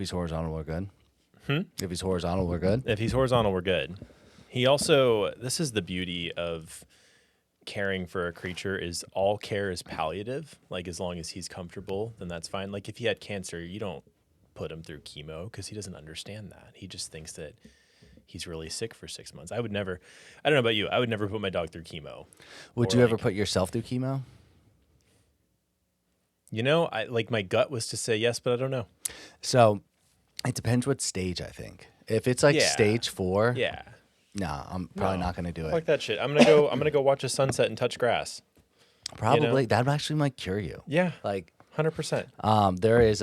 he's horizontal, we're good. If he's horizontal, we're good. If he's horizontal, we're good. He also, this is the beauty of caring for a creature, is all care is palliative. Like, as long as he's comfortable, then that's fine. Like, if he had cancer, you don't put him through chemo because he doesn't understand that. He just thinks that he's really sick for 6 months. I don't know about you, I would never put my dog through chemo. Would you ever put yourself through chemo? You know, my gut was to say yes, but I don't know. So it depends what stage, I think. If it's like stage 4, Yeah. nah, I'm probably not going to do it. Fuck that shit. I'm gonna go watch a sunset and touch grass. Probably. You know? That actually might cure you. Yeah. Like 100%. there is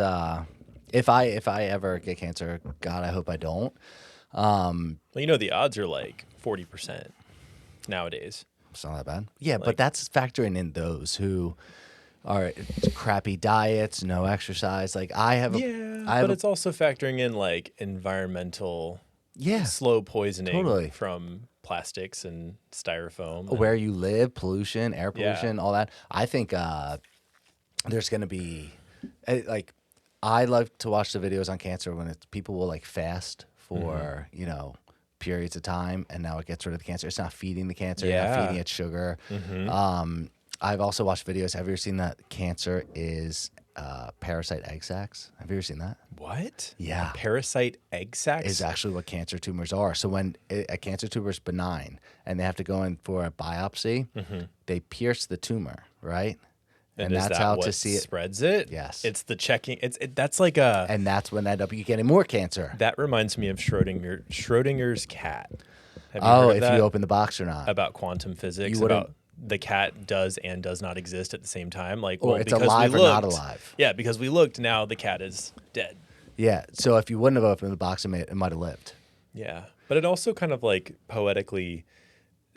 if I ever get cancer, God, I hope I don't. Well, you know, the odds are like 40% nowadays. It's not that bad. Yeah, but that's factoring in those who are crappy diets, no exercise. Like but it's also factoring in like environmental slow poisoning from plastics and styrofoam. Where you live, pollution, air pollution, all that. I think there's going to be like, I love to watch the videos on cancer when people will like fast for, you know, periods of time, and now it gets rid of the cancer. It's not feeding the cancer, not feeding it sugar. I've also watched videos. Have you ever seen that cancer is parasite egg sacs? Have you ever seen that? What? Yeah. Parasite egg sacs? Is actually what cancer tumors are. So when a cancer tumor is benign and they have to go in for a biopsy, they pierce the tumor, right? And that's how to see it spreads it. Yes, it's the checking. That's like a, and that's when you getting more cancer. That reminds me of Schrodinger's cat. Have you heard of that? If you open the box or not, about quantum physics, about the cat does and does not exist at the same time. Like, or it's alive or not alive. Yeah, because we looked, now the cat is dead. Yeah, so if you wouldn't have opened the box, it might have lived. Yeah, but it also kind of like poetically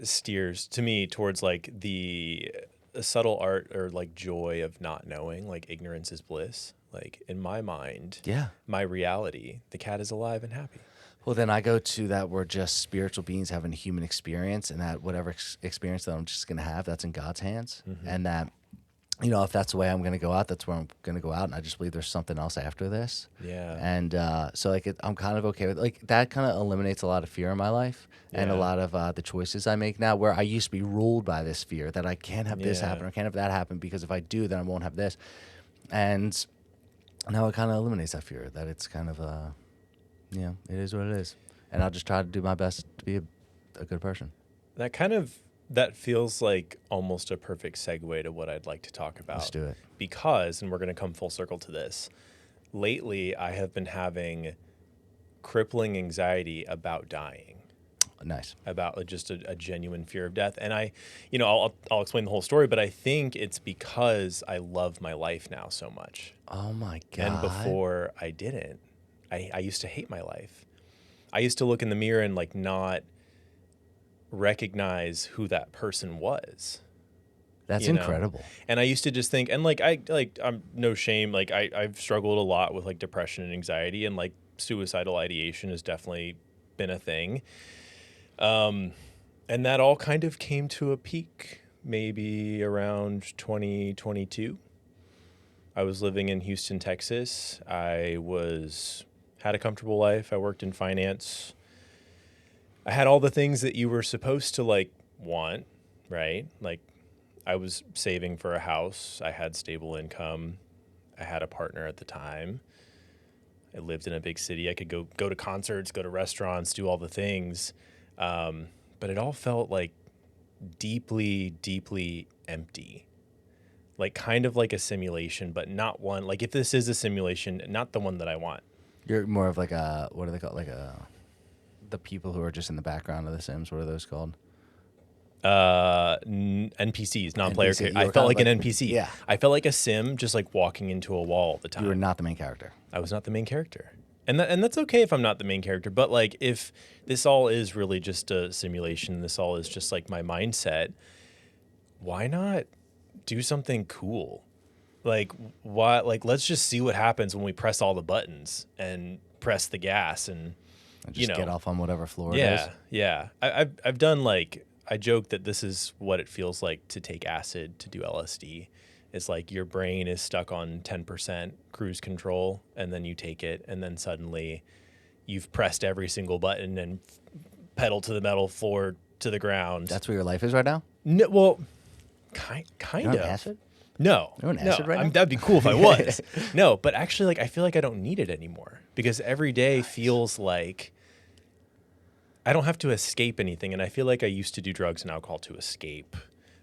steers to me towards like the subtle art or like joy of not knowing. Like, ignorance is bliss. Like, in my mind, my reality, the cat is alive and happy. Well, then I go to that we're just spiritual beings having a human experience, and that whatever experience that I'm just going to have, that's in God's hands. And that, you know, if that's the way I'm going to go out, that's where I'm going to go out. And I just believe there's something else after this. Yeah. And so like I'm kind of okay with, like, that kind of eliminates a lot of fear in my life and a lot of the choices I make now, where I used to be ruled by this fear that I can't have this happen or can't have that happen, because if I do, then I won't have this. And now it kind of eliminates that fear, that it's kind of yeah, it is what it is. And I'll just try to do my best to be a good person. That feels like almost a perfect segue to what I'd like to talk about. Let's do it. Because, and we're going to come full circle to this, lately I have been having crippling anxiety about dying. Nice. About just a genuine fear of death. And I'll explain the whole story, but I think it's because I love my life now so much. Oh my God. And before I didn't. I used to hate my life. I used to look in the mirror and like not recognize who that person was. That's incredible. And I used to just think, and I'm no shame. Like I've struggled a lot with like depression and anxiety, and like suicidal ideation has definitely been a thing. And that all kind of came to a peak maybe around 2022. I was living in Houston, Texas. I had a comfortable life. I worked in finance. I had all the things that you were supposed to like want, right? Like, I was saving for a house. I had stable income. I had a partner at the time. I lived in a big city. I could go to concerts, go to restaurants, do all the things. But it all felt like deeply, deeply empty. Like, kind of like a simulation, but not one. Like, if this is a simulation, not the one that I want. You're more of like a, what are they called? Like the people who are just in the background of The Sims. What are those called? NPCs, non-player NPC. characters. I felt like an NPC. Yeah. I felt like a sim, just like walking into a wall all the time. You were not the main character. I was not the main character. And that's okay if I'm not the main character. But like, if this all is really just a simulation, this all is just like my mindset, why not do something cool? Like, why? Like, let's just see what happens when we press all the buttons and press the gas and just get off on whatever floor it is. Yeah. I've done, like, I joke that this is what it feels like to take acid, to do LSD, It's like your brain is stuck on 10% cruise control, and then you take it, and then suddenly you've pressed every single button and pedal to the metal floor to the ground. That's where your life is right now? No, well, kind You're of. on acid? No, You're on acid right now? that'd be cool if I was. No, but actually, like, I feel like I don't need it anymore because every day feels like I don't have to escape anything. And I feel like I used to do drugs and alcohol to escape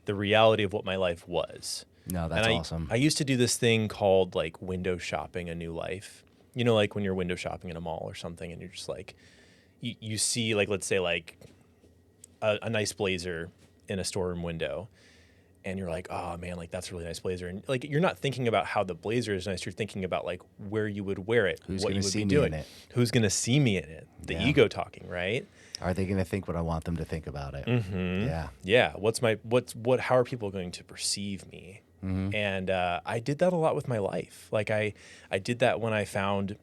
the reality of what my life was. No, that's And awesome. I used to do this thing called like window shopping a new life. You know, like when you're window shopping in a mall or something and you're just like, you see like, let's say like a nice blazer in a storeroom window. And you're like, oh man, like that's a really nice blazer. And like, you're not thinking about how the blazer is nice. You're thinking about like where you would wear it, Who's what gonna you would see be me doing, in it? who's going to see me in it. The Yeah. ego talking, right? Are they going to think what I want them to think about it? Mm-hmm. Yeah. Yeah. How are people going to perceive me? Mm-hmm. And I did that a lot with my life. Like I did that when I found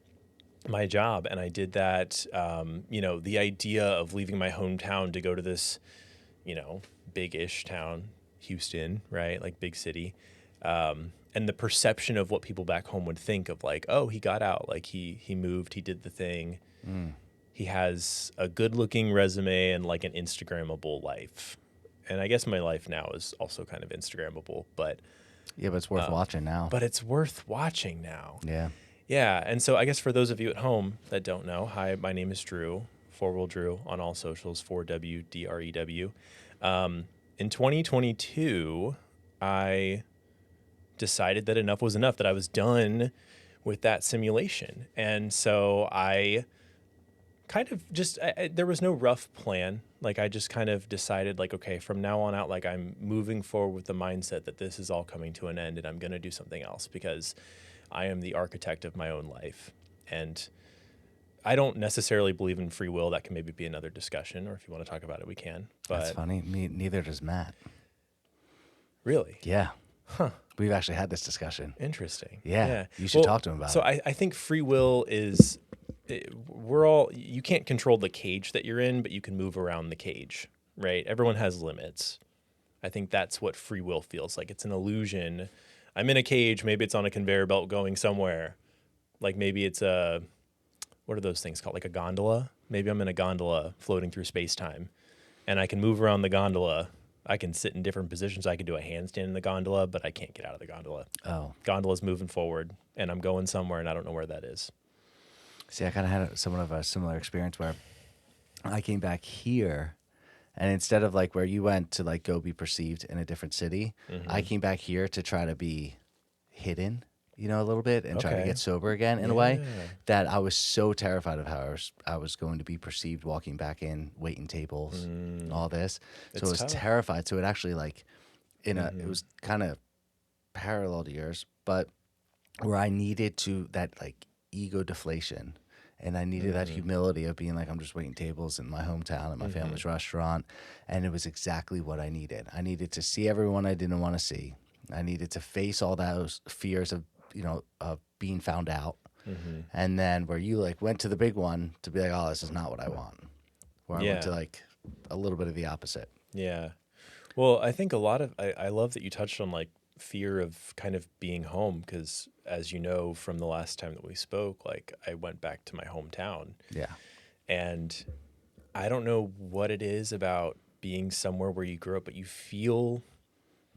my job, and I did that, the idea of leaving my hometown to go to this, big-ish town, Houston, right? Like big city. And the perception of what people back home would think of like, oh, he got out, like he moved, he did the thing. He has a good-looking resume and like an Instagrammable life. And I guess my life now is also kind of Instagrammable, but Yeah, but it's worth watching now. but it's worth watching now. Yeah. Yeah, and so I guess for those of you at home that don't know, hi, my name is Drew, 4-Wheel Drew on all socials, 4WDREW. In 2022, I decided that enough was enough, that I was done with that simulation. And so I kind of just, there was no rough plan. Like I just kind of decided like, okay, from now on out, like I'm moving forward with the mindset that this is all coming to an end and I'm going to do something else because I am the architect of my own life. And I don't necessarily believe in free will. That can maybe be another discussion, or if you want to talk about it, we can. But That's funny. Neither does Matt. Really? Yeah. Huh. We've actually had this discussion. Interesting. Yeah. You should talk to him about it. So I think free will is, you can't control the cage that you're in, but you can move around the cage, right? Everyone has limits. I think that's what free will feels like. It's an illusion. I'm in a cage. Maybe it's on a conveyor belt going somewhere. Like maybe it's what are those things called? Like a gondola? Maybe I'm in a gondola floating through space-time and I can move around the gondola. I can sit in different positions. I can do a handstand in the gondola, but I can't get out of the gondola. Oh. Gondola's moving forward and I'm going somewhere and I don't know where that is. See, I kind of had somewhat of a similar experience where I came back here, and instead of like where you went to like go be perceived in a different city, I came back here to try to be hidden, a little bit and try to get sober again in a way that I was so terrified of how I was going to be perceived walking back in, waiting tables, and all this. So I was terrified. So it actually like it was kind of parallel to yours, but where I needed that like ego deflation. And I needed that humility of being like, I'm just waiting tables in my hometown at my family's restaurant. And it was exactly what I needed. I needed to see everyone I didn't want to see. I needed to face all those fears of, of being found out. And then where you like went to the big one to be like, oh, this is not what I want. Where I went to like a little bit of the opposite. Yeah. Well, I think a lot of, I love that you touched on like fear of kind of being home, because as you know from the last time that we spoke, like I went back to my hometown. Yeah. And I don't know what it is about being somewhere where you grew up, but you feel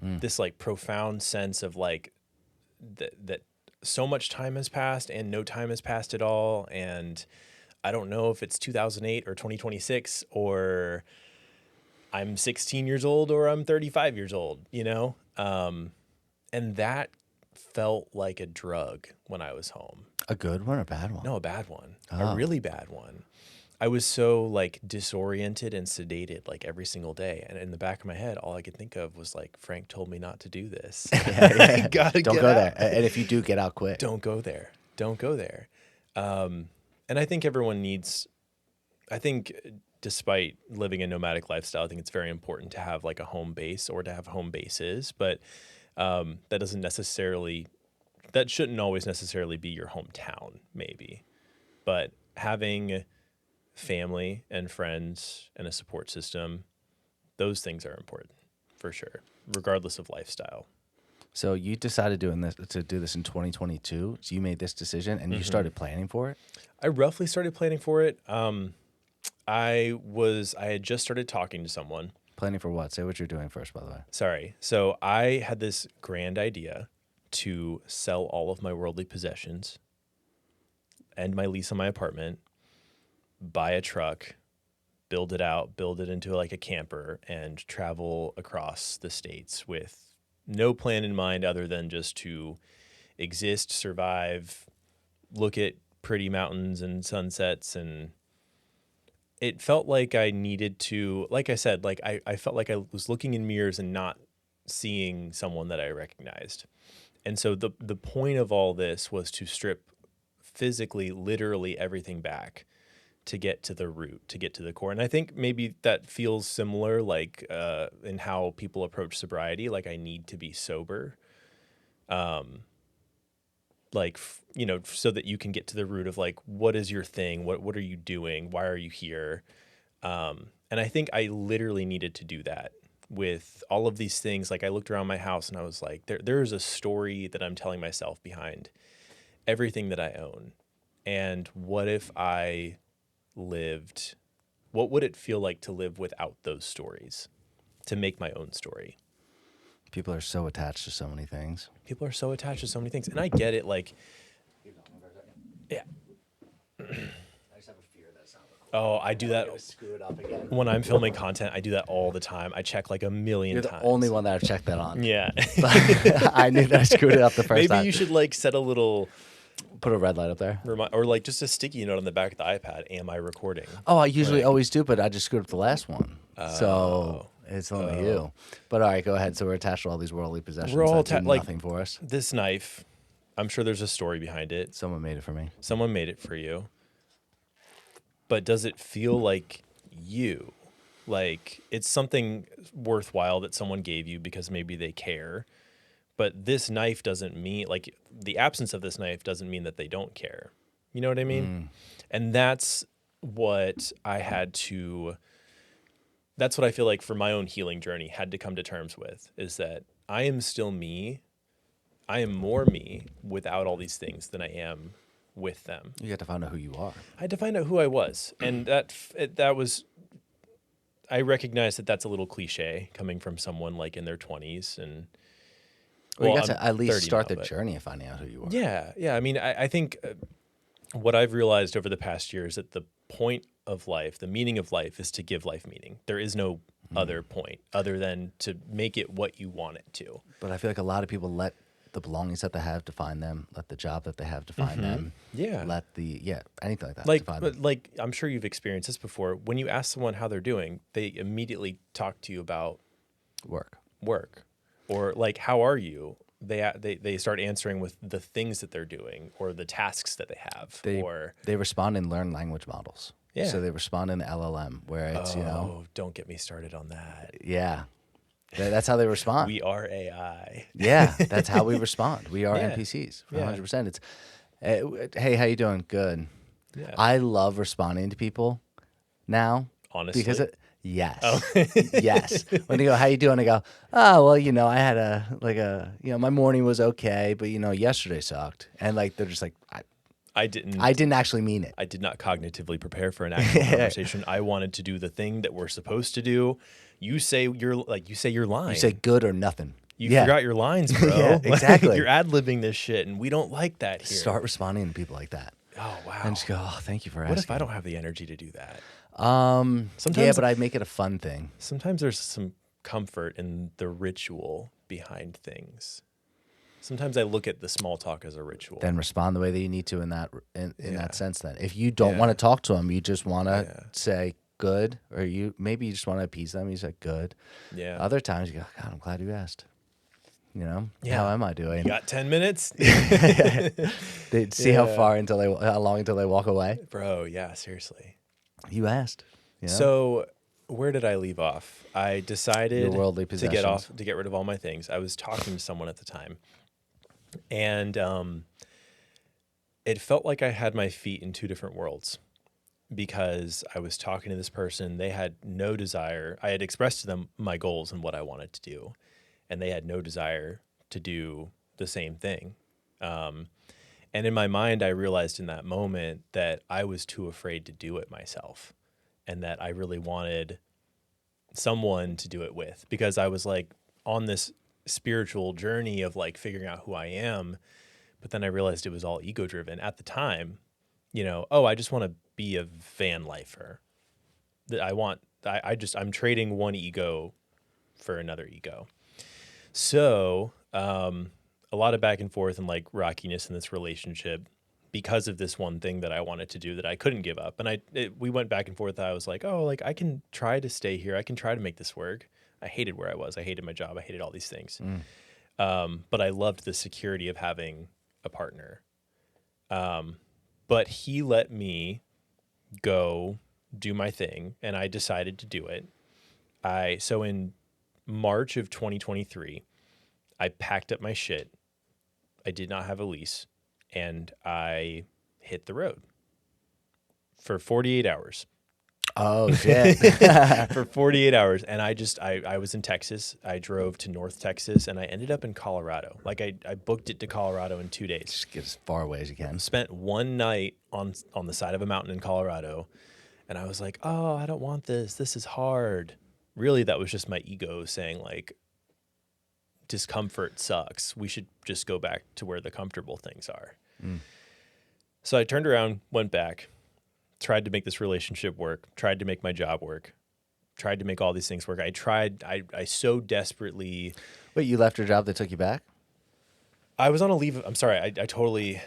this like profound sense of like that so much time has passed and no time has passed at all. And I don't know if it's 2008 or 2026 or I'm 16 years old or I'm 35 years old, and that felt like a drug when I was home. A good one or a bad one? No, a bad one. A really bad one. I was so like disoriented and sedated like every single day. And in the back of my head, all I could think of was like, Frank told me not to do this. Yeah. Gotta Don't get go out. there. And if you do, get out quick. Don't go there. Don't go there. And I think everyone needs, despite living a nomadic lifestyle, I think it's very important to have like a home base or to have home bases, but that shouldn't always necessarily be your hometown, maybe. But having family and friends and a support system, those things are important for sure, regardless of lifestyle. So you decided to do this in 2022. So you made this decision and you started planning for it. I roughly started planning for it. I had just started talking to someone. Planning for what? Say what you're doing first, by the way. Sorry. So I had this grand idea to sell all of my worldly possessions, end my lease on my apartment, buy a truck, build it out, build it into like a camper, and travel across the states with no plan in mind other than just to exist, survive, look at pretty mountains and sunsets. And it felt like I needed to, like I said, like I felt like I was looking in mirrors and not seeing someone that I recognized. And so the point of all this was to strip physically, literally everything back to get to the root, to get to the core. And I think maybe that feels similar, like in how people approach sobriety. Like I need to be sober, so that you can get to the root of like, what is your thing? What are you doing? Why are you here? And I think I literally needed to do that with all of these things. Like I looked around my house and I was like, there is a story that I'm telling myself behind everything that I own. And what if I lived, what would it feel like to live without those stories, to make my own story? People are so attached to so many things. People are so attached to so many things. And I get it. Like, yeah. I just have a fear that's not recorded. Oh, I do that Screw it up again. when I'm filming content. I do that all the time. I check like a million You're times. the only one that I've checked that on. Yeah. I knew that I screwed it up the first time. Maybe you should like set a little Put a red light up there. or like just a sticky note on the back of the iPad. Am I recording? Oh, I usually always do, but I just screwed up the last one. So it's only you. But all right, go ahead. So we're attached to all these worldly possessions. We're all that do like nothing for us. This knife, I'm sure there's a story behind it. Someone made it for me. Someone made it for you. But does it feel like you? Like it's something worthwhile that someone gave you because maybe they care. But this knife doesn't mean, like, the absence of this knife doesn't mean that they don't care. You know what I mean? And that's what I feel like for my own healing journey had to come to terms with, is that I am still me. I am more me without all these things than I am with them. You have to find out who you are. I had to find out who I was. And that was, I recognize that that's a little cliche coming from someone like in their 20s. And Well, you got to at least 30 start now, the journey of finding out who you are. Yeah. I mean, I think what I've realized over the past year is that the point of life, the meaning of life, is to give life meaning. There is no other point other than to make it what you want it to. But I feel like a lot of people let the belongings that they have define them, let the job that they have define them. Yeah. Let anything like that define But them. like, I'm sure you've experienced this before. When you ask someone how they're doing, they immediately talk to you about Work. Or like, how are you? They start answering with the things that they're doing or the tasks that they have. They respond in learned language models. Yeah. So they respond in the LLM where it's, don't get me started on that. Yeah. That's how they respond. We are AI. Yeah, that's how we respond. We are Yeah. NPCs, Yeah. 100%. It's, hey, how you doing? Good. Yeah. I love responding to people now. Honestly? Because yes. Yes. When they go, how you doing? I go, oh, well, I had my morning was okay, but, yesterday sucked. And, like, they're just like, I didn't actually mean it. I did not cognitively prepare for an actual conversation. I wanted to do the thing that we're supposed to do. You say your line. You say good or nothing. You forgot your lines, bro. Yeah, exactly. You're ad-libbing this shit, and we don't like that here. Start responding to people like that. Oh, wow. And just go, oh, thank you for asking. What if I don't have the energy to do that? Yeah, but I make it a fun thing. Sometimes there's some comfort in the ritual behind things. Sometimes I look at the small talk as a ritual. Then respond the way that you need to in that sense. Then, if you don't want to talk to them, you just want to say good, or maybe you just want to appease them. You say good. Yeah. Other times you go, God, I'm glad you asked. Yeah. How am I doing? You got 10 minutes? They see how long until they walk away. Bro, yeah, seriously. You asked. So where did I leave off? I decided Your worldly to get rid of all my things. I was talking to someone at the time, and it felt like I had my feet in two different worlds, because I was talking to this person. They had no desire. I had expressed to them my goals and what I wanted to do, and they had no desire to do the same thing. And in my mind, I realized in that moment that I was too afraid to do it myself, and that I really wanted someone to do it with, because I was like on this spiritual journey of like figuring out who I am. But then I realized it was all ego driven at the time, I just want to be a van lifer. I'm trading one ego for another ego. So, a lot of back and forth and like rockiness in this relationship because of this one thing that I wanted to do that I couldn't give up. And we went back and forth. I was like, oh, like I can try to stay here. I can try to make this work. I hated where I was. I hated my job. I hated all these things. But I loved the security of having a partner. But he let me go do my thing, and I decided to do it. So in March of 2023, I packed up my shit. I did not have a lease, and I hit the road for 48 hours. Oh, shit. For 48 hours. And I was in Texas. I drove to North Texas, and I ended up in Colorado. Like I booked it to Colorado in 2 days. Just get as far away as you can. Spent one night on the side of a mountain in Colorado, and I was like, oh, I don't want this. This is hard. Really, that was just my ego saying like, discomfort sucks. We should just go back to where the comfortable things are. So I turned around, went back, tried to make this relationship work, tried to make my job work, tried to make all these things work. I so desperately. Wait, you left your job that took you back? I was on a leave. I'm sorry. I totally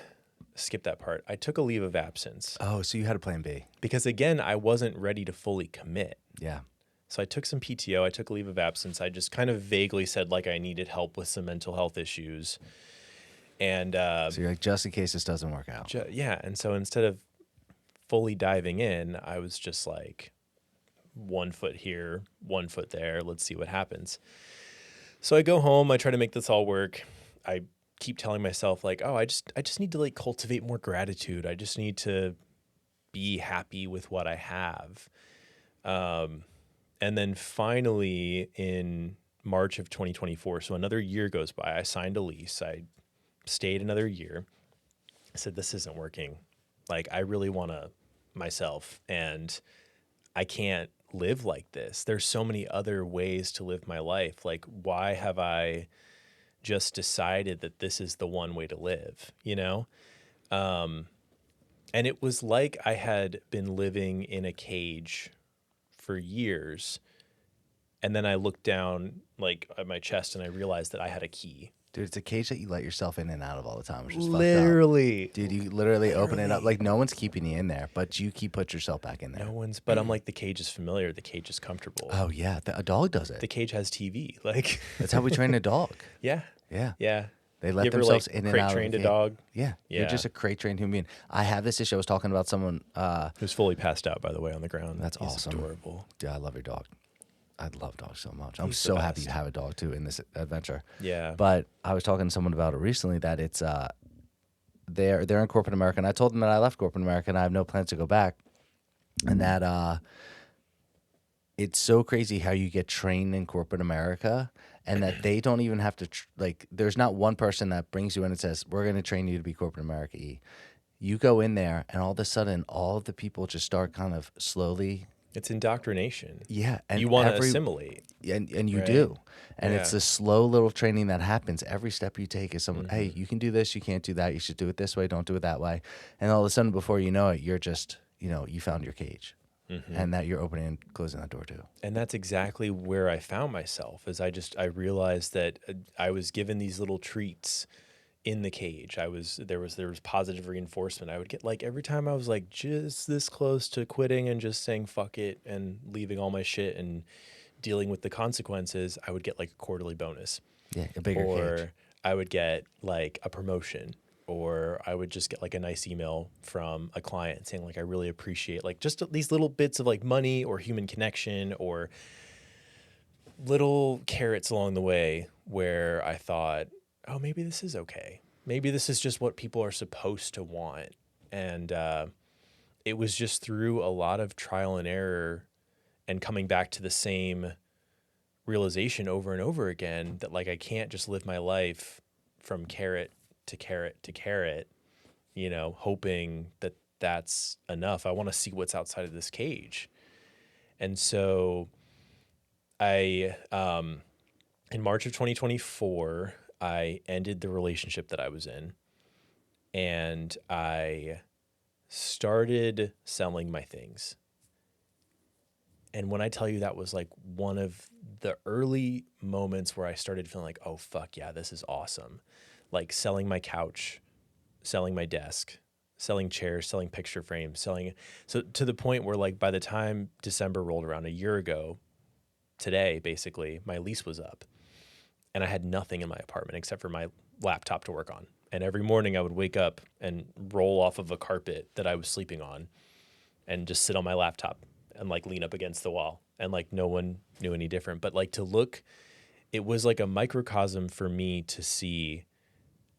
skipped that part. I took a leave of absence. Oh, so you had a plan B. Because again, I wasn't ready to fully commit. Yeah. So I took some PTO. I took a leave of absence. I just kind of vaguely said like I needed help with some mental health issues. And so you're like, just in case this doesn't work out. Yeah. And so instead of fully diving in, I was just like 1 foot here, 1 foot there. Let's see what happens. So I go home. I try to make this all work. I keep telling myself like, oh, I just need to like cultivate more gratitude. I just need to be happy with what I have. And then finally in March of 2024, so another year goes by, I signed a lease. I stayed another year. I said, this isn't working. Like, I really want to myself, and I can't live like this. There's so many other ways to live my life. Like, why have I just decided that this is the one way to live, And it was like I had been living in a cage for years. And then I looked down like at my chest and I realized that I had a key. Dude, it's a cage that you let yourself in and out of all the time, which is literally. Fucked up. Dude, you literally open it up. Like, no one's keeping you in there, but you put yourself back in there. No one's, but I'm like, the cage is familiar. The cage is comfortable. Oh, yeah. A dog does it. The cage has TV. Like, that's how we train a dog. Yeah. Yeah. Yeah. They let you ever, themselves like, in and crate out. Trained of a the dog. Yeah. You're just a crate trained human being. I have this issue. I was talking about someone who's fully passed out, by the way, on the ground. That's He's awesome. Adorable. Dude, I love your dog. I love dogs so much. I'm so happy you have a dog too in this adventure. Yeah. But I was talking to someone about it recently that it's they're in corporate America, and I told them that I left corporate America and I have no plans to go back, and that it's so crazy how you get trained in corporate America and that they don't even have to like. There's not one person that brings you in and says we're going to train you to be corporate America. You go in there, and all of a sudden, all of the people just start kind of slowly. It's indoctrination. Yeah. And you want to assimilate. And you right? do. And Yeah. it's this slow little training that happens. Every step you take is someone, hey, you can do this, you can't do that. You should do it this way, don't do it that way. And all of a sudden, before you know it, you're just, you found your cage. And that you're opening and closing that door too. And that's exactly where I found myself, is I realized that I was given these little treats in the cage. There was positive reinforcement. I would get like every time I was like just this close to quitting and just saying fuck it and leaving all my shit and dealing with the consequences, I would get like a quarterly bonus. Yeah, a bigger or cage. I would get like a promotion, or I would just get like a nice email from a client saying like I really appreciate like just these little bits of like money or human connection or little carrots along the way where I thought, oh, maybe this is okay. Maybe this is just what people are supposed to want. And it was just through a lot of trial and error and coming back to the same realization over and over again that like I can't just live my life from carrot to carrot to carrot, you know, hoping that that's enough. I want to see what's outside of this cage. And so I in March of 2024, I ended the relationship that I was in, and I started selling my things. And when I tell you that was like one of the early moments where I started feeling like, oh, fuck yeah, this is awesome. Like selling my couch, selling my desk, selling chairs, selling picture frames, so to the point where like by the time December rolled around a year ago, today, basically, my lease was up and I had nothing in my apartment except for my laptop to work on. And every morning I would wake up and roll off of a carpet that I was sleeping on and just sit on my laptop and like lean up against the wall. And like no one knew any different. But like to look, it was like a microcosm for me to see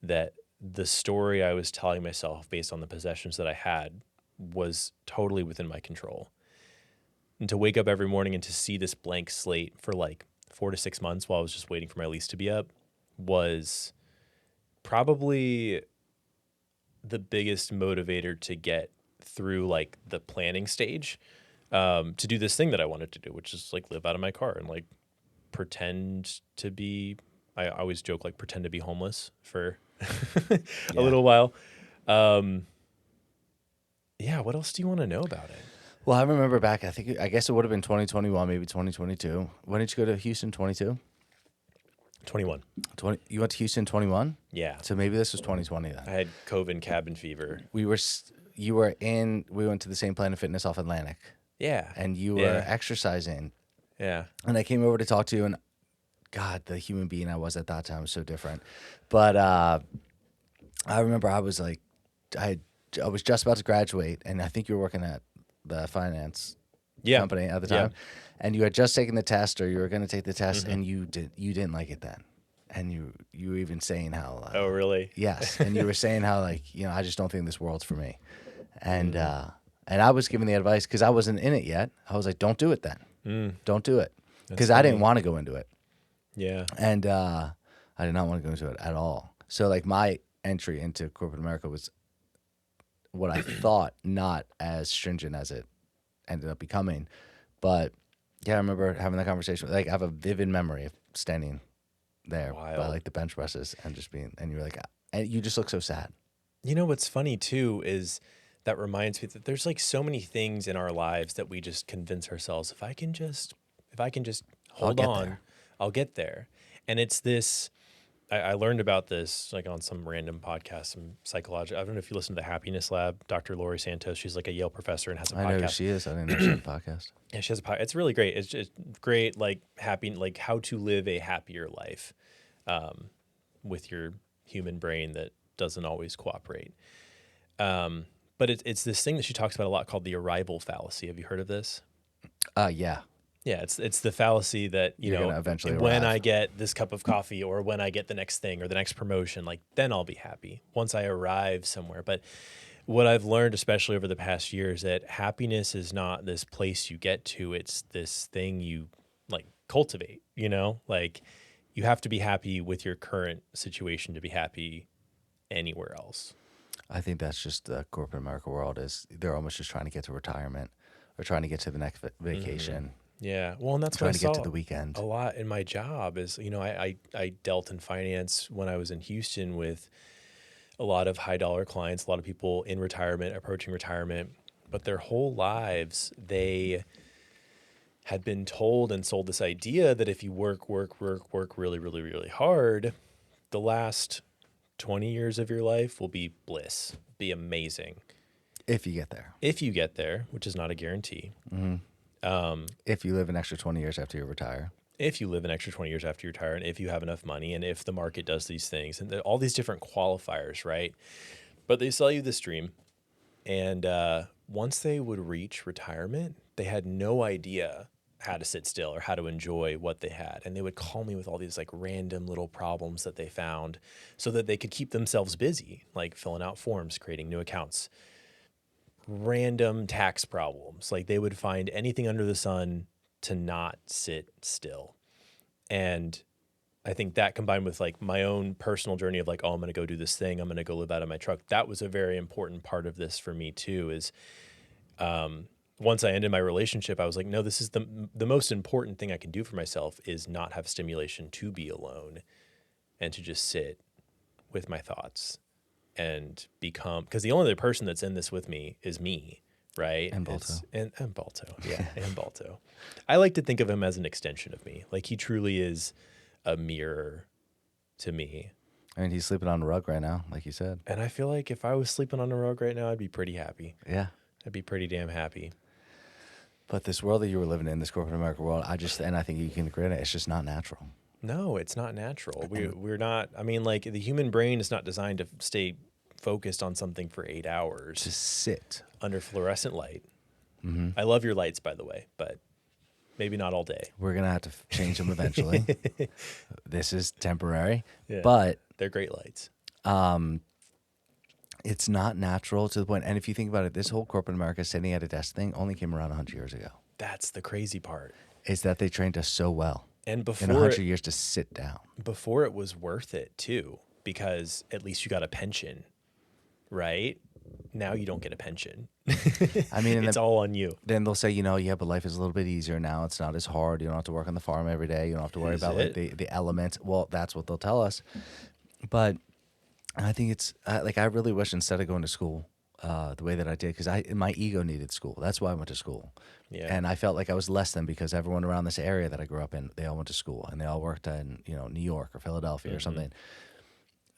that the story I was telling myself based on the possessions that I had was totally within my control. And to wake up every morning and to see this blank slate for like 4 to 6 months while I was just waiting for my lease to be up was probably the biggest motivator to get through like the planning stage, to do this thing that I wanted to do, which is like live out of my car and like pretend to be, I always joke, like pretend to be homeless for a little while. Yeah. What else do you want to know about it? Well, I remember back, I guess it would have been 2021, maybe 2022. When did you go to Houston? 22? 21. 20, you went to Houston 21? Yeah. So maybe this was 2020 then. I had COVID cabin fever. We went to the same Planet Fitness off Atlantic. Yeah. And you were exercising. Yeah. And I came over to talk to you, and God, the human being I was at that time was so different. But I remember I was like, I was just about to graduate, and I think you were working at the finance company at the time, and you had just taken the test, or you were going to take the test, and you didn't like it then, and you were even saying how oh really? Yes, and you were saying how like, I just don't think this world's for me, and I was giving the advice because I wasn't in it yet. I was like, don't do it then, don't do it, because I didn't want to go into it. Yeah, and I did not want to go into it at all. So like my entry into corporate America was what I thought not as stringent as it ended up becoming. But yeah, I remember having that conversation. Like I have a vivid memory of standing there by like the bench presses and just being, and you were like, and you just look so sad. You know what's funny too is that reminds me that there's like so many things in our lives that we just convince ourselves, if I can just hold on, I'll get there. And it's this, I learned about this like on some random podcast, some psychological. I don't know if you listen to the Happiness Lab, Dr. Lori Santos. She's like a Yale professor and has a podcast. I know who she is. I didn't know she had a podcast. Yeah, she has a podcast. It's really great. It's just great, like like how to live a happier life, with your human brain that doesn't always cooperate. But it's this thing that she talks about a lot called the arrival fallacy. Have you heard of this? Yeah. Yeah, it's the fallacy that, You're gonna eventually when arrive. I get this cup of coffee or when I get the next thing or the next promotion, like then I'll be happy once I arrive somewhere. But what I've learned, especially over the past year, is that happiness is not this place you get to. It's this thing you like cultivate, like you have to be happy with your current situation to be happy anywhere else. I think that's just the corporate America world is they're almost just trying to get to retirement or trying to get to the next vacation. Yeah. Well, and that's trying what to get to the weekend. A lot in my job is, I dealt in finance when I was in Houston with a lot of high dollar clients, a lot of people in retirement, approaching retirement, but their whole lives, they had been told and sold this idea that if you work really, really, really hard, the last 20 years of your life will be bliss, be amazing. If you get there. If you get there, which is not a guarantee. Mm-hmm. If you live an extra 20 years after you retire. If you live an extra 20 years after you retire, and if you have enough money, and if the market does these things, and all these different qualifiers, right? But they sell you this dream. And once they would reach retirement, they had no idea how to sit still or how to enjoy what they had. And they would call me with all these like random little problems that they found so that they could keep themselves busy, like filling out forms, creating new accounts. Random tax problems. Like they would find anything under the sun to not sit still. And I think that combined with like my own personal journey of like, oh, I'm going to go do this thing. I'm going to go live out of my truck. That was a very important part of this for me too, is once I ended my relationship, I was like, no, this is the most important thing I can do for myself is not have stimulation, to be alone and to just sit with my thoughts and become, because the only other person that's in this with me is me. Right. And Balto. And Balto. Yeah. And Balto. I like to think of him as an extension of me. Like he truly is a mirror to me. I mean, he's sleeping on a rug right now, like you said. And I feel like if I was sleeping on a rug right now, I'd be pretty happy. Yeah. I'd be pretty damn happy. But this world that you were living in, this corporate America world, I think you can agree on it, it's just not natural. No, it's not natural. We're not, I mean, like the human brain is not designed to stay focused on something for 8 hours. Just sit. Under fluorescent light. Mm-hmm. I love your lights, by the way, but maybe not all day. We're going to have to change them eventually. This is temporary, Yeah, but they're great lights. It's not natural to the point. And if you think about it, this whole corporate America sitting at a desk thing only came around 100 years ago. That's the crazy part. Is that they trained us so well. And before in 100 years to sit down. Before it was worth it too, because at least you got a pension, right? Now you don't get a pension. I mean, it's all on you. Then they'll say, yeah, but life is a little bit easier now. It's not as hard. You don't have to work on the farm every day. You don't have to worry about like the elements. Well, that's what they'll tell us. But I think it's like I really wish instead of going to school the way that I did, because my ego needed school. That's why I went to school. Yeah. And I felt like I was less than because everyone around this area that I grew up in, they all went to school and they all worked in New York or Philadelphia or something.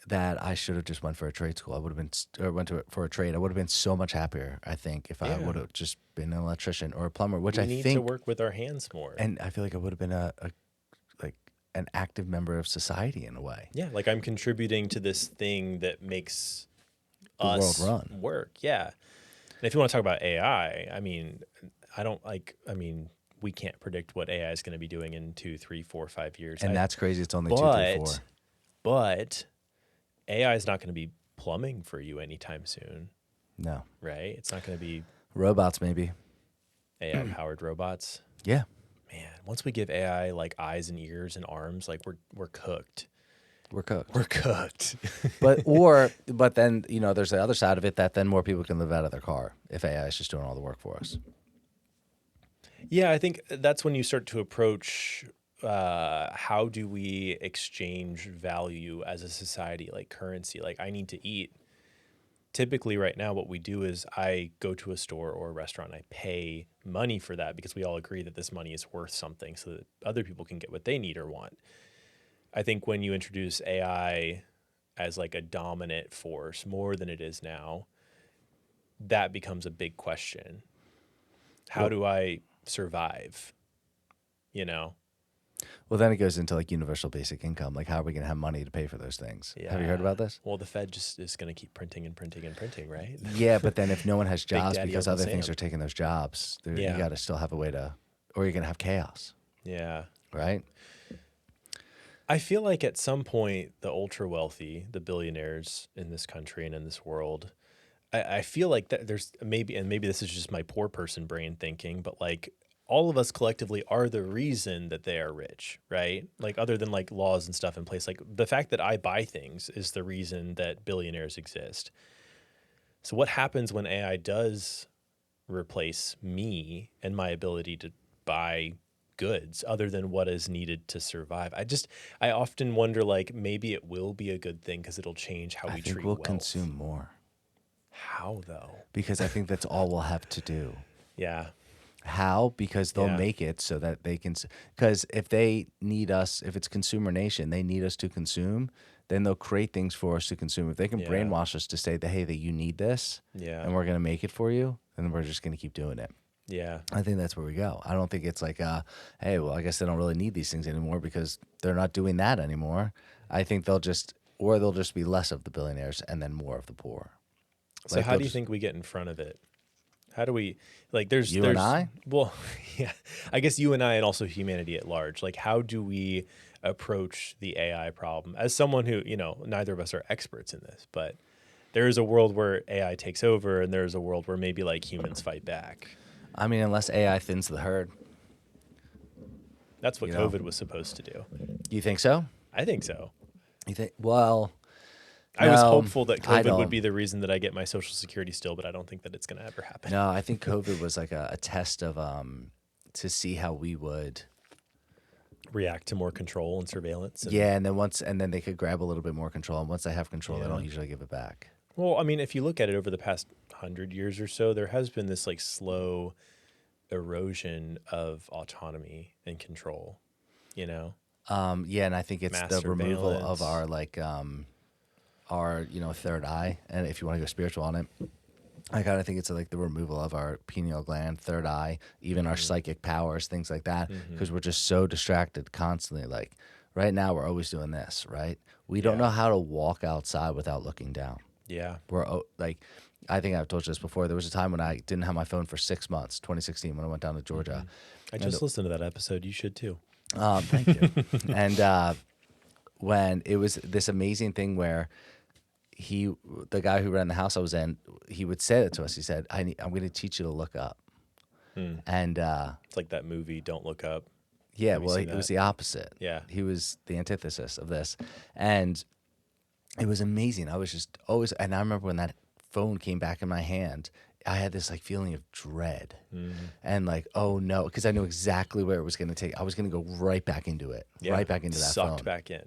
That I should have just went for a trade school. I would have been, or went for a trade. I would have been so much happier, I think, if I would have just been an electrician or a plumber, which we I need think to work with our hands more. And I feel like I would have been an active member of society in a way. Yeah, like I'm contributing to this thing that makes us world run. Work. Yeah. And if you want to talk about AI, we can't predict what AI is going to be doing in 2, 3, 4, 5 years. And that's crazy. It's only 2, 3, 4. But AI is not going to be plumbing for you anytime soon. No. Right? It's not going to be robots, maybe. AI-powered robots. Yeah. Man, once we give AI like eyes and ears and arms, like we're cooked. We're cooked. We're cooked. but then, there's the other side of it that then more people can live out of their car if AI is just doing all the work for us. Yeah, I think that's when you start to approach how do we exchange value as a society, like currency, like I need to eat. Typically right now what we do is I go to a store or a restaurant, I pay money for that because we all agree that this money is worth something so that other people can get what they need or want. I think when you introduce AI as like a dominant force more than it is now, that becomes a big question. How do I survive? Well, then it goes into like universal basic income. Like, how are we going to have money to pay for those things? Yeah. Have you heard about this? Well, the Fed just is going to keep printing and printing and printing, right? Yeah, but then if no one has jobs because other things are taking those jobs, you Yeah. got to still have a way to, or you're going to have chaos. Yeah. Right? I feel like at some point, the ultra wealthy, the billionaires in this country and in this world, I feel like that there's maybe this is just my poor person brain thinking, but like all of us collectively are the reason that they are rich, right? Like other than like laws and stuff in place, like the fact that I buy things is the reason that billionaires exist. So what happens when AI does replace me and my ability to buy goods other than what is needed to survive? I often wonder, like, maybe it will be a good thing because it'll change how we treat wealth. I think we'll consume more. How though? Because I think that's all we'll have to do. Yeah. How? Because they'll make it so that they can, because if they need us, if it's consumer nation, they need us to consume, then they'll create things for us to consume. If they can brainwash us to say that, hey, that you need this and we're going to make it for you, then we're just going to keep doing it. Yeah. I think that's where we go. I don't think it's like, hey, well, I guess they don't really need these things anymore because they're not doing that anymore. I think they'll just be less of the billionaires and then more of the poor. So like how do you think we get in front of it? How do we, like, there's and I? Well, yeah, I guess you and I and also humanity at large. Like, how do we approach the AI problem? As someone who, neither of us are experts in this, but there is a world where AI takes over and there's a world where maybe like humans fight back. I mean, unless AI thins the herd. That's what You know? COVID was supposed to do. You think so? I think so. You think? Well, I was no, hopeful that I COVID would don't. be the reason that I get my Social Security still, but I don't think that it's going to ever happen. No, I think COVID was like a test of to see how we would. React to more control and surveillance. And, Yeah, and then they could grab a little bit more control, and once they have control, they Yeah. don't usually give it back. Well, I mean, if you look at it over the past 100 years or so, there has been this like slow erosion of autonomy and control, you know? Yeah, and I think it's Mass the removal surveillance. of our our third eye, and if you want to go spiritual on it, I kind of think it's like the removal of our pineal gland, third eye, even our psychic powers, things like that, because we're just so distracted constantly. Like right now, we're always doing this, right? We don't Yeah. know how to walk outside without looking down. Yeah. Like, I think I've told you this before. There was a time when I didn't have my phone for 6 months, 2016, when I went down to Georgia. I just listened to that episode. You should too. Thank you. And when it was this amazing thing where the guy who ran the house I was in, he would say it to us. He said, I'm going to teach you to look up. And It's like that movie, Don't Look Up. yeah, Have you well, seen it was that? the opposite. Yeah. He was the antithesis of this. And it was amazing. I was just always, and I remember when that phone came back in my hand, I had this like feeling of dread and like, oh no, because I knew exactly where it was going to take. I was going to go right back into it, Yeah. right back into that Sucked phone. back in. You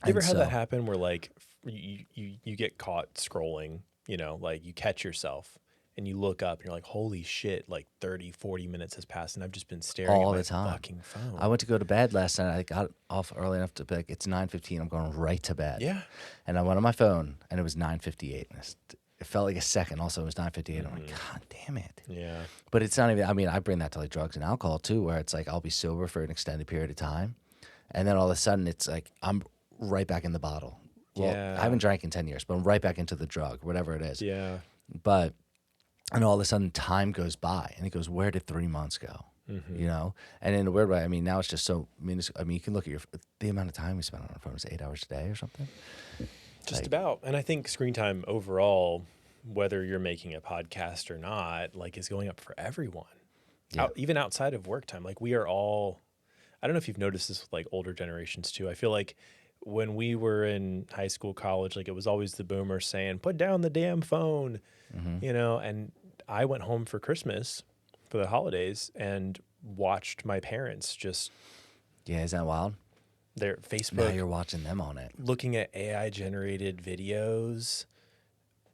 And ever had so- that happen where like you get caught scrolling, like you catch yourself and you look up and you're like, holy shit, like 30, 40 minutes has passed and I've just been staring All at my the time. fucking phone. I went to go to bed last night. I got off early enough to be like, it's 9:15. I'm going right to bed. Yeah. And I went on my phone and it was 9:58. And it felt like a second. Also, it was 9:58. I'm like, God damn it. Yeah. But it's not even, I mean, I bring that to like drugs and alcohol too, where it's like I'll be sober for an extended period of time. And then all of a sudden it's like I'm right back in the bottle. Well, Yeah. I haven't drank in 10 years, but I'm right back into the drug, whatever it is. Yeah. But, and all of a sudden time goes by and it goes, where did 3 months go? You know? And in a weird way, I mean, now it's just so, I mean, you can look at the amount of time we spend on our phone is 8 hours a day or something. Just Like- about. And I think screen time overall, whether you're making a podcast or not, like is going up for everyone. Yeah. Even outside of work time. Like we are all, I don't know if you've noticed this with like older generations too. I feel like when we were in high school, college, like it was always the boomers saying, put down the damn phone, and I went home for Christmas for the holidays and watched my parents just Yeah, isn't that wild? their Now Facebook you're watching them on it. looking at AI generated videos.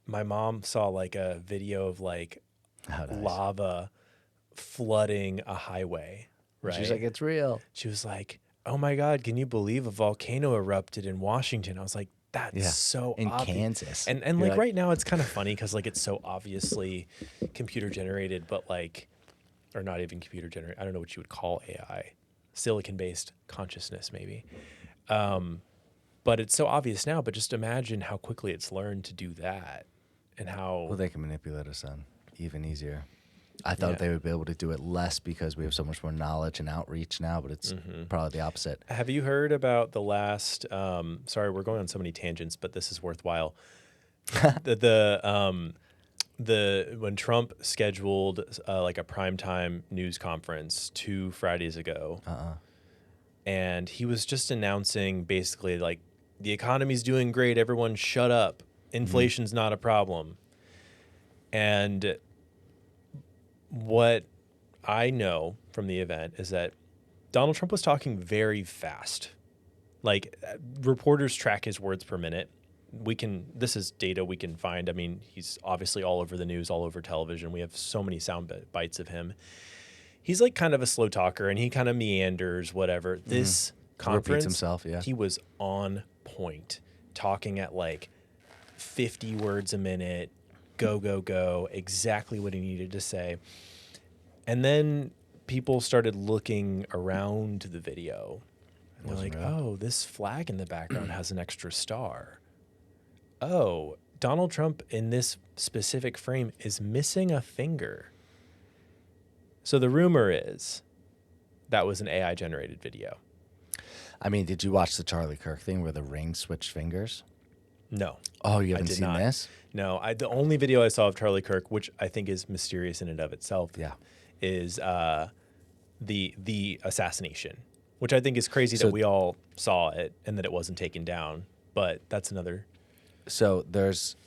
My mom saw like a video of like How nice. lava flooding a highway, right? She's like, it's real. She was like, "Oh my God, can you believe a volcano erupted in Washington?" I was like, "That's Yeah. so In obvious." Kansas. And You're like right now, it's kind of funny because like it's so obviously computer generated, but like, or not even computer generated. I don't know what you would call AI, silicon based consciousness maybe. But it's so obvious now. But just imagine how quickly it's learned to do that, and how Well, they can manipulate us then even easier. I thought Yeah. they would be able to do it less because we have so much more knowledge and outreach now, but it's probably the opposite. Have you heard about the last? Sorry, we're going on so many tangents, but this is worthwhile. the when Trump scheduled like a primetime news conference 2 Fridays ago, and he was just announcing basically like the economy's doing great, everyone shut up, inflation's not a problem, and what I know from the event is that Donald Trump was talking very fast. Like reporters track his words per minute. This is data we can find. I mean, he's obviously all over the news, all over television. We have so many sound bites of him. He's like kind of a slow talker and he kind of meanders, whatever. This conference, himself, yeah. he was on point, talking at like 50 words a minute, go, exactly what he needed to say. And then people started looking around the video. And they're like, oh, this flag in the background has an extra star. Oh, Donald Trump in this specific frame is missing a finger. So the rumor is that was an AI generated video. I mean, did you watch the Charlie Kirk thing where the ring switched fingers? No. Oh, you haven't did seen not. this? No, the only video I saw of Charlie Kirk, which I think is mysterious in and of itself, Yeah. is the assassination. which I think is crazy So- that we all saw it and that it wasn't taken down. But that's another. So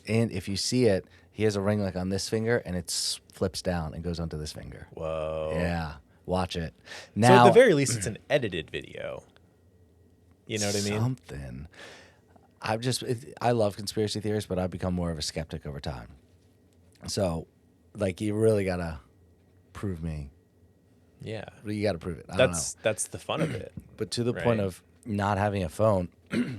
if you see it, he has a ring like on this finger, and it flips down and goes onto this finger. Whoa. Yeah, watch it. So Now, at the very least, it's an edited video. You know what I mean? Something. I love conspiracy theories, but I've become more of a skeptic over time. So, like, you really gotta prove me. Yeah. You gotta prove it. I don't know. That's the fun of it. But to the point Right. of not having a phone,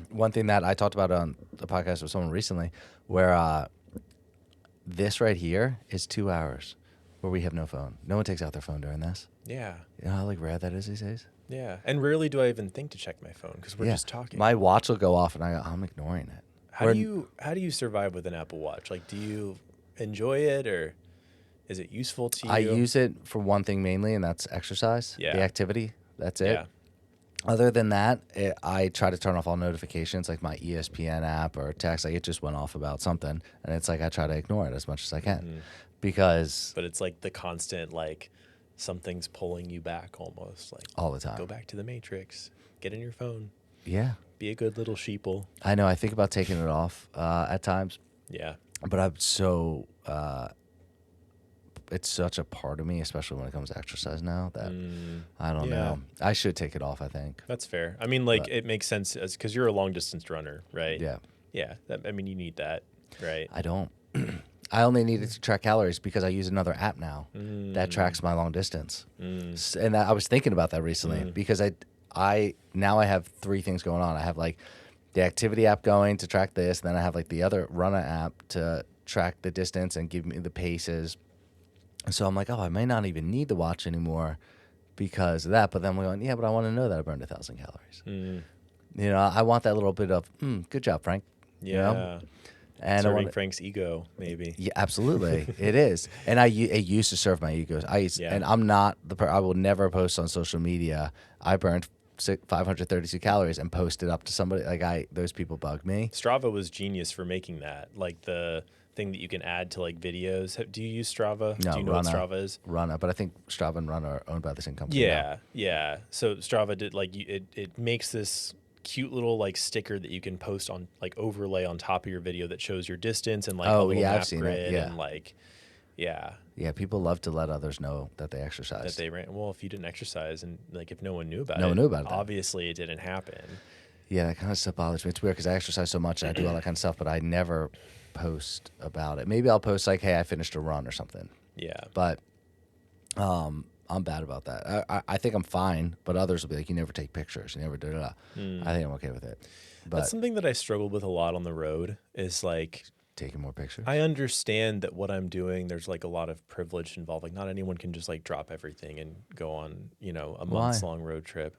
one thing that I talked about on the podcast with someone recently, where this right here is 2 hours where we have no phone. No one takes out their phone during this. Yeah. You know how like rare that is these days? Yeah. And rarely do I even think to check my phone because we're Yeah. just talking. My watch will go off, and I'm ignoring it. How do you survive with an Apple Watch? Like, do you enjoy it, or is it useful to you? I use it for one thing mainly, and that's exercise. Yeah. The activity. That's it. Yeah. Other than that, I try to turn off all notifications, like my ESPN app or text. Like, it just went off about something, and it's like I try to ignore it as much as I can, because But it's like the constant, like, something's pulling you back almost. Like, all the time. go back to the Matrix. Get in your phone. Yeah, Be a good little sheeple. I know. I think about taking it off at times, Yeah. but I'm so it's such a part of me, especially when it comes to exercise now, that I don't Yeah. know. I should take it off, I think. That's fair. I mean, like, it makes sense because you're a long distance runner, right? Yeah. Yeah. I mean, you need that, right? I don't. I only need it to track calories because I use another app now that tracks my long distance. And I was thinking about that recently because I now I have 3 things going on. I have like the activity app going to track this, and then I have like the other runner app to track the distance and give me the paces. And so I'm like, oh, I may not even need the watch anymore because of that. But then we're going, yeah, but I want to know that I burned 1,000 calories. You know, I want that little bit of, good job, Frank. Yeah. You know? And I Serving want, Frank's ego, maybe. yeah, absolutely, it is. And it used to serve my egos. Yeah. And I'm not I will never post on social media. I burned 532 calories and post it up to somebody. Like those people bug me. Strava was genius for making that. Like the thing that you can add to like videos. Do you use Strava? No, Do you know Runner. what Strava is? Runner, but I think Strava and Runner are owned by the same company. Yeah, yeah. So Strava did like it makes this cute little like sticker that you can post on like overlay on top of your video that shows your distance and like a little map I've seen grid it. Yeah. and like yeah. Yeah, people love to let others know that they exercise. That they ran. Well, if you didn't exercise and like if no one knew about No it, one knew about it then. obviously it didn't happen. Yeah, that kind of stuff bothers me. It's weird because I exercise so much and I do all that kind of stuff, but I never post about it. Maybe I'll post like, hey, I finished a run or something. Yeah. But I'm bad about that. I think I'm fine, but others will be like, you never take pictures. You never da da da. I think I'm okay with it. But That's something that I struggled with a lot on the road is like taking more pictures. I understand that what I'm doing, there's like a lot of privilege involved. Like not anyone can just like drop everything and go on, a months long road trip.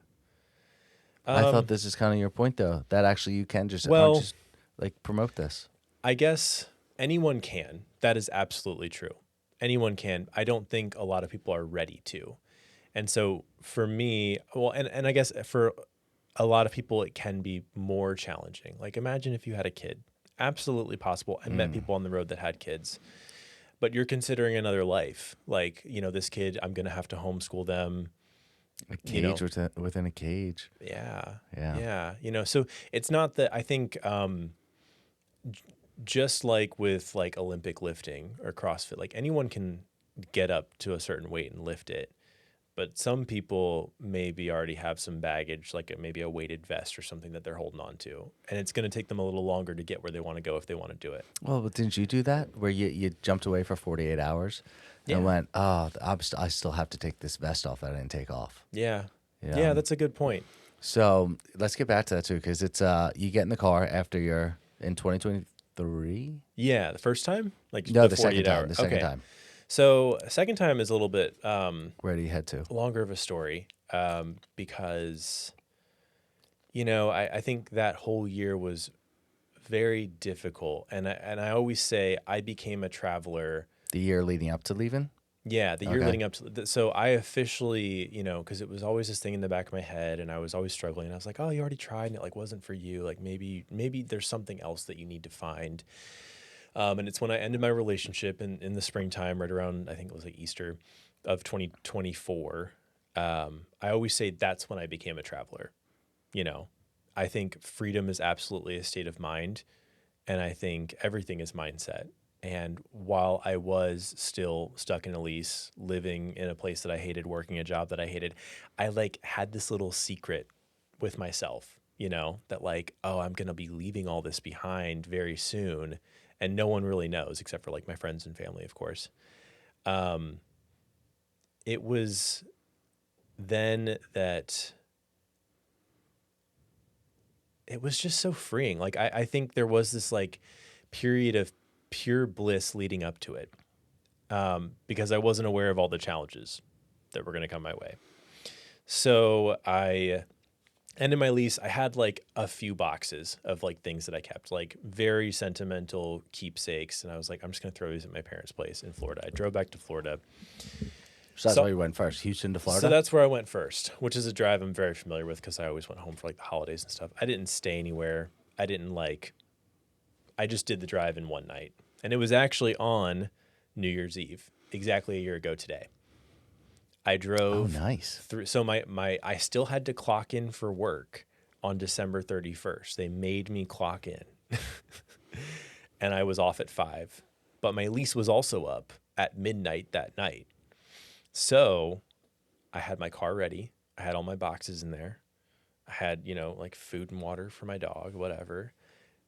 I thought this is kind of your point though, that actually you can just, Well- just like promote this. I guess anyone can. That is absolutely true. Anyone can. I don't think a lot of people are ready to. And so for me, well, and I guess for a lot of people, it can be more challenging. Like imagine if you had a kid. Absolutely possible. I met people on the road that had kids. But you're considering another life. Like, this kid, I'm going to have to homeschool them. A cage within a cage. Yeah. Yeah. Yeah. So it's not that I think just like with like Olympic lifting or CrossFit, like anyone can get up to a certain weight and lift it. But some people maybe already have some baggage, like maybe a weighted vest or something that they're holding on to. And it's going to take them a little longer to get where they want to go if they want to do it. Well, but didn't you do that where you jumped away for 48 hours and went, oh, I still have to take this vest off that I didn't take off. Yeah. Yeah. Yeah, that's a good point. So let's get back to that too, because it's you get in the car after you're in 2023. Yeah, the first time? Like No, the 48 second time. hours. The second Okay. time. So second time is a little bit Where do you head to? longer of a story because, I think that whole year was very difficult. And I always say I became a traveler. The year leading up to leaving. Yeah, the year Okay. leading up to so I officially, because it was always this thing in the back of my head and I was always struggling. And I was like, oh, you already tried and it like wasn't for you. Like maybe there's something else that you need to find. And it's when I ended my relationship in the springtime, right around, I think it was like Easter of 2024. I always say that's when I became a traveler. You know, I think freedom is absolutely a state of mind. And I think everything is mindset. And while I was still stuck in a lease, living in a place that I hated, working a job that I hated, I like had this little secret with myself, you know, that like, oh, I'm going to be leaving all this behind very soon. And no one really knows except for like my friends and family, of course. Um, it was then that it was just so freeing. Like, I think there was this like period of pure bliss leading up to it, because I wasn't aware of all the challenges that were going to come my way. So I ended my lease. I had like a few boxes of like things that I kept, like very sentimental keepsakes. And I was like, I'm just going to throw these at my parents' place in Florida. I drove back to Florida. So that's where you went first, Houston to Florida? So that's where I went first, which is a drive I'm very familiar with because I always went home for like the holidays and stuff. I didn't stay anywhere. I just did the drive in one night. And it was actually on New Year's Eve, exactly a year ago today. I drove through. So I still had to clock in for work on December 31st. They made me clock in and I was off at 5, but my lease was also up at midnight that night. So I had my car ready. I had all my boxes in there. I had, you know, like food and water for my dog, whatever.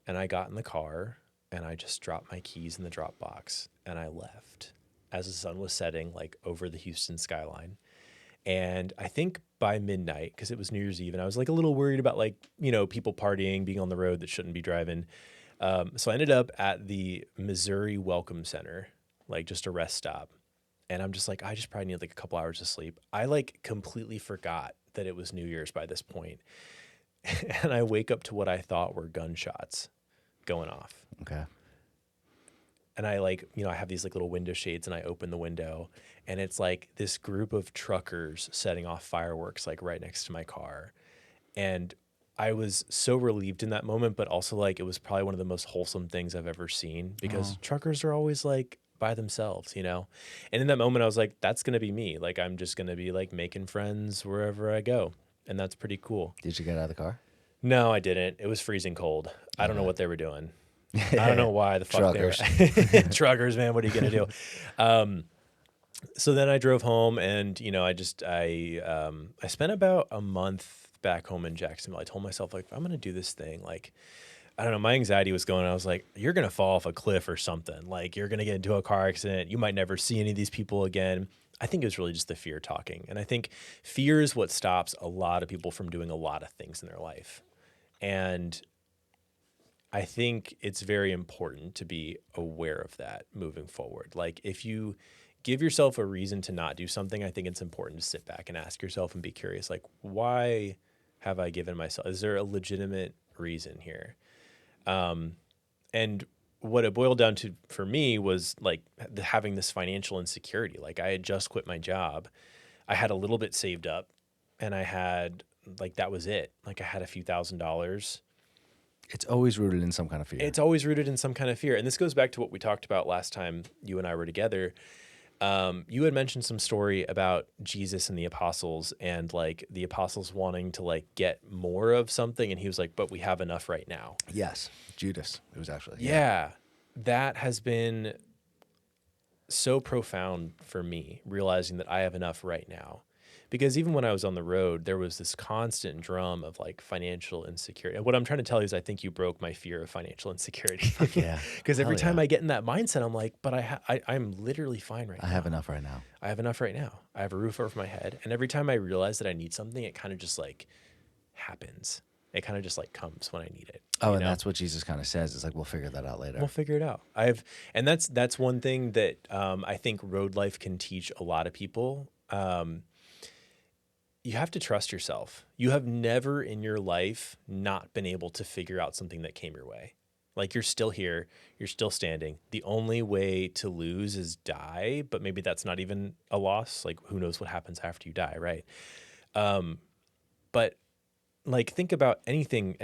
And I got in the car and I just dropped my keys in the drop box and I left as the sun was setting, like over the Houston skyline. And I think by midnight, because it was New Year's Eve and I was like a little worried about like, you know, people partying, being on the road that shouldn't be driving. So I ended up at the Missouri Welcome Center, like just a rest stop. And I'm just like, I just probably need like a couple hours of sleep. I like completely forgot that it was New Year's by this point. And I wake up to what I thought were gunshots going off. Okay. And I like, you know, I have these like little window shades and I open the window and it's like this group of truckers setting off fireworks like right next to my car. And I was so relieved in that moment, but also like it was probably one of the most wholesome things I've ever seen because truckers are always like by themselves, you know? And in that moment I was like, that's going to be me. Like, I'm just going to be like making friends wherever I go. And that's pretty cool. Did you get out of the car? No, I didn't. It was freezing cold. I don't know what they were doing. I don't know why the fuck Truckers. they were. Truckers, man, what are you going to do? So then I drove home and, you know, I spent about a month back home in Jacksonville. I told myself, like, I'm going to do this thing. Like, I don't know, my anxiety was going. I was like, you're going to fall off a cliff or something. Like, you're going to get into a car accident. You might never see any of these people again. I think it was really just the fear talking. And I think fear is what stops a lot of people from doing a lot of things in their life. And I think it's very important to be aware of that moving forward. Like, if you give yourself a reason to not do something, I think it's important to sit back and ask yourself and be curious, like, why have I given myself, is there a legitimate reason here? And what it boiled down to for me was like having this financial insecurity. Like, I had just quit my job. I had a little bit saved up and I had like, that was it. Like, I had a few $1,000s. It's always rooted in some kind of fear. It's always rooted in some kind of fear. And this goes back to what we talked about last time you and I were together. You had mentioned some story about Jesus and the apostles and like the apostles wanting to like get more of something. And he was like, but we have enough right now. Yes. Judas. It was actually. Yeah. That has been so profound for me, realizing that I have enough right now. Because even when I was on the road, there was this constant drum of like financial insecurity. And what I'm trying to tell you is I think you broke my fear of financial insecurity. Yeah. Because every time I get in that mindset, I'm like, but I'm literally fine right now. I have enough right now. I have enough right now. I have a roof over my head. And every time I realize that I need something, it kind of just like happens. It kind of just like comes when I need it. Oh, and that's what Jesus kind of says. It's like, we'll figure that out later. We'll figure it out. And that's one thing that I think road life can teach a lot of people. You have to trust yourself. You have never in your life not been able to figure out something that came your way. Like, you're still here, you're still standing. The only way to lose is die, but maybe that's not even a loss. Like, who knows what happens after you die, right? But like, think about anything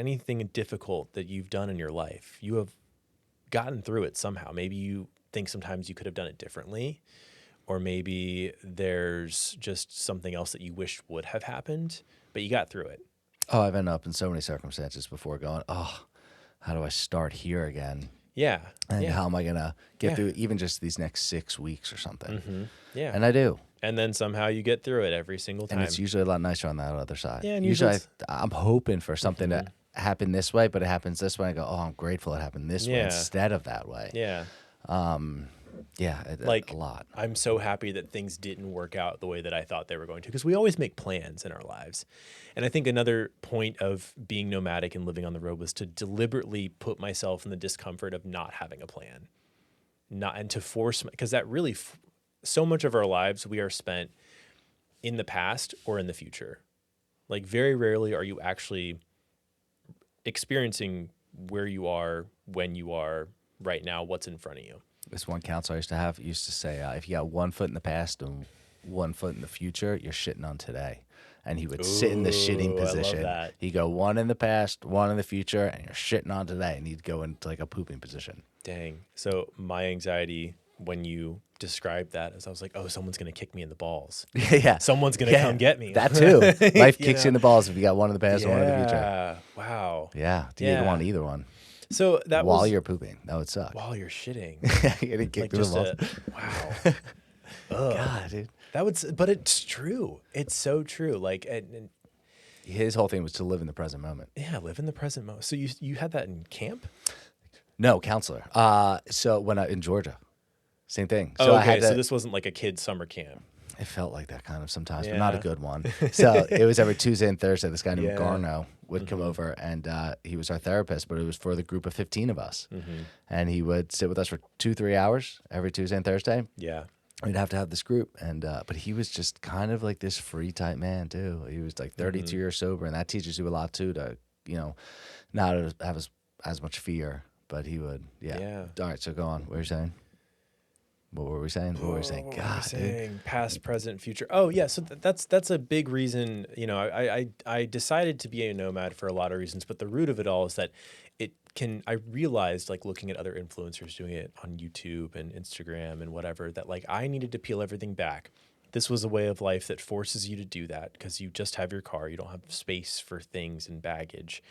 difficult that you've done in your life. You have gotten through it somehow. Maybe you think sometimes you could have done it differently, or maybe there's just something else that you wish would have happened, but you got through it. Oh, I've ended up in so many circumstances before going, oh, how do I start here again? Yeah. And Yeah. how am I going to get Yeah. through even just these next 6 weeks or something? Yeah. And I do. And then somehow you get through it every single time. And it's usually a lot nicer on that other side. Yeah, and usually usually I'm hoping for something to happen this way, but it happens this way. I go, oh, I'm grateful it happened this way instead of that way. Yeah. Yeah, Like a lot. I'm so happy that things didn't work out the way that I thought they were going to, because we always make plans in our lives. And I think another point of being nomadic and living on the road was to deliberately put myself in the discomfort of not having a plan, and to force, because that really, so much of our lives we are spent in the past or in the future. Like very rarely are you actually experiencing where you are, when you are right now, what's in front of you. This one counselor I used to have used to say, if you got 1 foot in the past and 1 foot in the future, you're shitting on today. And he would sit in the shitting position. I love that. He'd go 1 in the past, 1 in the future, and you're shitting on today. And he'd go into like a pooping position. Dang. So my anxiety when you described that is I was like, oh, someone's going to kick me in the balls. Yeah. Someone's going to come get me. That too. Life kicks you in the balls if you got 1 in the past and 1 in the future. Yeah. Wow. Yeah. You don't want either one. So that while you're pooping, that would suck. While you're shitting. You're getting kicked in the balls. Wow. God, dude. But it's true. It's so true. Like, and his whole thing was to live in the present moment. Yeah, live in the present moment. So you had that in camp? No, counselor. So when in Georgia, same thing. So so this wasn't like a kid's summer camp. It felt like that kind of sometimes, but not a good one. So it was every Tuesday and Thursday. This guy named Garno would come over, and he was our therapist, but it was for the group of 15 of us. And he would sit with us for 2-3 hours every Tuesday and Thursday. Yeah. We'd have to have this group, and but he was just kind of like this free type man too. He was like 32 years sober, and that teaches you a lot too, to not have as much fear. But he would, All right, so go on. What were you saying? What were we saying? God, dude. Past, present, future. Oh yeah, so that's a big reason. I decided to be a nomad for a lot of reasons, but the root of it all is that I realized, like, looking at other influencers doing it on YouTube and Instagram and whatever, that like I needed to peel everything back. This was a way of life that forces you to do that because you just have your car. You don't have space for things and baggage.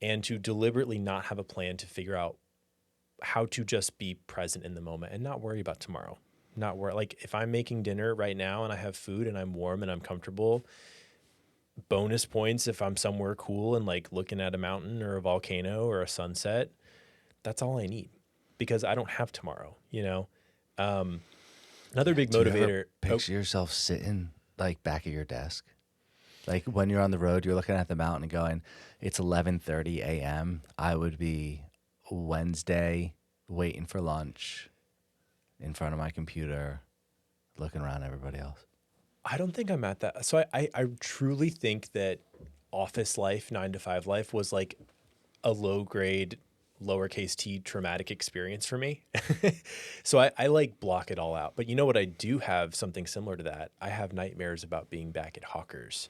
And to deliberately not have a plan to figure out how to just be present in the moment and not worry about tomorrow. Not worry. Like if I'm making dinner right now and I have food and I'm warm and I'm comfortable, bonus points if I'm somewhere cool and like looking at a mountain or a volcano or a sunset, that's all I need because I don't have tomorrow, Another big motivator. You ever picture yourself sitting like back at your desk? Like when you're on the road, you're looking at the mountain and going, it's 11:30 a.m. I would be Wednesday waiting for lunch in front of my computer, looking around at everybody else. I don't think I'm at that. So I truly think that office life, 9-to-5 life was like a low grade, lowercase t traumatic experience for me. So I like block it all out. But you know what? I do have something similar to that. I have nightmares about being back at Hawkers.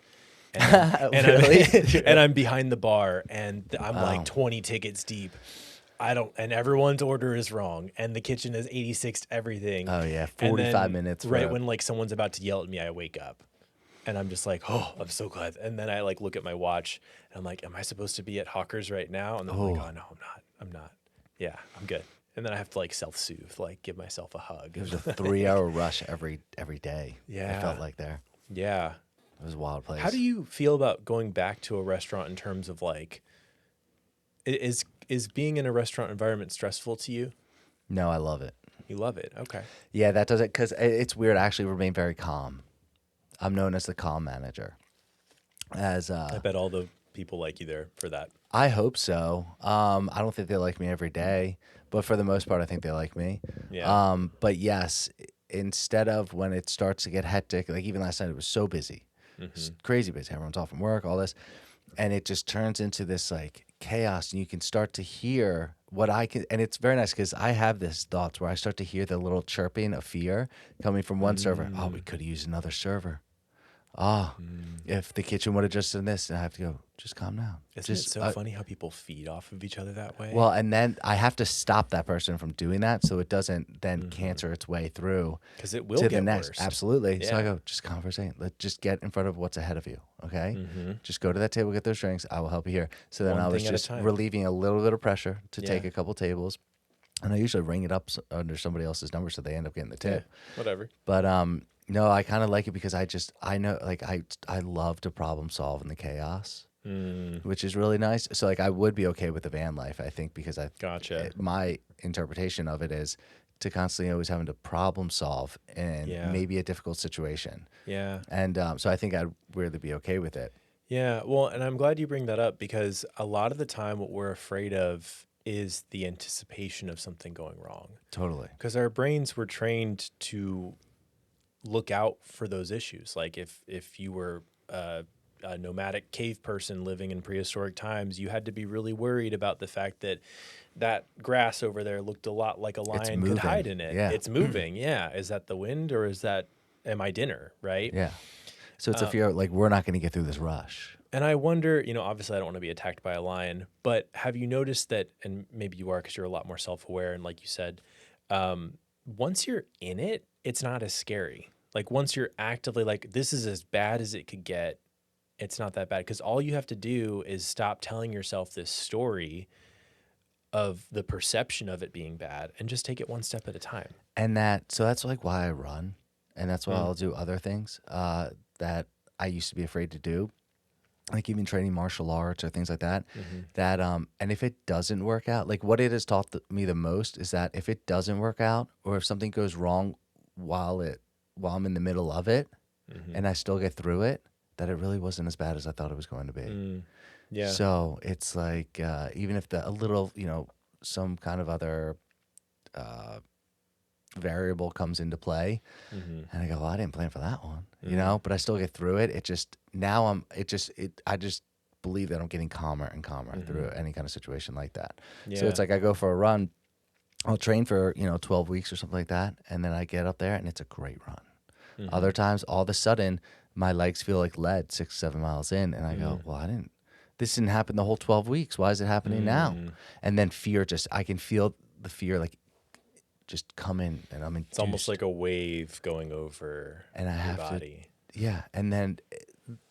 And I'm behind the bar and I'm like 20 tickets deep. And everyone's order is wrong, and the kitchen is 86 everything. Oh yeah, 45 minutes. Right when like someone's about to yell at me, I wake up, and I'm just like, oh, I'm so glad. And then I like look at my watch, and I'm like, am I supposed to be at Hawkers right now? And then I'm like, oh no, I'm not. Yeah, I'm good. And then I have to like self-soothe, like give myself a hug. It was a 3-hour rush every day. Yeah, I felt like there. Yeah, it was a wild place. How do you feel about going back to a restaurant in terms of like, is being in a restaurant environment stressful to you? No, I love it. You love it. Okay. Yeah, that does it because it's weird. I actually remain very calm. I'm known as the calm manager. I bet all the people like you there for that. I hope so. I don't think they like me every day, but for the most part, I think they like me. Yeah. But yes, instead of when it starts to get hectic, like even last night, it was so busy, crazy busy. Everyone's off from work, all this. And it just turns into this like chaos, and you can start to hear what I can. And it's very nice because I have this thoughts where I start to hear the little chirping of fear coming from one server. Oh, we could use another server. Oh, if the kitchen would have just done this, and I have to go, just calm down. Isn't it Just so funny how people feed off of each other that way? well, and then I have to stop that person from doing that so it doesn't then cancer its way through because it will to the get next. worse. Absolutely. So I Yeah. go, just conversate. Let's just get in front of what's ahead of you. Okay. Mm-hmm. Just go to that table, get those drinks. I will help you here. So then One I was thing at a just time. relieving a little bit of pressure to take Yeah. a couple tables. And I usually ring it up under somebody else's number so they end up getting the Yeah. tip. Whatever. But no, I kind of like it because I know like I love to problem solve in the chaos, which is really nice. So like I would be okay with the van life, I think, because Gotcha. my interpretation of it is to constantly always having to problem solve in Yeah. maybe a difficult situation. Yeah. And so I think I'd really be okay with it. Yeah. Well, and I'm glad you bring that up because a lot of the time what we're afraid of is the anticipation of something going wrong. Totally. Because our brains were trained to look out for those issues. Like if you were a nomadic cave person living in prehistoric times, you had to be really worried about the fact that that grass over there looked a lot like a lion could hide in it. Yeah. It's moving. Yeah. Is that the wind or is that am I dinner? Right. Yeah. So it's a fear like we're not going to get through this rush. And I wonder, obviously I don't want to be attacked by a lion, but have you noticed that, and maybe you are because you're a lot more self-aware, and like you said, once you're in it, it's not as scary. Like once you're actively like, this is as bad as it could get, it's not that bad. Because all you have to do is stop telling yourself this story of the perception of it being bad and just take it one step at a time. And so that's like why I run. And that's why I'll do other things that I used to be afraid to do. Like even training martial arts or things like that, and if it doesn't work out, like what it has taught me the most is that if it doesn't work out or if something goes wrong while I'm in the middle of it and I still get through it, that it really wasn't as bad as I thought it was going to be. Yeah. So it's like, even if a little, some kind of other, variable comes into play and I go, well, I didn't plan for that one, but I still get through it. It just, now I just believe that I'm getting calmer and calmer through any kind of situation like that. Yeah. So it's like I go for a run, I'll train for, 12 weeks or something like that. And then I get up there and it's a great run. Other times, all of a sudden, my legs feel like lead 6-7 miles in. And I go, well, this didn't happen the whole 12 weeks. Why is it happening now? And then fear I can feel the fear like just come in and I'm It's almost like a wave going over and I your have body. Yeah. And then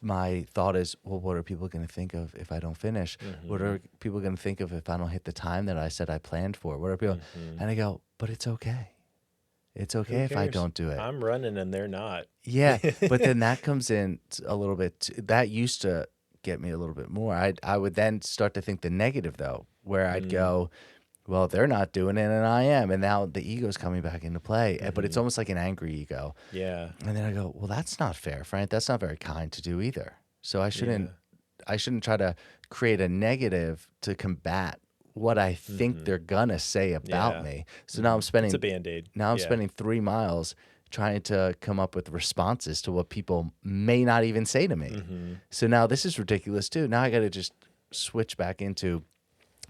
my thought is, well, what are people going to think of if I don't finish? What are people going to think of if I don't hit the time that I said I planned for? What are people? And I go, but it's okay. It's okay if I don't do it. I'm running and they're not. Yeah. But then that comes in a little bit. That used to get me a little bit more. I would then start to think the negative though, where I'd go, well, they're not doing it and I am. And now the ego's coming back into play. But it's almost like an angry ego. Yeah. And then I go, well, that's not fair, Frank. That's not very kind to do either. So I shouldn't try to create a negative to combat what I think they're gonna say about me. So now I'm spending It's a Band-Aid. Now I'm spending 3 miles trying to come up with responses to what people may not even say to me. So now this is ridiculous too. Now I got to just switch back into,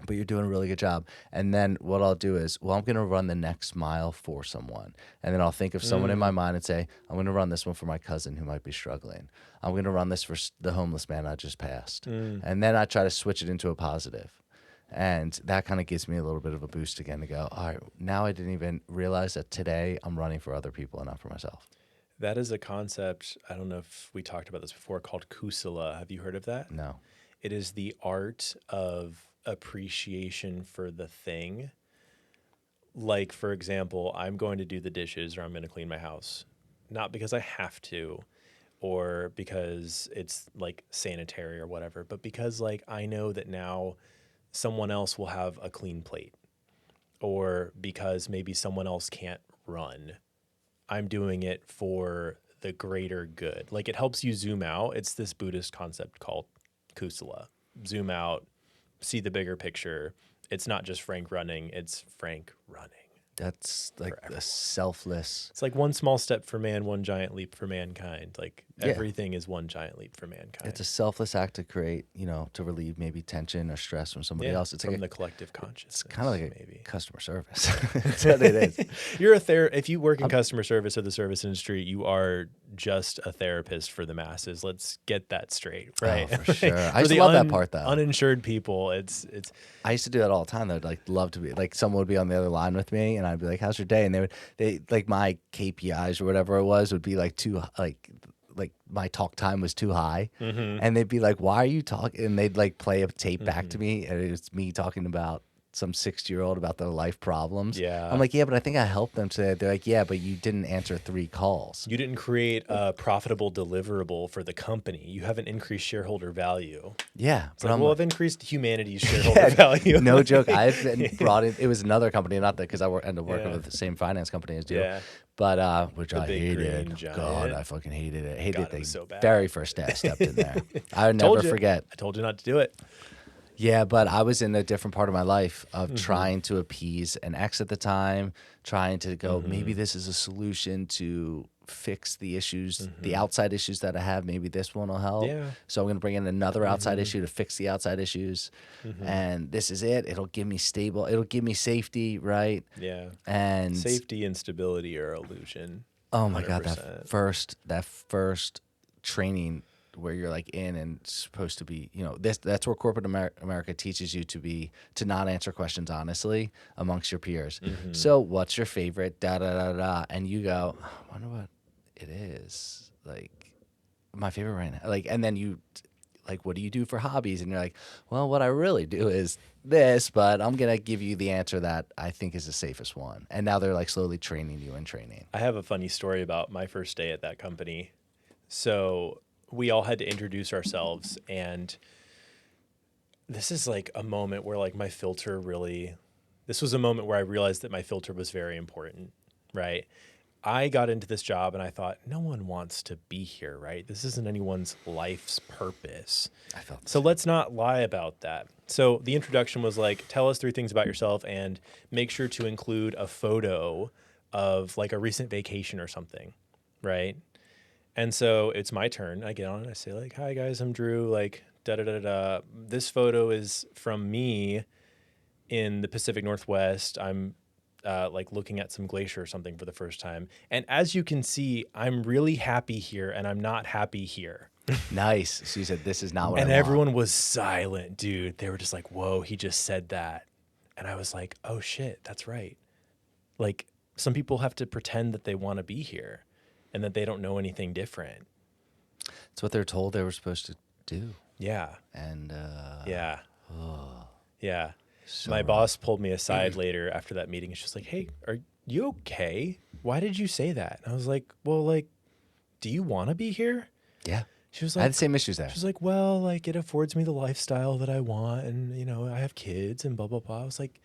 but you're doing a really good job. And then what I'll do is, well, I'm going to run the next mile for someone. And then I'll think of someone in my mind and say, I'm going to run this one for my cousin who might be struggling. I'm going to run this for the homeless man I just passed. And then I try to switch it into a positive. And that kind of gives me a little bit of a boost again to go, all right, now I didn't even realize that today I'm running for other people and not for myself. That is a concept, I don't know if we talked about this before, called kusala. Have you heard of that? No. It is the art of appreciation for the thing. Like, for example, I'm going to do the dishes or I'm going to clean my house. Not because I have to or because it's like sanitary or whatever, but because like I know that now someone else will have a clean plate, or because maybe someone else can't run. I'm doing it for the greater good. Like it helps you zoom out. It's this Buddhist concept called kusala. Zoom out, see the bigger picture. It's not just Frank running, it's Frank running. That's like Forever. a selfless. It's like one small step for man, one giant leap for mankind. Like Yeah. everything is one giant leap for mankind. It's a selfless act to create, to relieve maybe tension or stress from somebody else. It's from like the collective consciousness. it's kind of like maybe. a customer service. That's what it is. You're if you work in customer service or the service industry, you are just a therapist for the masses. Let's get that straight, right? Oh, for sure. I For used to the love that part though. uninsured people, it's I used to do that all the time. I'd like love to be like someone would be on the other line with me, and I'd be like, "How's your day?" And they like my KPIs or whatever it was would be like too like my talk time was too high, and they'd be like, "Why are you talking?" And they'd like play a tape back to me, and it was me talking about some 60-year-old about their life problems. Yeah. I'm like, "Yeah, but I think I helped them today." They're like, "Yeah, but you didn't answer 3 calls." you didn't create a profitable deliverable for the company. You haven't increased shareholder value. Yeah, It's like, well, I've increased humanity's shareholder value. no joke. I've been brought in. It was another company, not that because I ended up working Yeah. with the same finance company as you. Yeah. But which I big green hated. giant. God, I fucking hated it. Hated God, it the was so bad. very first day I stepped in there. I would Told never you. forget. I told you not to do it. Yeah, but I was in a different part of my life of trying to appease an ex at the time, trying to go, maybe this is a solution to fix the issues, the outside issues that I have. Maybe this one will help. Yeah. So I'm going to bring in another outside issue to fix the outside issues. And this is it. It'll give me safety, right? Yeah. And Safety and stability are illusion. oh my God, 100%. that first training where you're like in and supposed to be, that's where corporate America teaches you to not answer questions honestly amongst your peers. So what's your favorite da da da da? And you go, I wonder what it is. Like my favorite right now. Like, and then you like, what do you do for hobbies? And you're like, well, what I really do is this, but I'm going to give you the answer that I think is the safest one. And now they're like slowly training you in training. I have a funny story about my first day at that company. So we all had to introduce ourselves, and this is like a moment where like this was a moment where I realized that my filter was very important, right? I got into this job and I thought, no one wants to be here, right? This isn't anyone's life's purpose. I felt So let's not lie about that. So the introduction was like, tell us 3 things about yourself and make sure to include a photo of like a recent vacation or something, right? And so it's my turn. I get on and I say like, hi guys, I'm Drew, like da da da da. This photo is from me in the Pacific Northwest. I'm like looking at some glacier or something for the first time. And as you can see, I'm really happy here and I'm not happy here. nice. So you said, this is not what I And want. everyone was silent, dude. They were just like, whoa, he just said that. And I was like, oh shit, that's right. Like some people have to pretend that they want to be here and that they don't know anything different. It's what they're told they were supposed to do. Yeah. And Yeah. Yeah. so My boss pulled me aside later after that meeting and she's like, hey, are you okay? Why did you say that? And I was like, well, like, do you want to be here? yeah, She was I had like, the same issues there. she's like, well, like it affords me the lifestyle that I want. And, I have kids and blah, blah, blah. I was like,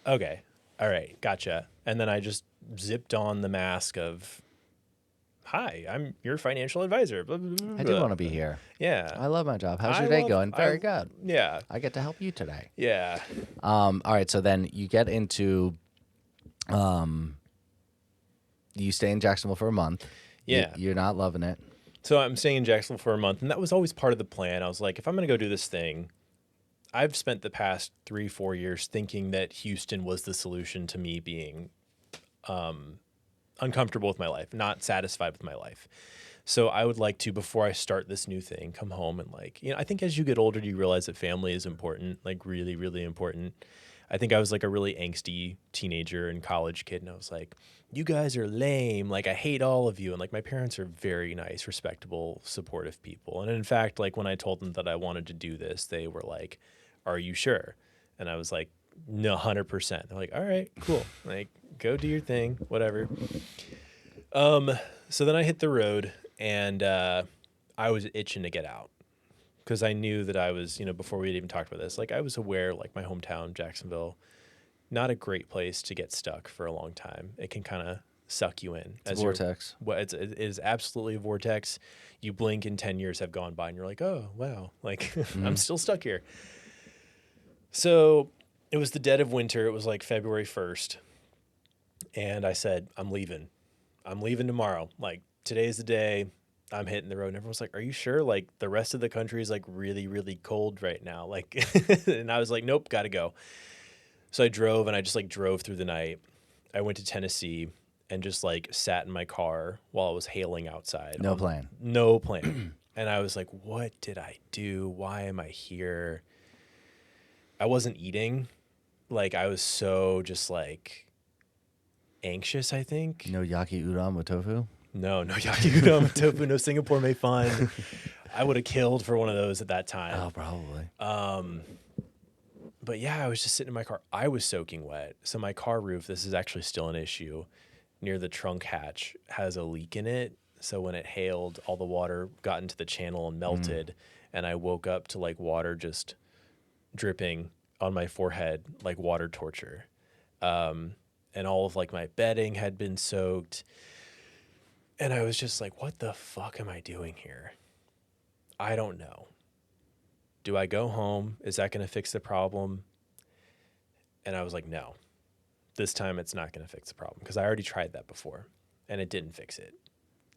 okay, all right, gotcha. And then I just zipped on the mask of, hi, I'm your financial advisor. Blah, blah, blah, I do blah. want to be here. Yeah. I love my job. How's I your day love- going? I- Very good. Yeah. I get to help you today. Yeah. All right. So then you get into, you stay in Jacksonville for a month. Yeah. You're not loving it. So I'm staying in Jacksonville for a month, and that was always part of the plan. I was like, if I'm going to go do this thing, I've spent the past 3-4 years thinking that Houston was the solution to me being uncomfortable with my life, not satisfied with my life. So I would like to, before I start this new thing, come home and like, I think as you get older, you realize that family is important, like really, really important. I think I was like a really angsty teenager and college kid, and I was like, you guys are lame. Like, I hate all of you. And like, my parents are very nice, respectable, supportive people. And in fact, like when I told them that I wanted to do this, they were like, are you sure? And I was like, no, 100%. They're like, all right, cool. Like, go do your thing, whatever. So then I hit the road, and I was itching to get out because I knew that I was, before we had even talked about this, like I was aware, like my hometown, Jacksonville, not a great place to get stuck for a long time. It can kind of suck you in. It's a vortex. It is absolutely a vortex. You blink and 10 years have gone by and you're like, oh, wow, like I'm still stuck here. So it was the dead of winter. It was like February 1st. And I said, I'm leaving. I'm leaving tomorrow. Like, today's the day. I'm hitting the road. And everyone's like, are you sure? Like, the rest of the country is like really, really cold right now. Like, and I was like, nope, gotta go. So I drove and I just like drove through the night. I went to Tennessee and just like sat in my car while it was hailing outside. No plan. No plan. And I was like, what did I do? Why am I here? I wasn't eating. Like, I was so just like anxious, I think. No yaki udon with tofu? No yaki udon with tofu, no Singapore made fun. I would have killed for one of those at that time. Oh, probably. But yeah, I was just sitting in my car. I was soaking wet. So my car roof, this is actually still an issue, near the trunk hatch has a leak in it. So when it hailed, all the water got into the channel and melted. And I woke up to like water just dripping on my forehead, like water torture. And all of like my bedding had been soaked. And I was just like, what the fuck am I doing here? I don't know. Do I go home? Is that going to fix the problem? And I was like, no, this time it's not going to fix the problem, because I already tried that before and it didn't fix it.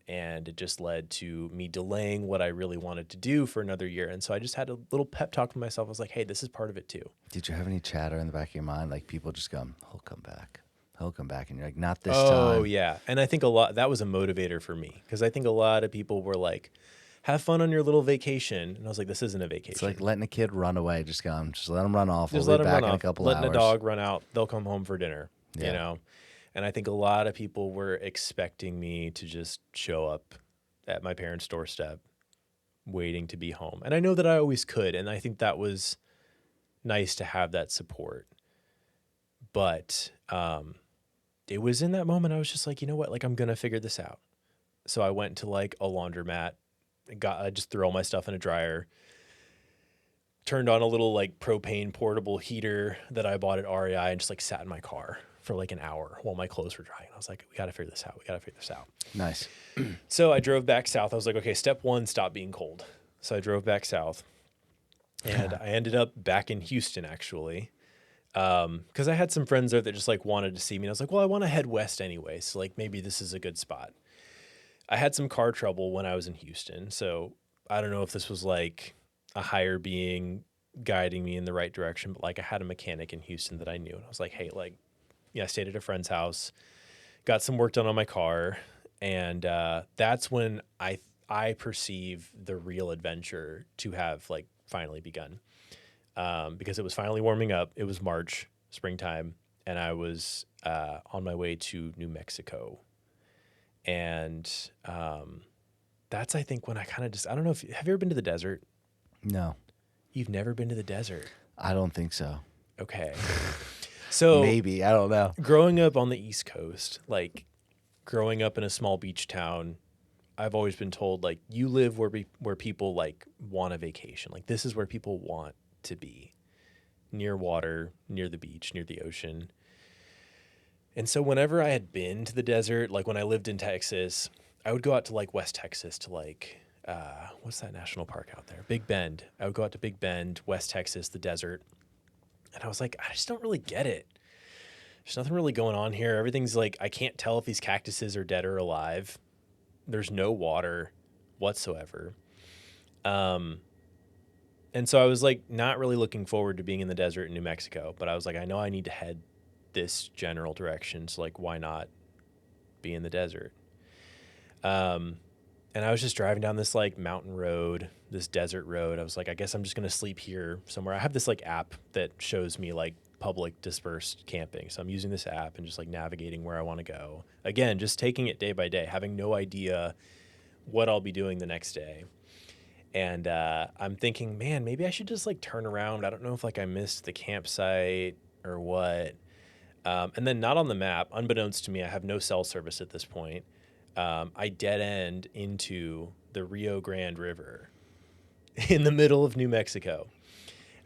And it just led to me delaying what I really wanted to do for another year. And so I just had a little pep talk with myself. I was like, hey, this is part of it too. Did you have any chatter in the back of your mind? Like people just going, he'll come back. He'll come back. And you're like, not this time. Oh, yeah. And I think that was a motivator for me, because I think a lot of people were like, have fun on your little vacation. And I was like, this isn't a vacation. It's like letting a kid run away. Just let him run off. Just We'll let be him back run in off. a couple Letting hours. a dog run out. They'll come home for dinner, Yeah. you know? And I think a lot of people were expecting me to just show up at my parents' doorstep waiting to be home. And I know that I always could. And I think that was nice to have that support. But it was in that moment I was just like, you know what? Like, I'm going to figure this out. So I went to like a laundromat. I just threw all my stuff in a dryer, turned on a little like propane portable heater that I bought at REI, and just like sat in my car for like an hour while my clothes were drying. I was like, we got to figure this out. Nice. So I drove back south. I was like, okay, step one, stop being cold. So I drove back south, and I ended up back in Houston actually. Cause I had some friends there that just like wanted to see me. And I was like, well, I want to head west anyway. So like, maybe this is a good spot. I had some car trouble when I was in Houston. So I don't know if this was like a higher being guiding me in the right direction, but like I had a mechanic in Houston that I knew. And I was like, hey, like, yeah, I stayed at a friend's house, got some work done on my car. And that's when I perceive the real adventure to have like finally begun. Because it was finally warming up. It was March, springtime, and I was on my way to New Mexico. And that's, I think, when I kind of just, I don't know have you ever been to the desert? No. You've never been to the desert? I don't think so. Okay. So maybe, I don't know. Growing up on the East Coast, like growing up in a small beach town, I've always been told, like, you live where people like want a vacation. Like, this is where people want to be, near water, near the beach, near the ocean. And so whenever I had been to the desert, like when I lived in Texas, I would go out to like West Texas to like, what's that national park out there? Big Bend. I would go out to Big Bend, West Texas, the desert. And I was like, I just don't really get it. There's nothing really going on here. Everything's like, I can't tell if these cactuses are dead or alive. There's no water whatsoever. And so I was like, not really looking forward to being in the desert in New Mexico, but I was like, I know I need to head this general direction. So like, why not be in the desert? And I was just driving down this like mountain road, this desert road. I was like, I guess I'm just going to sleep here somewhere. I have this like app that shows me like public dispersed camping. So I'm using this app and just like navigating where I want to go. Again, just taking it day by day, having no idea what I'll be doing the next day. And I'm thinking, man, maybe I should just like turn around. I don't know if like I missed the campsite or what. And then not on the map, unbeknownst to me, I have no cell service at this point. I dead end into the Rio Grande River in the middle of New Mexico.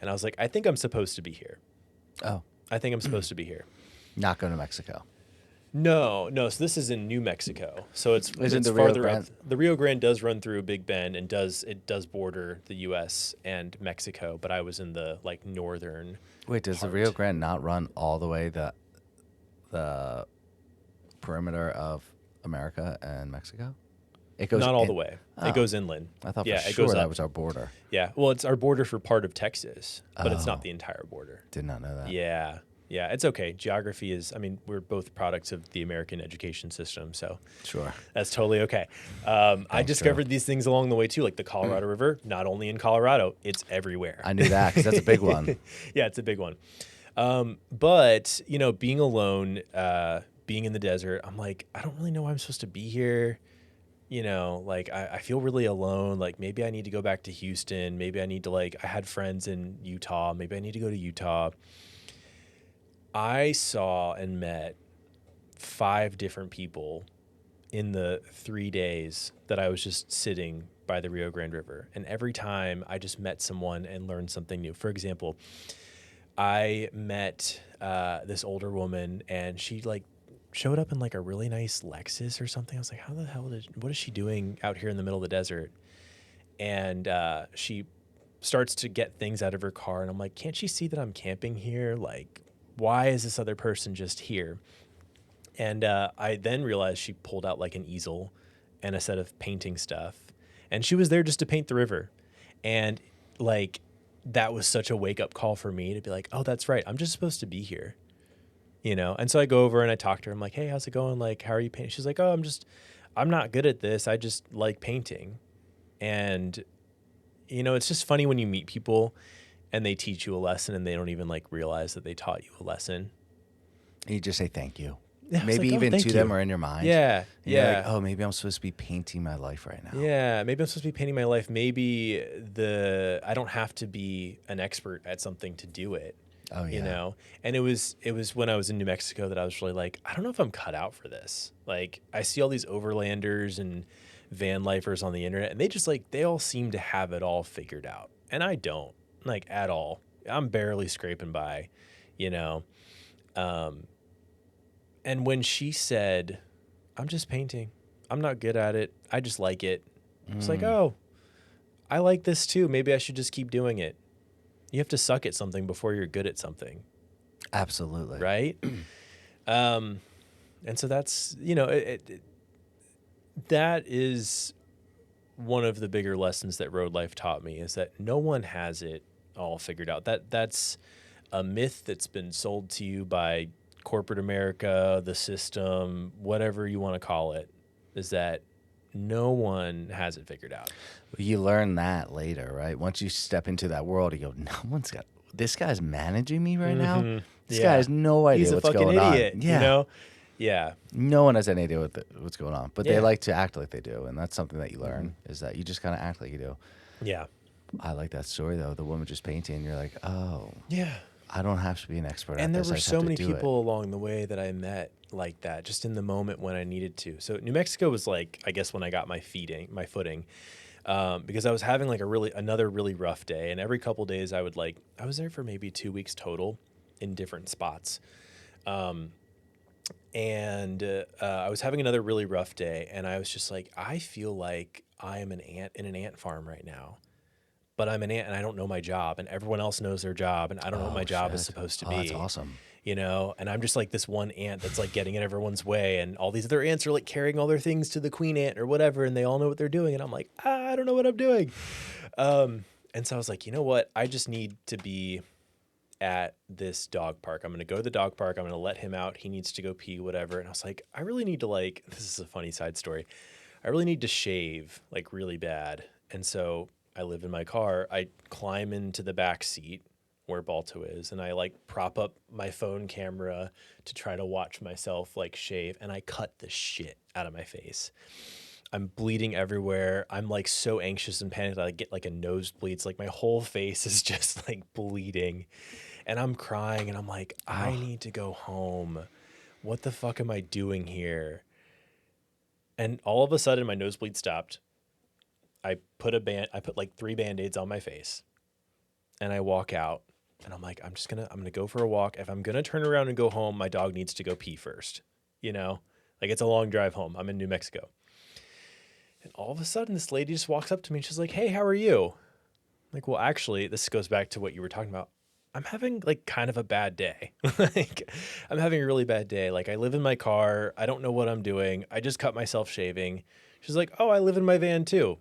And I was like, I think I'm supposed to be here. Oh. I think I'm supposed to be here. Not go to Mexico. No. So this is in New Mexico. So it's the farther Rio up. Grande? The Rio Grande does run through Big Bend and it does border the U.S. and Mexico. But I was in the like northern. Wait, does part. the Rio Grande not run all the way the perimeter of America and Mexico? It goes Not all in- the way. Oh. It goes inland. I thought yeah, for it sure goes that up. was our border. Yeah. Well, it's our border for part of Texas, but it's Oh. not the entire border. Did not know that. Yeah. Yeah. It's okay. Geography is, I mean, we're both products of the American education system. So Sure. that's totally okay. I discovered these things along the way too, like the Colorado River, not only in Colorado, it's everywhere. I knew that because that's a big one. Yeah, it's a big one. But, you know, being alone, being in the desert, I'm like, I don't really know why I'm supposed to be here. You know, like I feel really alone. Like maybe I need to go back to Houston. Maybe I need to I had friends in Utah. Maybe I need to go to Utah. I saw and met 5 different people in the 3 days that I was just sitting by the Rio Grande River. And every time I just met someone and learned something new. For example, I met this older woman and she showed up in a really nice Lexus or something. I was like, how the hell what is she doing out here in the middle of the desert? And she starts to get things out of her car. And I'm like, can't she see that I'm camping here? Like, why is this other person just here? And I then realized she pulled out an easel and a set of painting stuff. And she was there just to paint the river. And that was such a wake up call for me to be like, oh, that's right. I'm just supposed to be here. You know? And so I go over and I talk to her. I'm like, hey, how's it going? How are you painting? She's like, oh, I'm not good at this. I just like painting. And, you know, it's just funny when you meet people and they teach you a lesson and they don't even realize that they taught you a lesson. You just say thank you. Yeah, Maybe even to them or in your mind. Yeah. And Yeah. you're like, oh, maybe I'm supposed to be painting my life right now. Yeah. Maybe I'm supposed to be painting my life. Maybe I don't have to be an expert at something to do it. Oh, yeah. You know? And it was when I was in New Mexico that I was really I don't know if I'm cut out for this. I see all these overlanders and van lifers on the internet and they just they all seem to have it all figured out. And I don't at all. I'm barely scraping by, you know? And when she said, I'm just painting, I'm not good at it, I just like it. It's oh, I like this too. Maybe I should just keep doing it. You have to suck at something before you're good at something. Absolutely. Right? And so that's, you know, that is one of the bigger lessons that road life taught me is that no one has it all figured out. That's a myth that's been sold to you by corporate America, the system, whatever you want to call it, is that no one has it figured out. You learn that later, right? Once you step into that world, you go, this guy's managing me right now? This guy has no idea what's going on. He's a fucking idiot, you know? Yeah. No one has any idea what's going on, but they Yeah. like to act like they do. And that's something that you learn is that you just kind of act like you do. Yeah. I like that story, though. The woman just painting, you're like, oh. Yeah. I don't have to be an expert And at there this. were I just so have to many do people along the way that I met like that, just in the moment when I needed to. So New Mexico was I guess when I got my footing, because I was having another really rough day. And every couple days I was there for maybe 2 weeks total in different spots. And I was having another really rough day and I was just I feel like I am an ant in an ant farm right now. But I'm an ant and I don't know my job and everyone else knows their job and I don't know what my job is supposed to be. That's awesome. You know, and I'm just this one ant that's getting in everyone's way and all these other ants are carrying all their things to the queen ant or whatever and they all know what they're doing and I'm I don't know what I'm doing. And so I was you know what? I just need to be at this dog park. I'm going to go to the dog park. I'm going to let him out. He needs to go pee, whatever. And I was I really need to this is a funny side story. I really need to shave really bad. And so I live in my car. I climb into the back seat where Balto is, and I prop up my phone camera to try to watch myself shave, and I cut the shit out of my face. I'm bleeding everywhere. I'm so anxious and panicked. I get a nosebleed. It's my whole face is just bleeding, and I'm crying, and I'm I need to go home. What the fuck am I doing here? And all of a sudden, my nosebleed stopped. I put 3 Band-Aids on my face and I walk out and I'm I'm going to go for a walk. If I'm going to turn around and go home, my dog needs to go pee first, you know, it's a long drive home. I'm in New Mexico. And all of a sudden this lady just walks up to me and she's hey, how are you? Well, actually, this goes back to what you were talking about. I'm having like kind of a bad day. Like I'm having a really bad day. Like I live in my car. I don't know what I'm doing. I just cut myself shaving. She's like, oh, I live in my van too.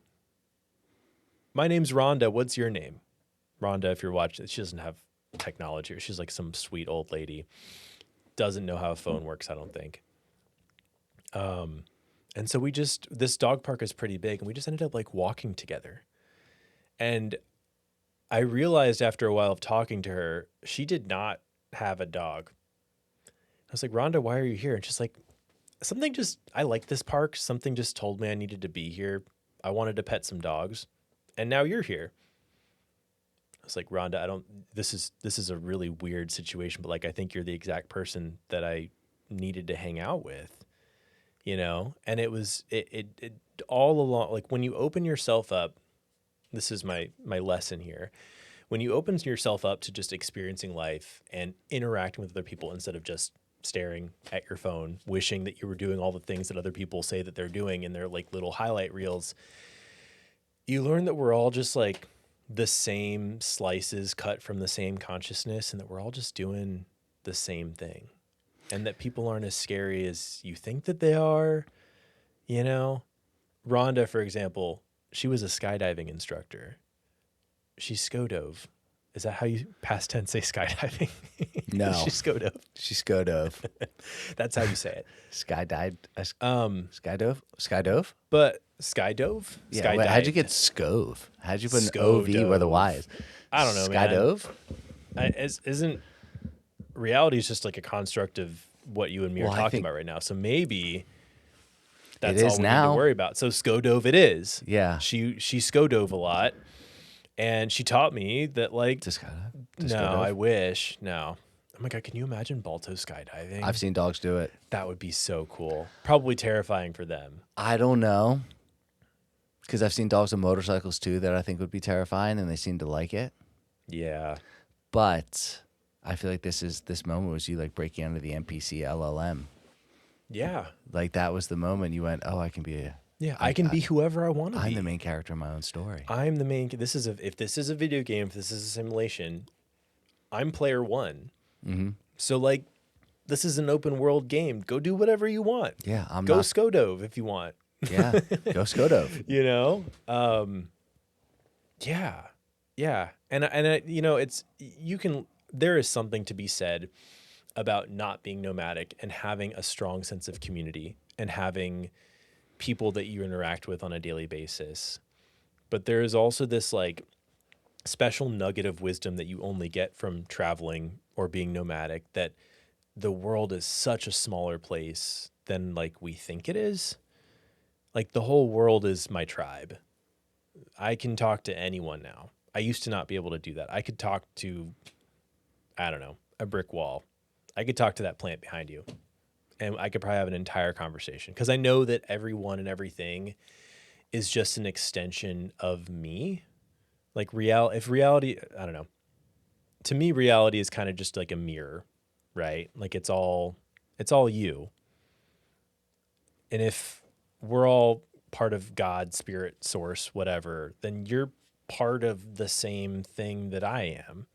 My name's Rhonda. What's your name? Rhonda, if you're watching, she doesn't have technology. She's like some sweet old lady. Doesn't know how a phone works, I don't think. And so this dog park is pretty big, and we just ended up like walking together. And I realized after a while of talking to her, she did not have a dog. I was like, Rhonda, why are you here? And she's like, I like this park. Something just told me I needed to be here. I wanted to pet some dogs. And now you're here. I was like, Rhonda, this is a really weird situation, but like, I think you're the exact person that I needed to hang out with, you know? And it was, it all along, like when you open yourself up, this is my lesson here. When you open yourself up to just experiencing life and interacting with other people instead of just staring at your phone, wishing that you were doing all the things that other people say that they're doing in their like little highlight reels, you learn that we're all just like the same slices cut from the same consciousness, and that we're all just doing the same thing, and that people aren't as scary as you think that they are. You know, Rhonda, for example, she was a skydiving instructor. She sco-dove. Is that how you past tense say skydiving? No. She sco-dove. She sco-dove. That's how you say it. Skydived. Skydove? Skydove? But skydove? Yeah. Wait, how'd you get scove? How'd you put an OV where the Y is? I don't know, man. Skydove? Isn't reality is just like a construct of what you and me are talking about right now. So maybe that's all we need to worry about. So sco-dove it is. Yeah. She sco-dove a lot. And she taught me that, like, no, I wish. No. Oh my God, can you imagine Balto skydiving? I've seen dogs do it. That would be so cool. Probably terrifying for them. I don't know. Because I've seen dogs on motorcycles too that I think would be terrifying, and they seem to like it. Yeah. But I feel like this moment was you like breaking under the NPC LLM. Yeah. Like that was the moment you went, oh, I can be I can be whoever I want to be. I'm the main character in my own story. I'm the main. If this is a video game, if this is a simulation, I'm player one. Mm-hmm. So like, this is an open world game. Go do whatever you want. Yeah, go sco-dove if you want. Yeah, go sco-dove. You know, yeah, and you know, there is something to be said about not being nomadic and having a strong sense of community and having people that you interact with on a daily basis. But there is also this like special nugget of wisdom that you only get from traveling or being nomadic, that the world is such a smaller place than like we think it is. Like the whole world is my tribe. I can talk to anyone now. I used to not be able to do that. I could talk to, I don't know, a brick wall. I could talk to that plant behind you. And I could probably have an entire conversation because I know that everyone and everything is just an extension of me. Like if reality, I don't know. To me, reality is kind of just like a mirror, right? Like it's all you. And if we're all part of God, spirit, source, whatever, then you're part of the same thing that I am,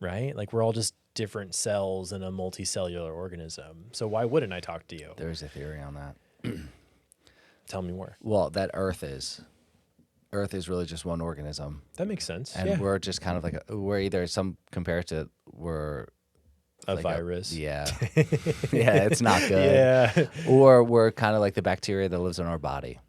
right? Like we're all just different cells in a multicellular organism. So why wouldn't I talk to you? There's a theory on that. Tell me more. Well, that Earth is really just one organism. That makes sense. And we're just kind of like we're either we're a like virus. Yeah, it's not good. Yeah. Or we're kind of like the bacteria that lives in our body.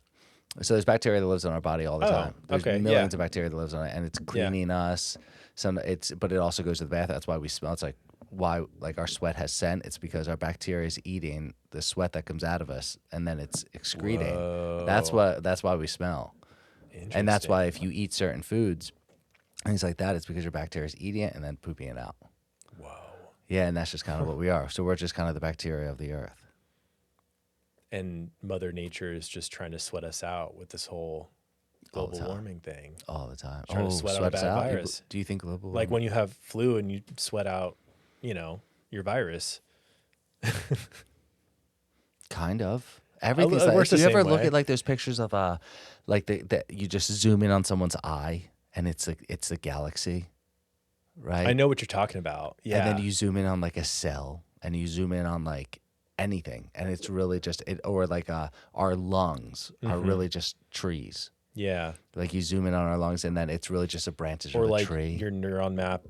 So there's bacteria that lives in our body all the time. There's millions of bacteria that lives on it, and it's cleaning us. But it also goes to the bathroom. That's why we smell. It's like why like our sweat has scent. It's because our bacteria is eating the sweat that comes out of us, and then it's excreting. Whoa. That's why we smell. And that's why if you eat certain foods, things like that, it's because your bacteria is eating it and then pooping it out. Whoa. Yeah, and that's just kind of what we are. So we're just kind of the bacteria of the earth. And Mother Nature is just trying to sweat us out with this whole global warming thing. All the time. Trying to sweat out a bad virus. Do you think global warming? Like when you have flu and you sweat out, your virus. Kind of. Everything's like, do you ever look at like those pictures of like you just zoom in on someone's eye and it's a galaxy? right? I know what you're talking about. Yeah. And then you zoom in on like a cell, and you zoom in on like anything, and it's really just it. Or like our lungs are really just trees. Yeah. Like you zoom in on our lungs, and then it's really just a branches Or of a like tree. your neuron map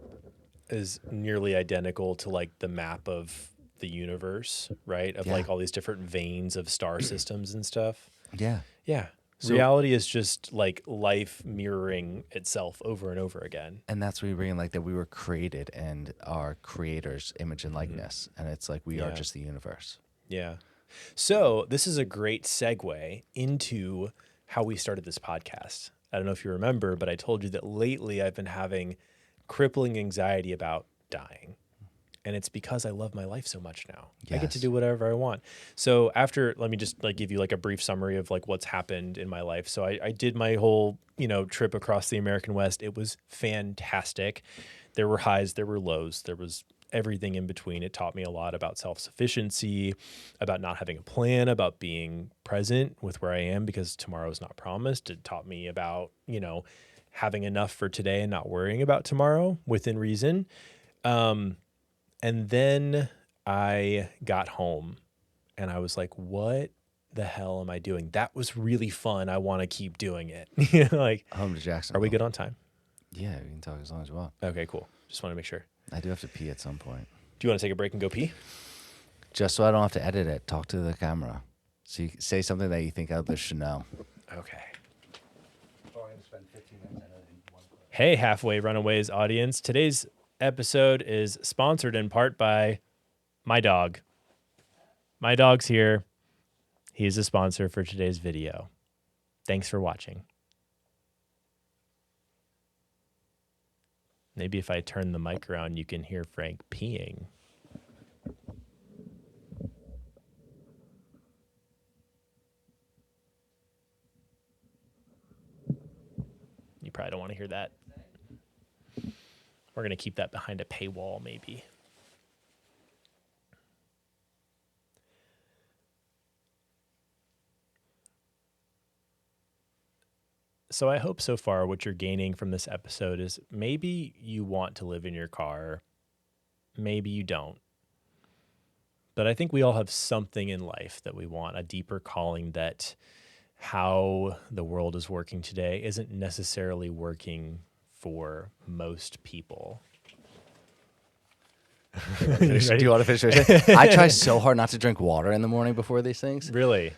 is nearly identical to like the map of the universe, right? Of like all these different veins of star systems and stuff. Yeah. Yeah. So- Reality is just like life mirroring itself over and over again. And that's where you bring in like that we were created and our creator's image and likeness. And it's like we are just the universe. Yeah. So this is a great segue into how we started this podcast. I don't know if you remember, but I told you that lately I've been having crippling anxiety about dying. And it's because I love my life so much now. I get to Yes. do whatever I want. So let me just like give you like a brief summary of like what's happened in my life. So I did my whole, trip across the American West. It was fantastic. There were highs, there were lows, there was everything in between. It taught me a lot about self-sufficiency, about not having a plan, about being present with where I am because tomorrow is not promised. It taught me about, having enough for today and not worrying about tomorrow within reason. And then I got home and I was like, what the hell am I doing? That was really fun. I want to keep doing it. Like, Home to Jackson. are we good on time? Yeah, we can talk as long as you want. Okay, cool. Just want to make sure. I do have to pee at some point. Do you want to take a break and go pee? Just so I don't have to edit it, talk to the camera. So you say something that you think others should know. Okay. Hey, Halfway Runaways audience. Today's episode is sponsored in part by my dog. My dog's here. He's a sponsor for today's video. Thanks for watching. Maybe if I turn the mic around, you can hear Frank peeing. You probably don't want to hear that. We're going to keep that behind a paywall, maybe. So I hope so far what you're gaining from this episode is maybe you want to live in your car, maybe you don't. But I think we all have something in life that we want, a deeper calling that how the world is working today isn't necessarily working for most people. Do you want to finish? I try so hard not to drink water in the morning before these things. Really?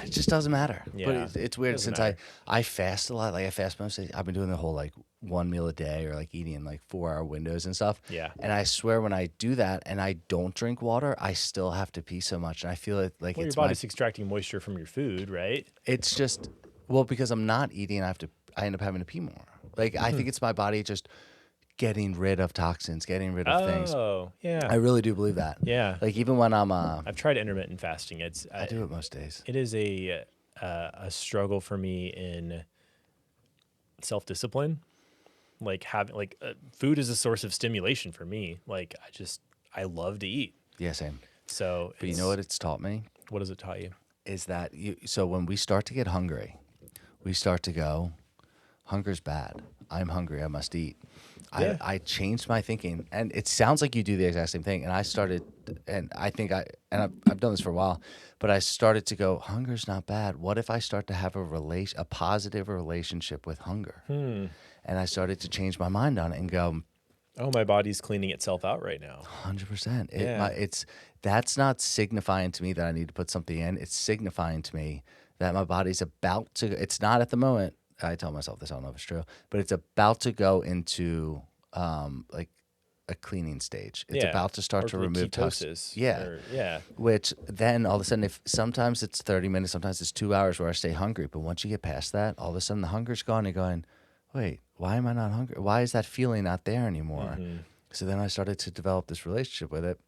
It just doesn't matter. Yeah, But it's weird doesn't since matter. I fast a lot. Like I fast most days. I've been doing the whole like one meal a day or like eating in like 4-hour windows and stuff. Yeah. And I swear when I do that and I don't drink water, I still have to pee so much. And I feel like Well, your it's body's extracting moisture from your food, right? it's just because I'm not eating, I end up having to pee more. Like I think it's my body just getting rid of toxins, getting rid of things. Oh, yeah. I really do believe that. Yeah. Like even when I'm I've tried intermittent fasting. I do it most days. It is a struggle for me in self-discipline. Like having food is a source of stimulation for me. Like I love to eat. Yeah, same. So, But you know what it's taught me? What does it taught you? Is that so when we start to get hungry, we start to go, hunger's bad. I'm hungry. I must eat. Yeah. I changed my thinking, and it sounds like you do the exact same thing. And I started, and I think I've done this for a while, but I started to go, hunger's not bad. What if I start to have a positive relationship with hunger? And I started to change my mind on it and go, oh, my body's cleaning itself out right now. 100%. Yeah. That's not signifying to me that I need to put something in. It's signifying to me that my body's about to. It's not at the moment. I tell myself this. I don't know if it's true, but it's about to go into like a cleaning stage. It's about to start Or to like remove ketosis. Yeah. Yeah. Which then all of a sudden, if sometimes it's 30 minutes, sometimes it's 2 hours where I stay hungry. But once you get past that, all of a sudden the hunger's gone. And you're going, wait, why am I not hungry? Why is that feeling not there anymore? So then I started to develop this relationship with it,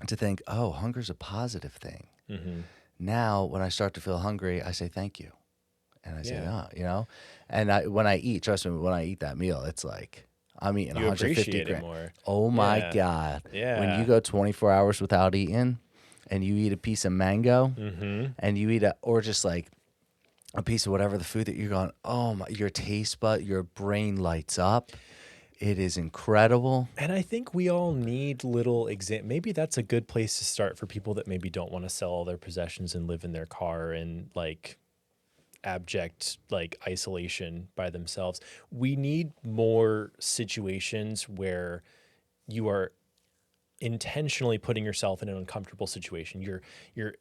to think, oh, hunger's a positive thing. Now, when I start to feel hungry, I say thank you. And I say, and when I eat, trust me, when I eat that meal, it's like I'm eating You 150 appreciate it grams. more. Oh my Yeah. God. Yeah. When you go 24 hours without eating and you eat a piece of mango and you eat or just like a piece of whatever the food that you're going, oh my, your taste bud, your brain lights up. It is incredible. And I think we all need little maybe that's a good place to start for people that maybe don't want to sell all their possessions and live in their car and like abject like isolation by themselves. We need more situations where you are intentionally putting yourself in an uncomfortable situation. You're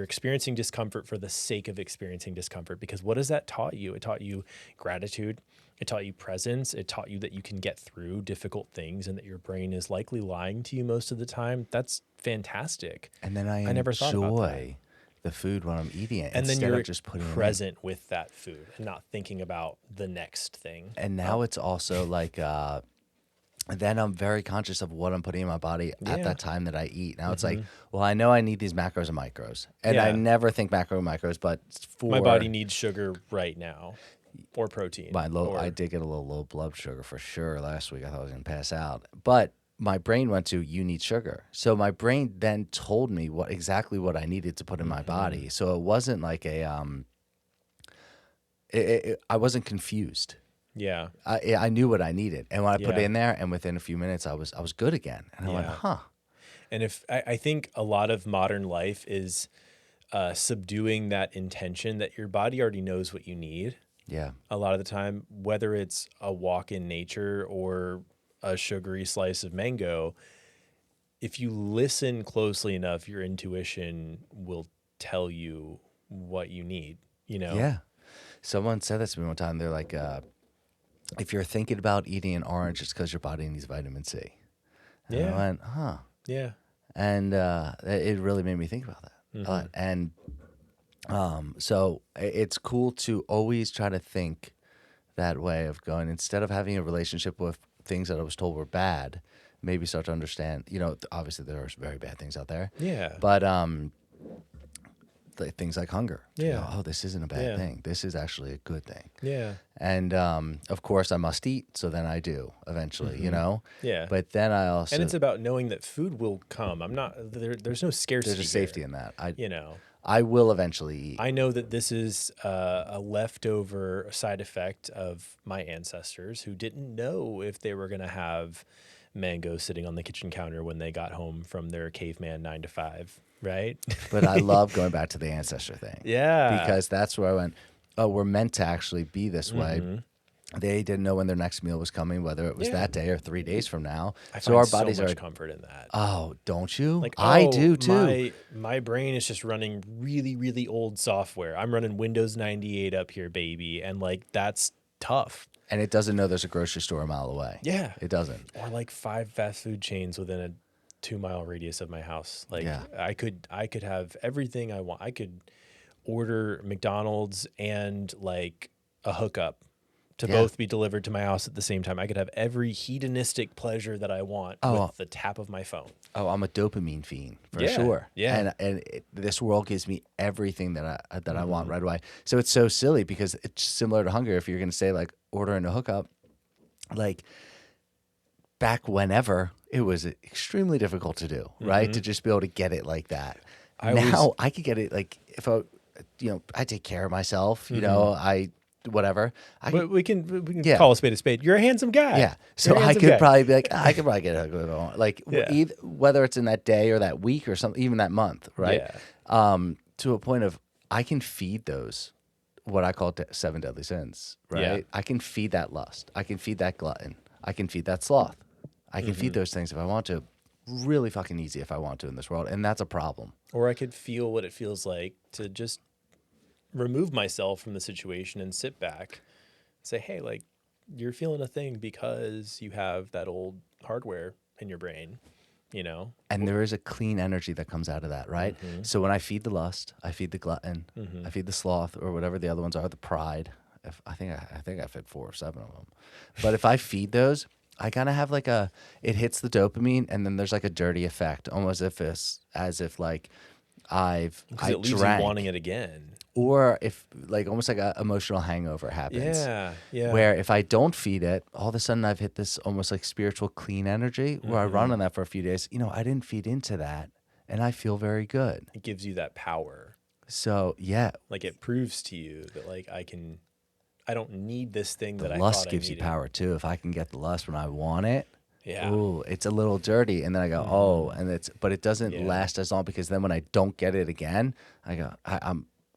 experiencing discomfort for the sake of experiencing discomfort, because what has that taught you? It taught you gratitude. It taught you presence. It taught you that you can get through difficult things and that your brain is likely lying to you most of the time. That's fantastic. And then I never thought about that. enjoy the food when I'm eating it And then instead you're of just putting it in. present with that food and not thinking about the next thing. And now it's also like then I'm very conscious of what I'm putting in my body at that time that I eat. Now it's like, well, I know I need these macros and micros, and I never think macro and micros, but for my body needs sugar right now, or protein. I did get a little low blood sugar for sure last week. I thought I was gonna pass out, but my brain went to, you need sugar. So my brain then told me exactly what I needed to put in my body. So it wasn't like I wasn't confused. Yeah. I knew what I needed, and when I put it in there, and within a few minutes, I was good again. And I went, huh. And I think a lot of modern life is subduing that intention that your body already knows what you need. Yeah. A lot of the time, whether it's a walk in nature or a sugary slice of mango, if you listen closely enough, your intuition will tell you what you need, you know? Yeah. Someone said this to me one time. They're like, if you're thinking about eating an orange, it's because your body needs vitamin C. And I went, huh. Yeah. And it really made me think about that. And so it's cool to always try to think that way of going, instead of having a relationship with things that I was told were bad, maybe start to understand, obviously there are very bad things out there. Yeah. But things like hunger. Yeah. Oh, this isn't a bad thing. This is actually a good thing. Yeah. And of course I must eat, so then I do eventually, Yeah. But then I also, and it's about knowing that food will come. I'm not there's no scarcity. there's a safety here, in that. I I will eventually eat. I know that this is a leftover side effect of my ancestors who didn't know if they were going to have mango sitting on the kitchen counter when they got home from their caveman 9 to 5, right? But I love going back to the ancestor thing. Yeah. Because that's where I went, oh, we're meant to actually be this way. They didn't know when their next meal was coming, whether it was that day or 3 days from now. So our bodies so much comfort in that. Oh, don't you? Like, I do too. My brain is just running really, really old software. I'm running Windows 98 up here, baby, and like that's tough. And it doesn't know there's a grocery store a mile away. Yeah, it doesn't. Or like 5 fast food chains within a 2-mile radius of my house. Like I could have everything I want. I could order McDonald's and like a hookup to both be delivered to my house at the same time. I could have every hedonistic pleasure that I want with the tap of my phone. Oh, I'm a dopamine fiend for sure. Yeah. And this world gives me everything that I want right away. So it's so silly because it's similar to hunger. If you're going to say like ordering a hookup, like back whenever it was extremely difficult to do, right? To just be able to get it like that. I could get it like if I take care of myself, whatever. We can call a spade. You're a handsome guy. Yeah. So I could probably be like, I could probably get a hookup if I want. Like either, whether it's in that day or that week or something, even that month, right? Yeah. To a point of I can feed those, what I call 7 deadly sins, right? Yeah. I can feed that lust. I can feed that glutton. I can feed that sloth. I can feed those things if I want to. Really fucking easy if I want to in this world. And that's a problem. Or I could feel what it feels like to just remove myself from the situation and sit back and say, hey, like you're feeling a thing because you have that old hardware in your brain, And there is a clean energy that comes out of that, right? So when I feed the lust, I feed the glutton, I feed the sloth, or whatever the other ones are, the pride. I think I fed 4 or 7 of them. But if I feed those, I kind of have it hits the dopamine, and then there's like a dirty effect, almost as if like I leaves drank, you wanting it again. Or if like almost like an emotional hangover happens. Yeah. Where if I don't feed it, all of a sudden I've hit this almost like spiritual clean energy where I run on that for a few days. I didn't feed into that, and I feel very good. It gives you that power. So yeah, like it proves to you that like I I don't need this thing The that I lust thought I gives you needed. power too. If I can get the lust when I want it, Yeah. ooh, it's a little dirty. And then I go, oh, and but it doesn't Yeah. last as long because then when I don't get it again, I go,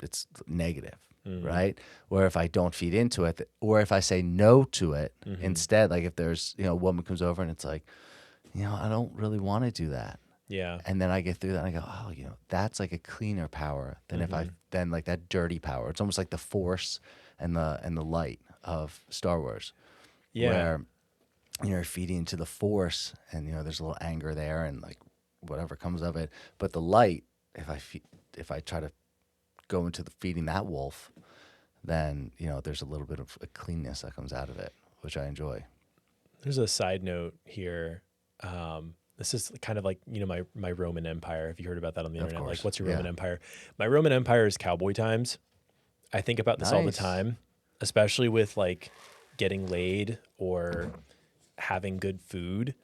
it's negative, right? Where if I don't feed into it, or if I say no to it instead, like if there's, a woman comes over and it's like, I don't really want to do that. Yeah. And then I get through that and I go, oh, that's like a cleaner power than then like that dirty power. It's almost like the force and the light of Star Wars. Yeah. Where you're feeding into the force and there's a little anger there and like whatever comes of it. But the light, if I try to go into the feeding that wolf, then there's a little bit of a cleanness that comes out of it, which I enjoy. There's a side note here. This is kind of like, my Roman Empire. Have you heard about that on the internet? course. Like, what's your Roman Empire? My Roman Empire is cowboy times. I think about this all the Nice. time, especially with like getting laid or having good food.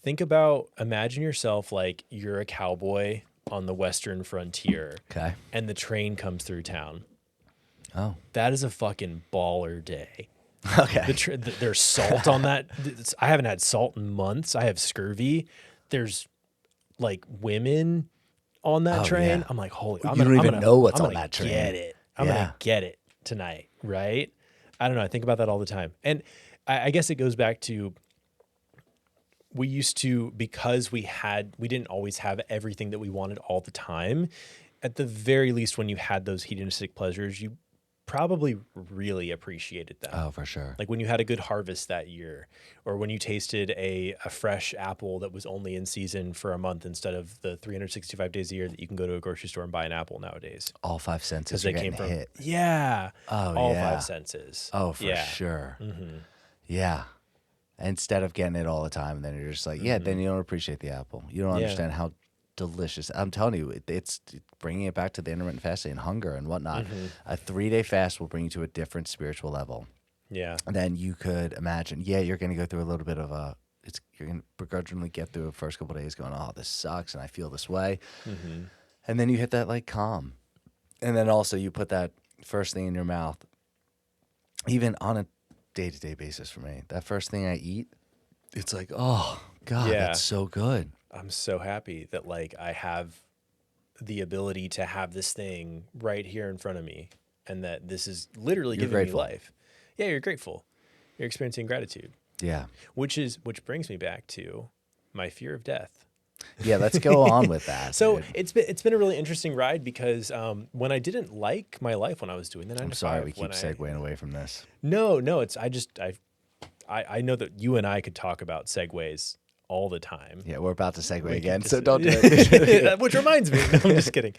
Imagine yourself like you're a cowboy on the Western frontier Okay. and the train comes through town. Oh. That is a fucking baller day. Okay. There's salt on that. I haven't had salt in months. I have scurvy. There's like women on that train. Yeah. I'm like, holy! You don't even know what's on that train. Get it. I'm gonna get it tonight, right? I don't know. I think about that all the time, and I guess it goes back to we used to, because we didn't always have everything that we wanted all the time. At the very least, when you had those hedonistic pleasures, you probably really appreciated them. Oh, for sure. Like when you had a good harvest that year, or when you tasted a fresh apple that was only in season for a month instead of the 365 days a year that you can go to a grocery store and buy an apple nowadays. All five senses Because are they came getting from hit. Yeah. Oh, all yeah. five senses. Oh, for Yeah. sure. Yeah. Instead of getting it all the time, then you're just like, then you don't appreciate the apple. You don't understand how delicious. I'm telling you, it's bringing it back to the intermittent fasting and hunger and whatnot. A 3-day fast will bring you to a different spiritual level. Yeah. Then you could imagine, you're going to go through a little bit of you're going to begrudgingly get through the first couple of days going, oh, this sucks and I feel this way. And then you hit that like calm. And then also you put that first thing in your mouth, even on a day-to-day basis for me. That first thing I eat, it's like, oh, God, that's so good. I'm so happy that like I have the ability to have this thing right here in front of me and that this is literally giving grateful. me life. Yeah, you're grateful. You're experiencing gratitude. Yeah. Which brings me back to my fear of death. Yeah, let's go on with that. So dude. it's been a really interesting ride because when I didn't like my life when I was doing the 9 to 5. I'm sorry we keep segueing away from this. No, I know that you and I could talk about segues all the time. Yeah, we're about to segue again, so don't do it. Which reminds me, no, I'm just kidding.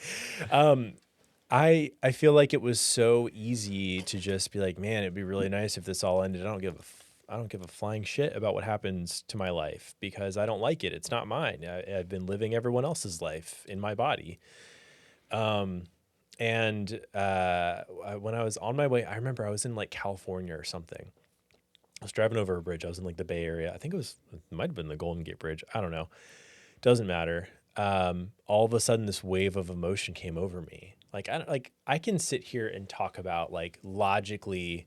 I feel like it was so easy to just be like, man, it'd be really nice if this all ended. I don't give a flying shit about what happens to my life because I don't like it. It's not mine. I've been living everyone else's life in my body. When I was on my way, I remember I was in like California or something. I was driving over a bridge. I was in like the Bay Area. I think it might have been the Golden Gate Bridge. I don't know. Doesn't matter. All of a sudden this wave of emotion came over me. I can sit here and talk about like logically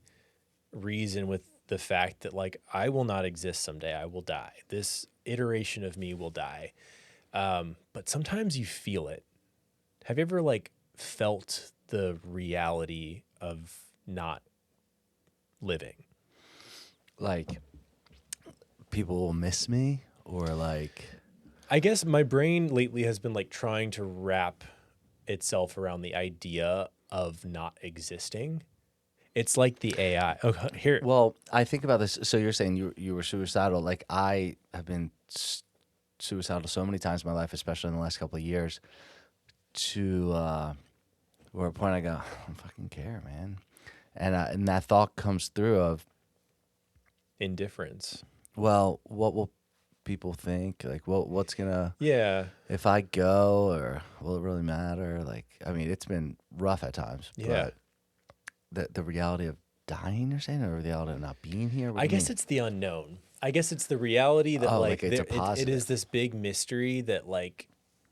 reason with the fact that like I will not exist someday. I will die. This iteration of me will die. But sometimes you feel it. Have you ever like felt the reality of not living? Like, people will miss me, or like... I guess my brain lately has been like trying to wrap itself around the idea of not existing. It's like the AI. Oh, here. Well, I think about this. So you're saying you were suicidal. Like, I have been suicidal so many times in my life, especially in the last couple of years, to where at a point I go, I don't fucking care, man. And that thought comes through of, indifference. well, what will people think? Like, what's gonna... Yeah. If I go, or will it really matter? Like, I mean, it's been rough at times. Yeah. But the reality of dying, you're saying, or the reality of not being here? I guess it's the unknown. I guess it's the reality that like it's a it positive. is this big mystery that like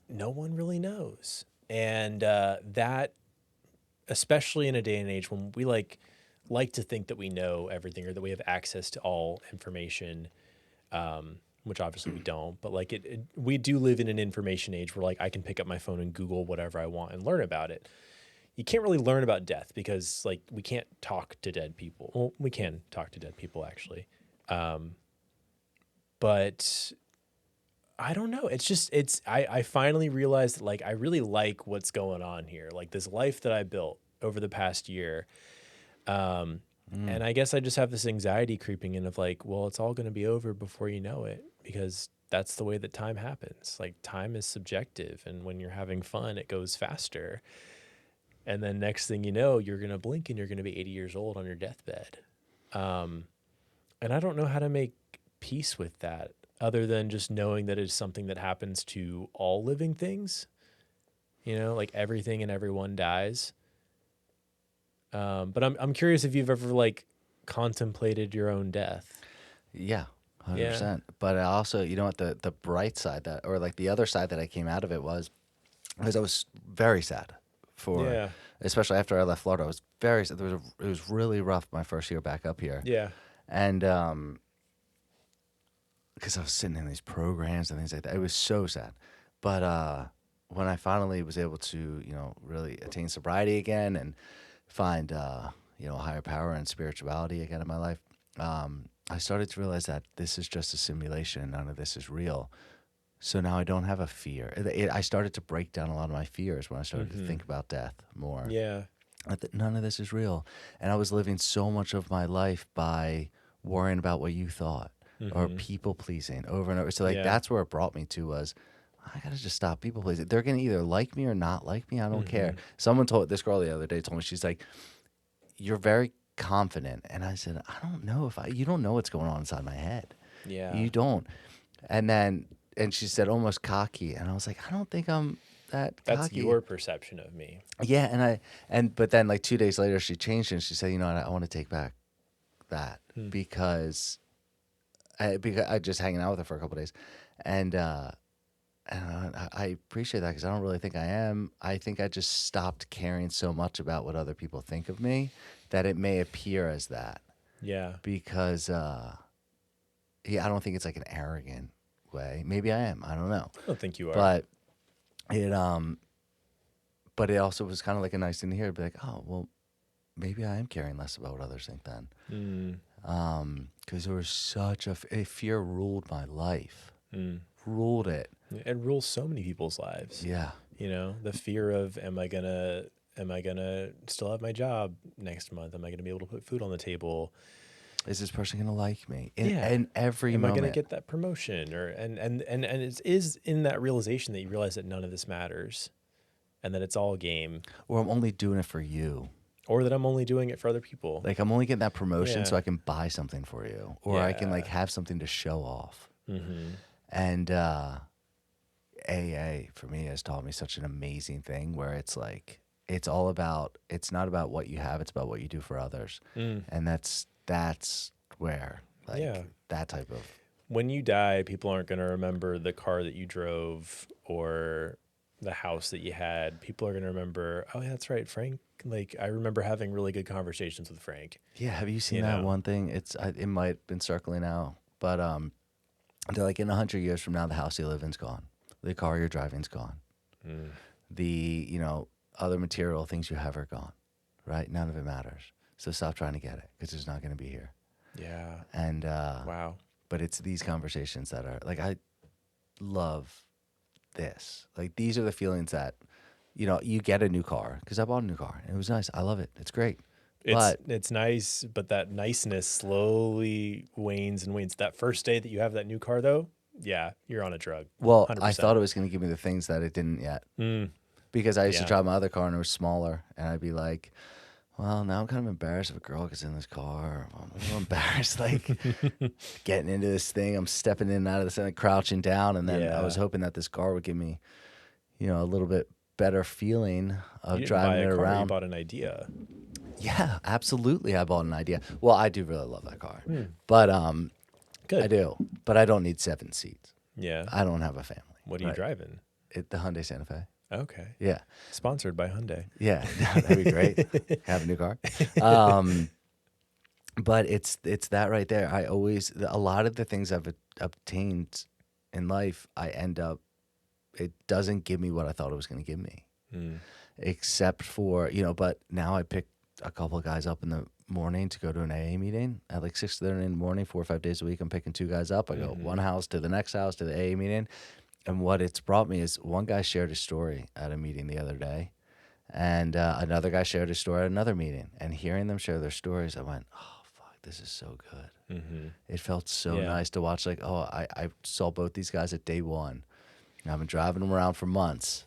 no one really knows. And that, especially in a day and age when we like like to think that we know everything or that we have access to all information, which obviously we don't. But like we do live in an information age where like I can pick up my phone and Google whatever I want and learn about it. You can't really learn about death because like we can't talk to dead people. Well, we can talk to dead people actually, but I don't know. It's just I finally realized that like I really like what's going on here. Like this life that I built over the past year. And I guess I just have this anxiety creeping in of like, well, it's all going to be over before you know it, because that's the way that time happens. Like time is subjective, and when you're having fun, it goes faster. And then next thing you know, you're going to blink and you're going to be 80 years old on your deathbed. And I don't know how to make peace with that other than just knowing that it's something that happens to all living things, like everything and everyone dies. But I'm curious if you've ever like contemplated your own death. Yeah, 100%. But I also, you know what, the bright side that, or like the other side that I came out of it was, because I was very sad especially after I left Florida. I was very sad. It was really rough my first year back up here. Yeah. And because I was sitting in these programs and things like that, it was so sad. But when I finally was able to, really attain sobriety again and find, a higher power and spirituality again in my life, I started to realize that this is just a simulation and none of this is real. So now I don't have a fear. I started to break down a lot of my fears when I started to think about death more. Yeah. None of this is real. And I was living so much of my life by worrying about what you thought or people pleasing over and over. So that's where it brought me to was, I got to just stop people pleasing. They're going to either like me or not like me. I don't care. Someone this girl the other day told me, she's like, you're very confident. And I said, I don't know you don't know what's going on inside my head. Yeah. You don't. And she said almost cocky. And I was like, I don't think I'm that cocky. That's your perception of me. Yeah. But then like 2 days later she changed and she said, I want to take back that because I just hanging out with her for a couple of days. And I appreciate that because I don't really think I am. I think I just stopped caring so much about what other people think of me that it may appear as that. Yeah. Because, I don't think it's like an arrogant way. Maybe I am. I don't know. I don't think you are. But it also was kind of like a nice thing to hear. Be like, oh, well, maybe I am caring less about what others think then. Because there was such a fear ruled my life. Ruled it. It rules so many people's lives. Yeah. The fear of, am I gonna still have my job next month? Am I gonna be able to put food on the table? Is this person gonna like me? In every moment. Am I gonna get that promotion? Or and it is in that realization that you realize that none of this matters, and that it's all a game. Or I'm only doing it for you. Or that I'm only doing it for other people. Like I'm only getting that promotion so I can buy something for you, or I can like have something to show off. And AA for me has taught me such an amazing thing where it's like it's not about what you have, it's about what you do for others. And that's where that type of, when you die, people aren't going to remember the car that you drove or the house that you had. People are going to remember, oh yeah, that's right, Frank. Like I remember having really good conversations with Frank. Yeah, have you seen that one thing? It might have been circling now, but they're like in 100 years from now, the house you live in's gone. The car you're driving's gone. The, other material things you have are gone, right? None of it matters. So stop trying to get it because it's not going to be here. Yeah. And, wow. But it's these conversations that are like, I love this. Like, these are the feelings that, you get a new car because I bought a new car and it was nice. I love it. It's great. It's nice, but that niceness slowly wanes and wanes. That first day that you have that new car, though, yeah, you're on a drug. Well, 100%. I thought it was going to give me the things that it didn't yet. Because I used to drive my other car and it was smaller, and I'd be like, well, now I'm kind of embarrassed if a girl gets in this car. I'm a little embarrassed, like getting into this thing. I'm stepping in and out of this thing, crouching down, and then I was hoping that this car would give me, a little bit better feeling of driving it around. You bought an idea. Yeah, absolutely. I bought an idea. Well, I do really love that car, but Good. I do, but I don't need 7 seats. Yeah, I don't have a family. What are you driving? The Hyundai Santa Fe. Okay. Yeah. Sponsored by Hyundai. Yeah, that'd be great. Have a new car. but it's that right there. A lot of the things I've obtained in life, I end up, it doesn't give me what I thought it was going to give me, Mm. except for, but now I pick a couple of guys up in the morning to go to an AA meeting at like 6:30 in the morning, 4 or 5 days a week. I'm picking two guys up. I go one house to the next house to the AA meeting. And what it's brought me is one guy shared a story at a meeting the other day, and another guy shared a story at another meeting. And hearing them share their stories, I went, oh, fuck, this is so good. Mm-hmm. It felt so Yeah. nice to watch, like, oh, I saw both these guys at day one. And I've been driving them around for months,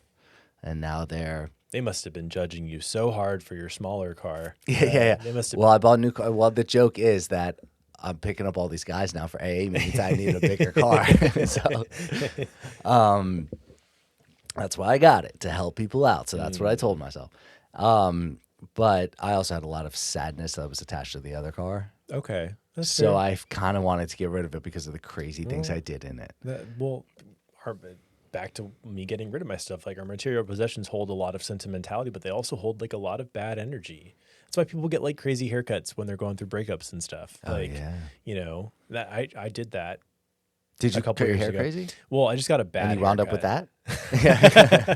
and now they're They must have been judging you so hard for your smaller car. yeah. They must have. Well, I bought a new car. Well, the joke is that I'm picking up all these guys now for AA meetings. I need a bigger car, so that's why I got it, to help people out. So that's what I told myself. But I also had a lot of sadness that was attached to the other car. Okay. That's So fair. I kind of wanted to get rid of it because of the crazy things I did in it. Back to me getting rid of my stuff. Like, our material possessions hold a lot of sentimentality, but they also hold like a lot of bad energy. That's why people get like crazy haircuts when they're going through breakups and stuff. Oh, Like, yeah. that I did that. Did you a couple cut your years hair ago. crazy? Well, I just got a bad. And you wound up with haircut.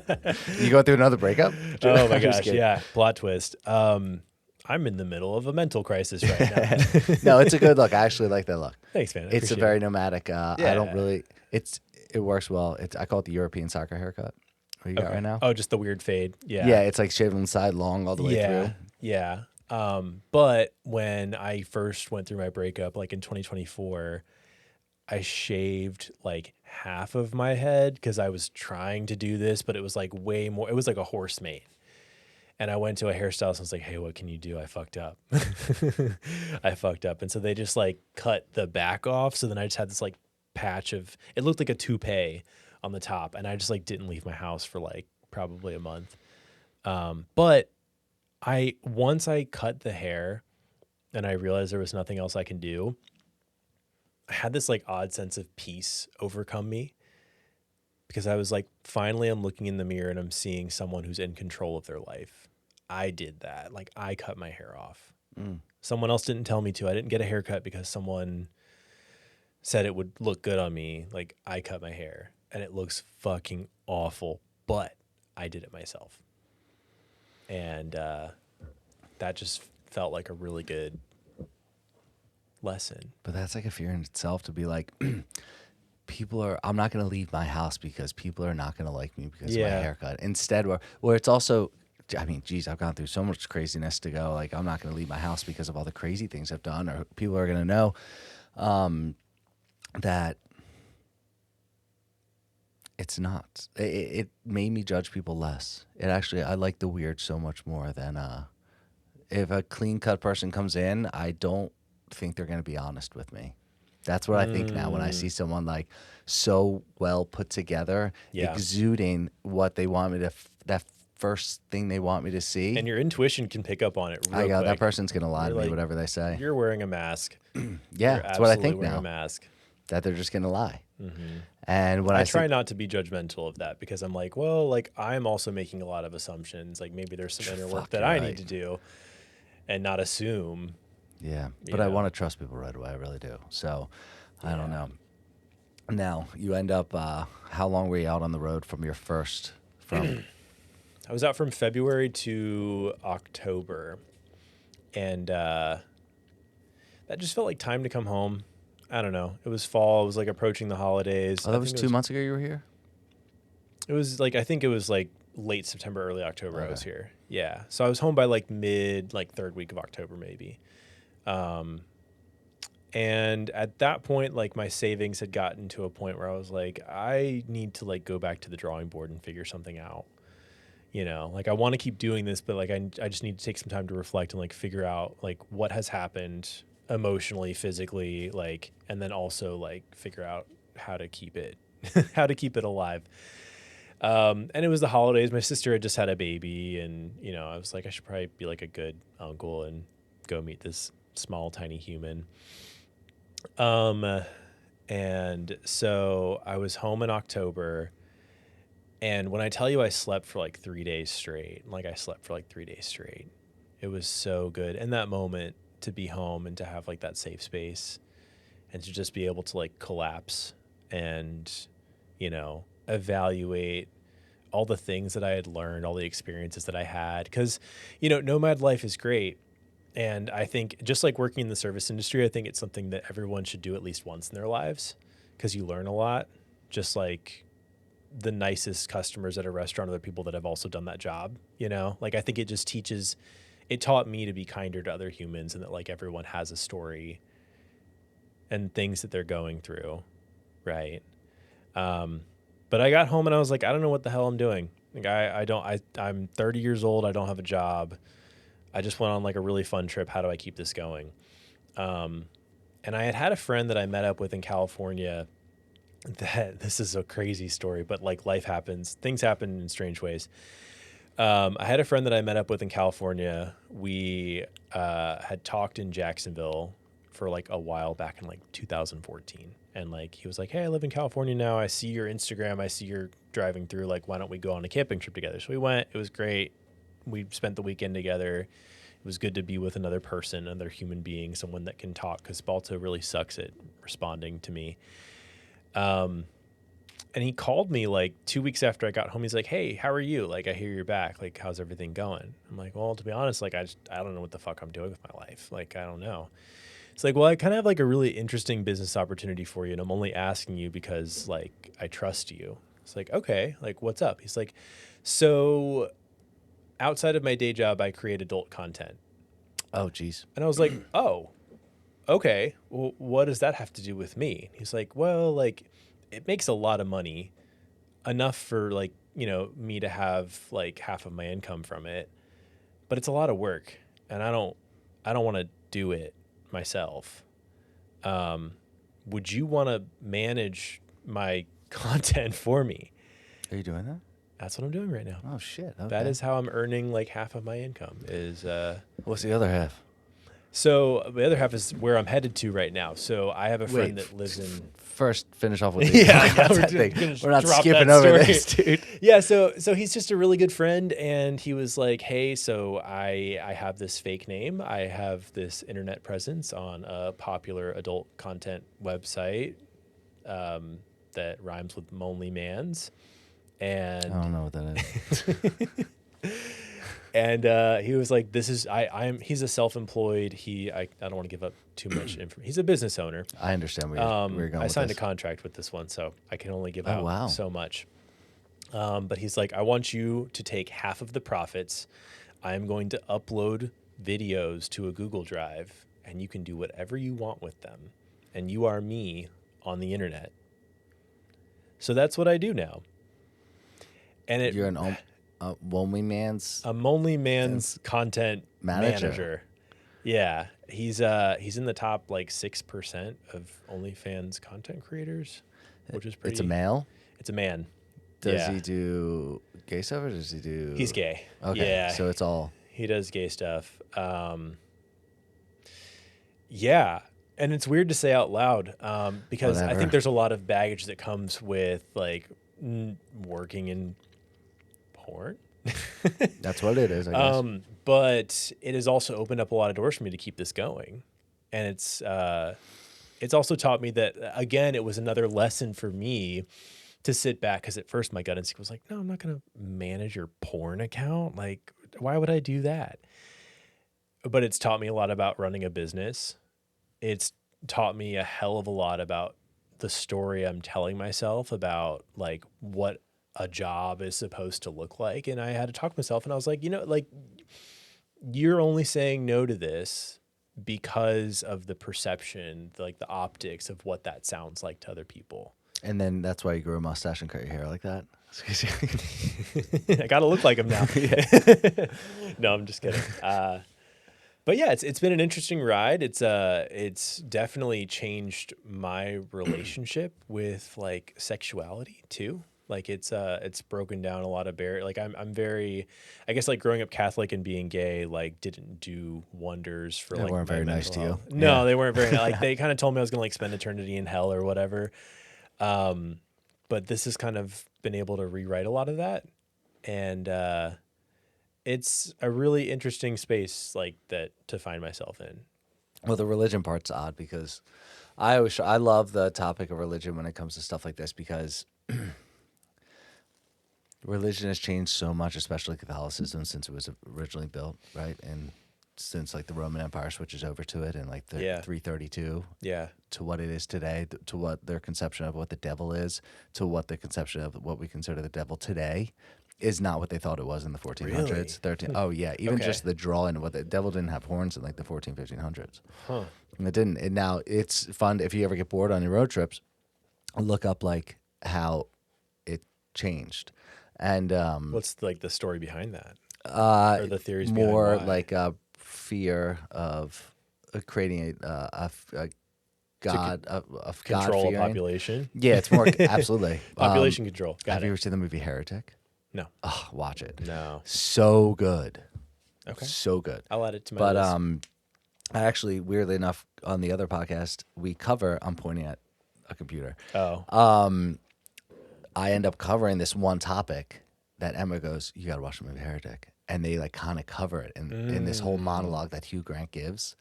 that? You go through another breakup? Oh my I'm just gosh, kidding. yeah. Plot twist. I'm in the middle of a mental crisis right now. No, it's a good look. I actually like that look. Thanks, man. I It's a appreciate very it. nomadic. I Yeah. don't really. It works well. I call it the European soccer haircut. What you got right now? Oh, just the weird fade. Yeah. Yeah, it's like shaved on the side, long all the way through. Yeah. But when I first went through my breakup, like in 2024, I shaved like half of my head because I was trying to do this, but it was like way more. It was like a horse mane. And I went to a hairstylist and was like, hey, what can you do? I fucked up. I fucked up. And so they just like cut the back off. So then I just had this like patch of, it looked like a toupee on the top. And I just like didn't leave my house for like probably a month. But once I cut the hair and I realized there was nothing else I can do, I had this like odd sense of peace overcome me. Because I was like, finally, I'm looking in the mirror and I'm seeing someone who's in control of their life. I did that. Like, I cut my hair off. Someone else didn't tell me to. I didn't get a haircut because someone said it would look good on me. Like, I cut my hair and it looks fucking awful, but I did it myself. And that just felt like a really good lesson. But that's like a fear in itself, to be like, I'm not going to leave my house because people are not going to like me because of my haircut. Instead, where it's also, I mean, geez, I've gone through so much craziness to go, like, I'm not going to leave my house because of all the crazy things I've done, or people are going to know that it's not. It made me judge people less. I like the weird so much more than if a clean cut person comes in, I don't think they're going to be honest with me. That's what I think now when I see someone like so well put together, exuding what they want me to, that first thing they want me to see. And your intuition can pick up on it real I go, quick. that person's going to lie to me, like, whatever they say. You're wearing a mask. Yeah, that's what I think wearing now. a mask. That they're just going to lie. And when I try not to be judgmental of that, because I'm like, well, like, I'm also making a lot of assumptions. Like, maybe there's some inner work that I need to do and not assume. Yeah, but I want to trust people right away. I really do. So I don't know. Now, you end up, how long were you out on the road from your first? I was out from February to October. And that just felt like time to come home. I don't know. It was fall. It was like approaching the holidays. Oh, that was 2 months ago you were here? It was like, I think it was like late September, early October I was here. Yeah. So I was home by like third week of October maybe. And at that point, like, my savings had gotten to a point where I was like, I need to like go back to the drawing board and figure something out. You know, like, I want to keep doing this, but like, I just need to take some time to reflect and like figure out like what has happened emotionally, physically, like, and then also like figure out how to keep it, alive. And it was the holidays. My sister had just had a baby, and, you know, I was like, I should probably be like a good uncle and go meet this small, tiny human. And so I was home in October, and when I tell you I slept for like 3 days straight, it was so good. In that moment, to be home and to have like that safe space and to just be able to like collapse and, you know, evaluate all the things that I had learned, all the experiences that I had. Cause, you know, nomad life is great. And I think just like working in the service industry, I think it's something that everyone should do at least once in their lives because you learn a lot. Just like the nicest customers at a restaurant are the people that have also done that job, you know? Like I think it just it taught me to be kinder to other humans and that like everyone has a story and things that they're going through, right? But I got home and I was like, I don't know what the hell I'm doing. Like I'm 30 years old. I don't have a job. I just went on like a really fun trip. How do I keep this going? And I had a friend that I met up with in California that this is a crazy story, but like life happens, things happen in strange ways. I had a friend that I met up with in California. We had talked in Jacksonville for like a while back in like 2014. And like, he was like, hey, I live in California now. I see your Instagram. I see you're driving through. Like, why don't we go on a camping trip together? So we went. It was great. We spent the weekend together. It was good to be with another person, another human being, someone that can talk, because Balto really sucks at responding to me. And he called me like 2 weeks after I got home. He's like, hey, how are you? Like, I hear you're back. Like, how's everything going? I'm like, well, to be honest, like, I don't know what the fuck I'm doing with my life. Like, I don't know. It's like, well, I kind of have like a really interesting business opportunity for you. And I'm only asking you because like, I trust you. It's like, okay, like, what's up? He's like, so outside of my day job, I create adult content. Oh, geez. And I was like, oh, okay. Well, what does that have to do with me? He's like, well, like, it makes a lot of money, enough for like, you know, me to have like half of my income from it, but it's a lot of work and I don't want to do it myself. Would you want to manage my content for me? Are you doing that? That's what I'm doing right now. Oh, shit. Okay. That is how I'm earning like half of my income is, What's the other half? so the other half is where I'm headed to right now. So I have a friend that lives in. First, finish off with the Yeah, we're not skipping over this, dude. Yeah, so he's just a really good friend, and he was like, "Hey, so I have this fake name. I have this internet presence on a popular adult content website that rhymes with Lonely Man's." And I don't know what that is. And he was like, "This is he's a self-employed. I don't want to give up too much information. He's a business owner. I understand where you're going. I signed with a contract with this one, so I can only give Oh, out wow. so much. But he's like, I want you to take half of the profits. I'm going to upload videos to a Google Drive, and you can do whatever you want with them. And you are me on the internet. So that's what I do now. And You're a lonely man's. I'm Only Man's content Manager. manager. Yeah, he's in the top like 6% of OnlyFans content creators, which is pretty. It's a male. It's a man. Does he do gay stuff or does he do? He's gay. Okay, Yeah, so it's all. he does gay stuff. Yeah, and it's weird to say out loud because I Whatever. think there's a lot of baggage that comes with like working in porn. That's what it is, I guess. But it has also opened up a lot of doors for me to keep this going. And it's also taught me that, again, it was another lesson for me to sit back. Because at first my gut instinct was like, no, I'm not going to manage your porn account. Like, why would I do that? But it's taught me a lot about running a business. It's taught me a hell of a lot about the story I'm telling myself about like what a job is supposed to look like. And I had to talk to myself and I was like, you know, like you're only saying no to this because of the perception, like the optics of what that sounds like to other people. And then that's why you grew a mustache and cut your hair like that. I got to look like him now. No, I'm just kidding. But yeah, it's been an interesting ride. It's definitely changed my relationship with like sexuality too. Like it's broken down a lot of barriers. Like I'm very, I guess like growing up Catholic and being gay like didn't do wonders for They like weren't my very nice mental to you. health. No, Yeah. they weren't very like they kind of told me I was gonna like spend eternity in hell or whatever. But this has kind of been able to rewrite a lot of that, and it's a really interesting space like that to find myself in. Well, the religion part's odd because I love the topic of religion when it comes to stuff like this because religion has changed so much, especially Catholicism, since it was originally built, right? And since like the Roman Empire switches over to it and like the Yeah. 332 Yeah. to what it is today, to what their conception of what the devil is, to what the conception of what we consider the devil today is not what they thought it was in the 1400s, Really? 13. Oh yeah, even Okay. just the drawing of what the devil didn't have horns in like the 1500s. Huh. And it didn't. And now it's fun if you ever get bored on your road trips, look up like how it changed. And What's like the story behind that? Or the theories more behind why? like a fear of creating a god of God Control a fearing. population. Yeah, it's more absolutely Population control. Got Have it. you ever seen the movie Heretic? No. Oh, watch it. No. So good. Okay. So good. I'll add it to my But list. I actually, weirdly enough, on the other podcast we cover, I'm pointing at a computer. Oh. I end up covering this one topic that Emma goes, "You got to watch the movie Heretic," and they like kind of cover it in this whole monologue that Hugh Grant gives,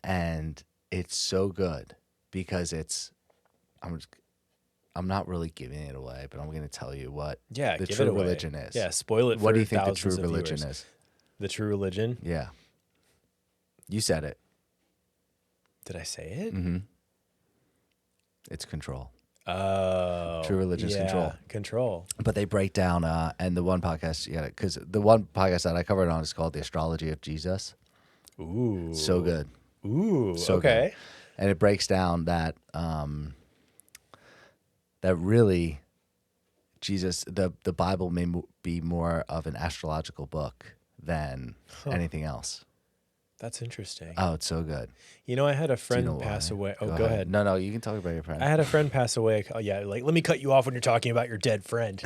and it's so good because I'm not really giving it away, but I'm going to tell you what Yeah, the give true it away. religion is. Yeah, spoil it. What for do you think the thousands true of religion viewers. is? The true religion? Yeah, you said it. Did I say it? Mm-hmm. It's control. Oh, True religion is yeah, control. Control. But they break down, and the one podcast, yeah, because the one podcast that I covered on is called The Astrology of Jesus. Ooh, So good. Ooh, So okay. good. And it breaks down that that really Jesus, the Bible may be more of an astrological book than anything else. That's interesting. Oh, it's so good. You know, I had a Do you friend know pass why? away. Oh, go ahead. No, you can talk about your friend. I had a friend pass away. Oh, yeah, like let me cut you off when you're talking about your dead friend.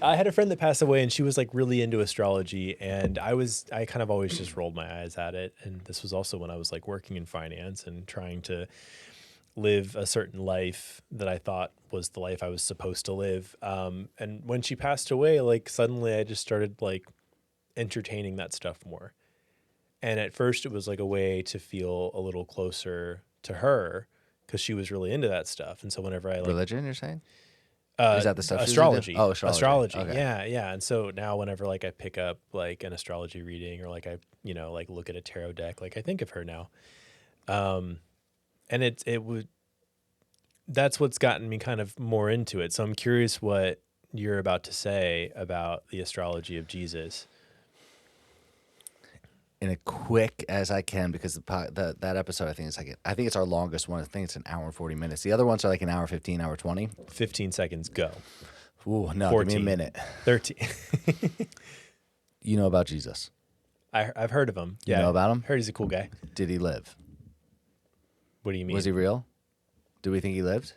I had a friend that passed away, and she was like really into astrology, and I kind of always just rolled my eyes at it. And this was also when I was like working in finance and trying to live a certain life that I thought was the life I was supposed to live. And when she passed away, like suddenly I just started like entertaining that stuff more. And at first it was like a way to feel a little closer to her because she was really into that stuff. And so whenever I like Religion, you're saying? Is that the stuff she was into? astrology, Oh, astrology. Okay. yeah. And so now whenever like I pick up like an astrology reading or like I, like look at a tarot deck, like I think of her now. And it would, that's what's gotten me kind of more into it. So I'm curious what you're about to say about the astrology of Jesus. In a quick as I can, because that episode I think it's our longest one. I think it's an hour and 40 minutes. The other ones are like an hour 15, hour 20. 15 seconds, go. Ooh, no, 14. give me a minute. 13. You know about Jesus? I've heard of him. You know about him? Heard he's a cool guy. Did he live? What do you mean? Was he real? Do we think he lived?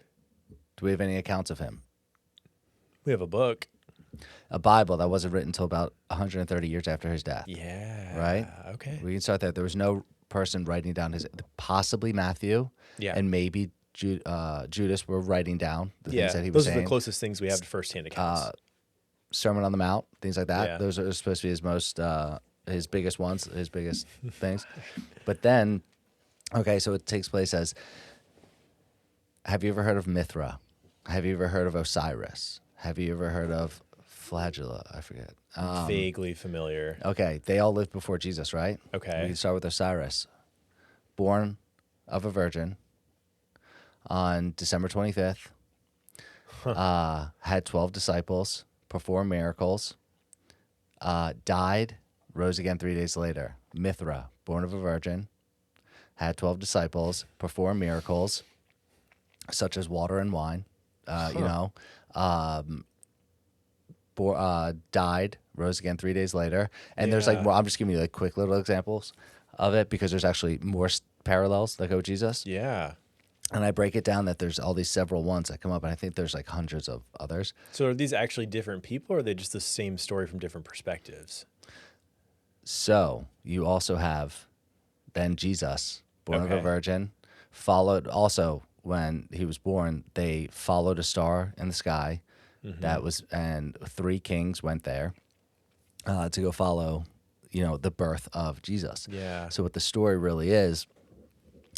Do we have any accounts of him? We have a book. A Bible that wasn't written until about 130 years after his death. Yeah. Right? Okay. We can start there. There was no person writing down possibly Matthew, Yeah. and maybe Judas were writing down the Yeah. things that he was Those are saying. the closest things we have to firsthand accounts. Sermon on the Mount, things like that. Yeah. Those are supposed to be his biggest ones, his biggest things. But then, okay, so it takes place as, have you ever heard of Mithra? Have you ever heard of Osiris? Have you ever heard of Flagella? I forget. Vaguely familiar. Okay, they all lived before Jesus, right? Okay. We can start with Osiris. Born of a virgin on December 25th. Had 12 disciples, performed miracles, died, rose again 3 days later. Mithra, born of a virgin, had 12 disciples, performed miracles, such as water and wine, died, rose again 3 days later. And there's like Yeah. more, I'm just giving you like quick little examples of it because there's actually more parallels that go with Jesus. Yeah. And I break it down that there's all these several ones that come up, and I think there's like hundreds of others. So are these actually different people, or are they just the same story from different perspectives? So you also have then Jesus, born of a Okay. virgin, followed also when he was born, they followed a star in the sky. That was, and 3 kings went there to go follow, the birth of Jesus. Yeah. So what the story really is,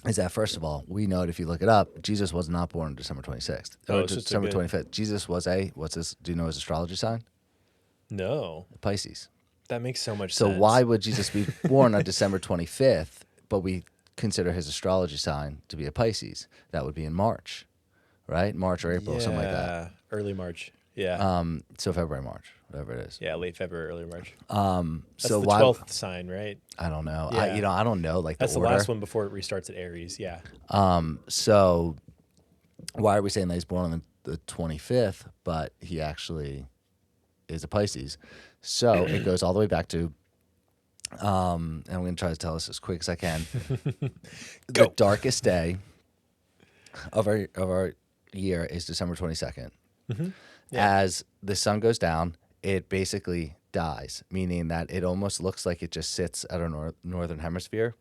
is that, first of all, we know it if you look it up, Jesus was not born on December 26th. Oh, Or it's just a December good- 25th. Jesus was what's his, do you know his astrology sign? No, Pisces. that makes so much So sense. why would Jesus be born on December 25th, but we consider his astrology sign to be a Pisces? That would be in March, right? March or April, something like that. Yeah, early March. Yeah, So February, March, whatever it is. yeah, late February, early March. That's So the why? 12th sign, right? I don't know. Yeah. I don't know like That's the the order. last one before it restarts at Aries. Yeah. So why are we saying that he's born on the 25th, but he actually is a Pisces? So it goes all the way back to, and I'm going to try to tell this as quick as I can. Go. The darkest day of our year is December 22nd. Yeah. As the sun goes down, it basically dies, meaning that it almost looks like it just sits at our northern hemisphere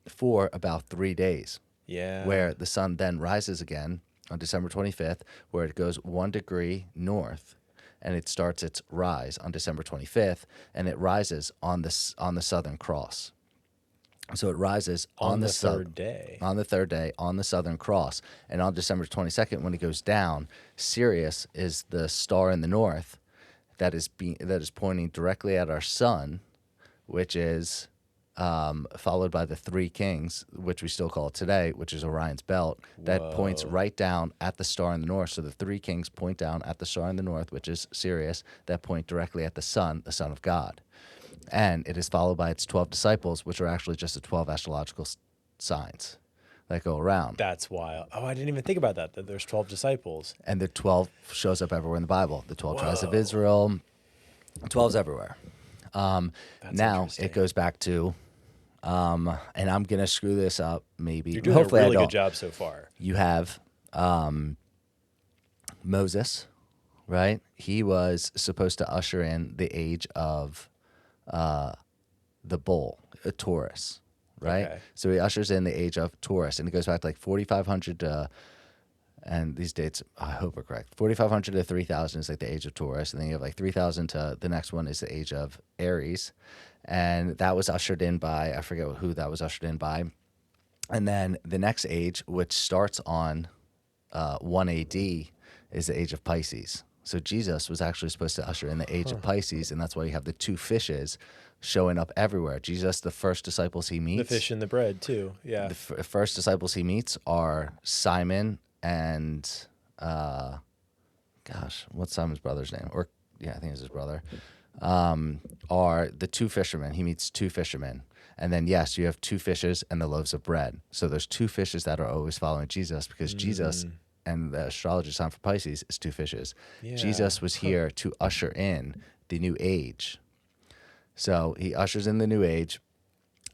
for about 3 days, Yeah. where the sun then rises again on December 25th, where it goes 1 degree north, and it starts its rise on December 25th, and it rises on the Southern Cross. So it rises on the third day. on the third day on the Southern Cross, and on December 22nd, when it goes down, Sirius is the star in the north that is pointing directly at our sun, which is followed by the three kings, which we still call it today, which is Orion's belt, that points right down at the star in the north. So the three kings point down at the star in the north, which is Sirius, that point directly at the Son of God. And it is followed by its 12 disciples, which are actually just the 12 astrological signs that go around. That's wild. Oh, I didn't even think about that there's 12 disciples. And the 12 shows up everywhere in the Bible. The 12 tribes of Israel, 12's everywhere. Now interesting. it goes back to, and I'm going to screw this up maybe. You're doing Hopefully a I really don't. good job so far. You have Moses, right? He was supposed to usher in the age of the bull, a Taurus, right? Okay. So he ushers in the age of Taurus, and it goes back to like 4,500 to, and these dates I hope are correct. 4,500 to 3,000 is like the age of Taurus, and then you have like 3,000 to the next one is the age of Aries, and that was ushered in by, I forget who that was ushered in by, and then the next age, which starts on 1 AD, is the age of Pisces. So Jesus was actually supposed to usher in the age of Pisces, and that's why you have the two fishes showing up everywhere. Jesus, the first disciples he meets. The fish and the bread too. Yeah. The first disciples he meets are Simon and, what's Simon's brother's name? Or, yeah, I think it's his brother. Are the two fishermen. He meets two fishermen. And then, yes, you have two fishes and the loaves of bread. So there's two fishes that are always following Jesus, because Jesus and the astrology sign for Pisces is two fishes. Yeah. Jesus was here to usher in the new age. So he ushers in the new age,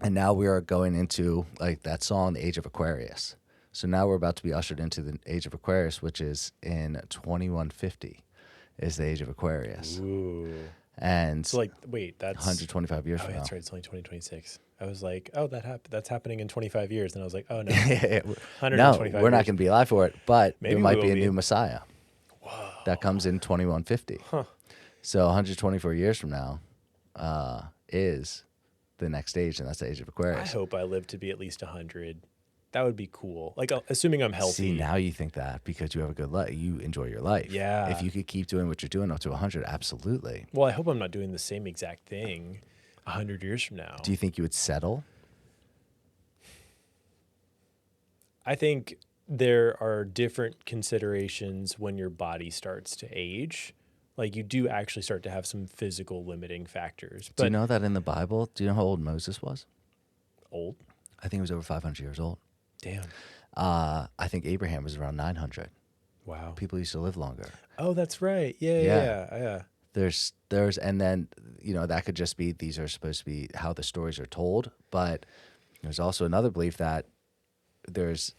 and now we are going into, like that song, the age of Aquarius. So now we're about to be ushered into the age of Aquarius, which is in 2150 is the age of Aquarius. Ooh. And So like, wait, that's 125 years Oh, from now. that's right. It's only 2026. I was like, oh, that's happening in 25 years. And I was like, oh no, No, 125 we're not years. going to be alive for it, but Maybe there we might will be a be. new Messiah that comes in 2150. So 124 years from now is the next age, and that's the age of I Aquarius. hope I live to be at least 100. That would be cool. Like, assuming I'm healthy. See, now you think that because you have a good life, you enjoy your life. Yeah. If you could keep doing what you're doing up to 100, absolutely. Well, I hope I'm not doing the same exact thing 100 years from now. Do you think you would settle? I think there are different considerations when your body starts to age. Like, you do actually start to have some physical limiting factors. But Do you know that in the Bible? Do you know how old Moses was? old? I think he was over 500 years old. Damn. I think Abraham was around 900. Wow. People used to live longer. Oh, that's right. Yeah. There's, and then, that could just be, these are supposed to be how the stories are told. But there's also another belief that there's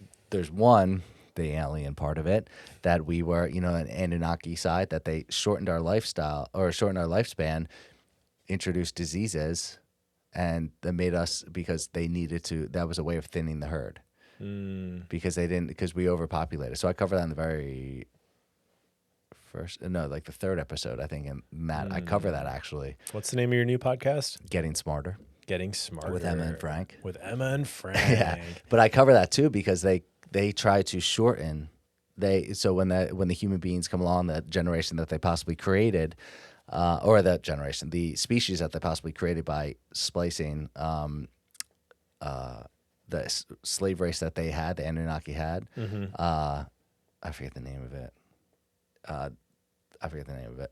one, the alien part of it, that we were, an Anunnaki side, that they shortened our lifespan, introduced diseases, and that made us, because they needed to, that was a way of thinning the herd. Because we overpopulated. So I cover that in the very the third episode, I think, and Matt, I cover that actually. What's the name of your new podcast? Getting Smarter. Getting Smarter with Emma and Frank. With Emma and Frank. Yeah, but I cover that too because they try to shorten. So when the human beings come along, the generation that they possibly created, the species that they possibly created by splicing the slave race that they had, the Anunnaki had. I forget the name of it.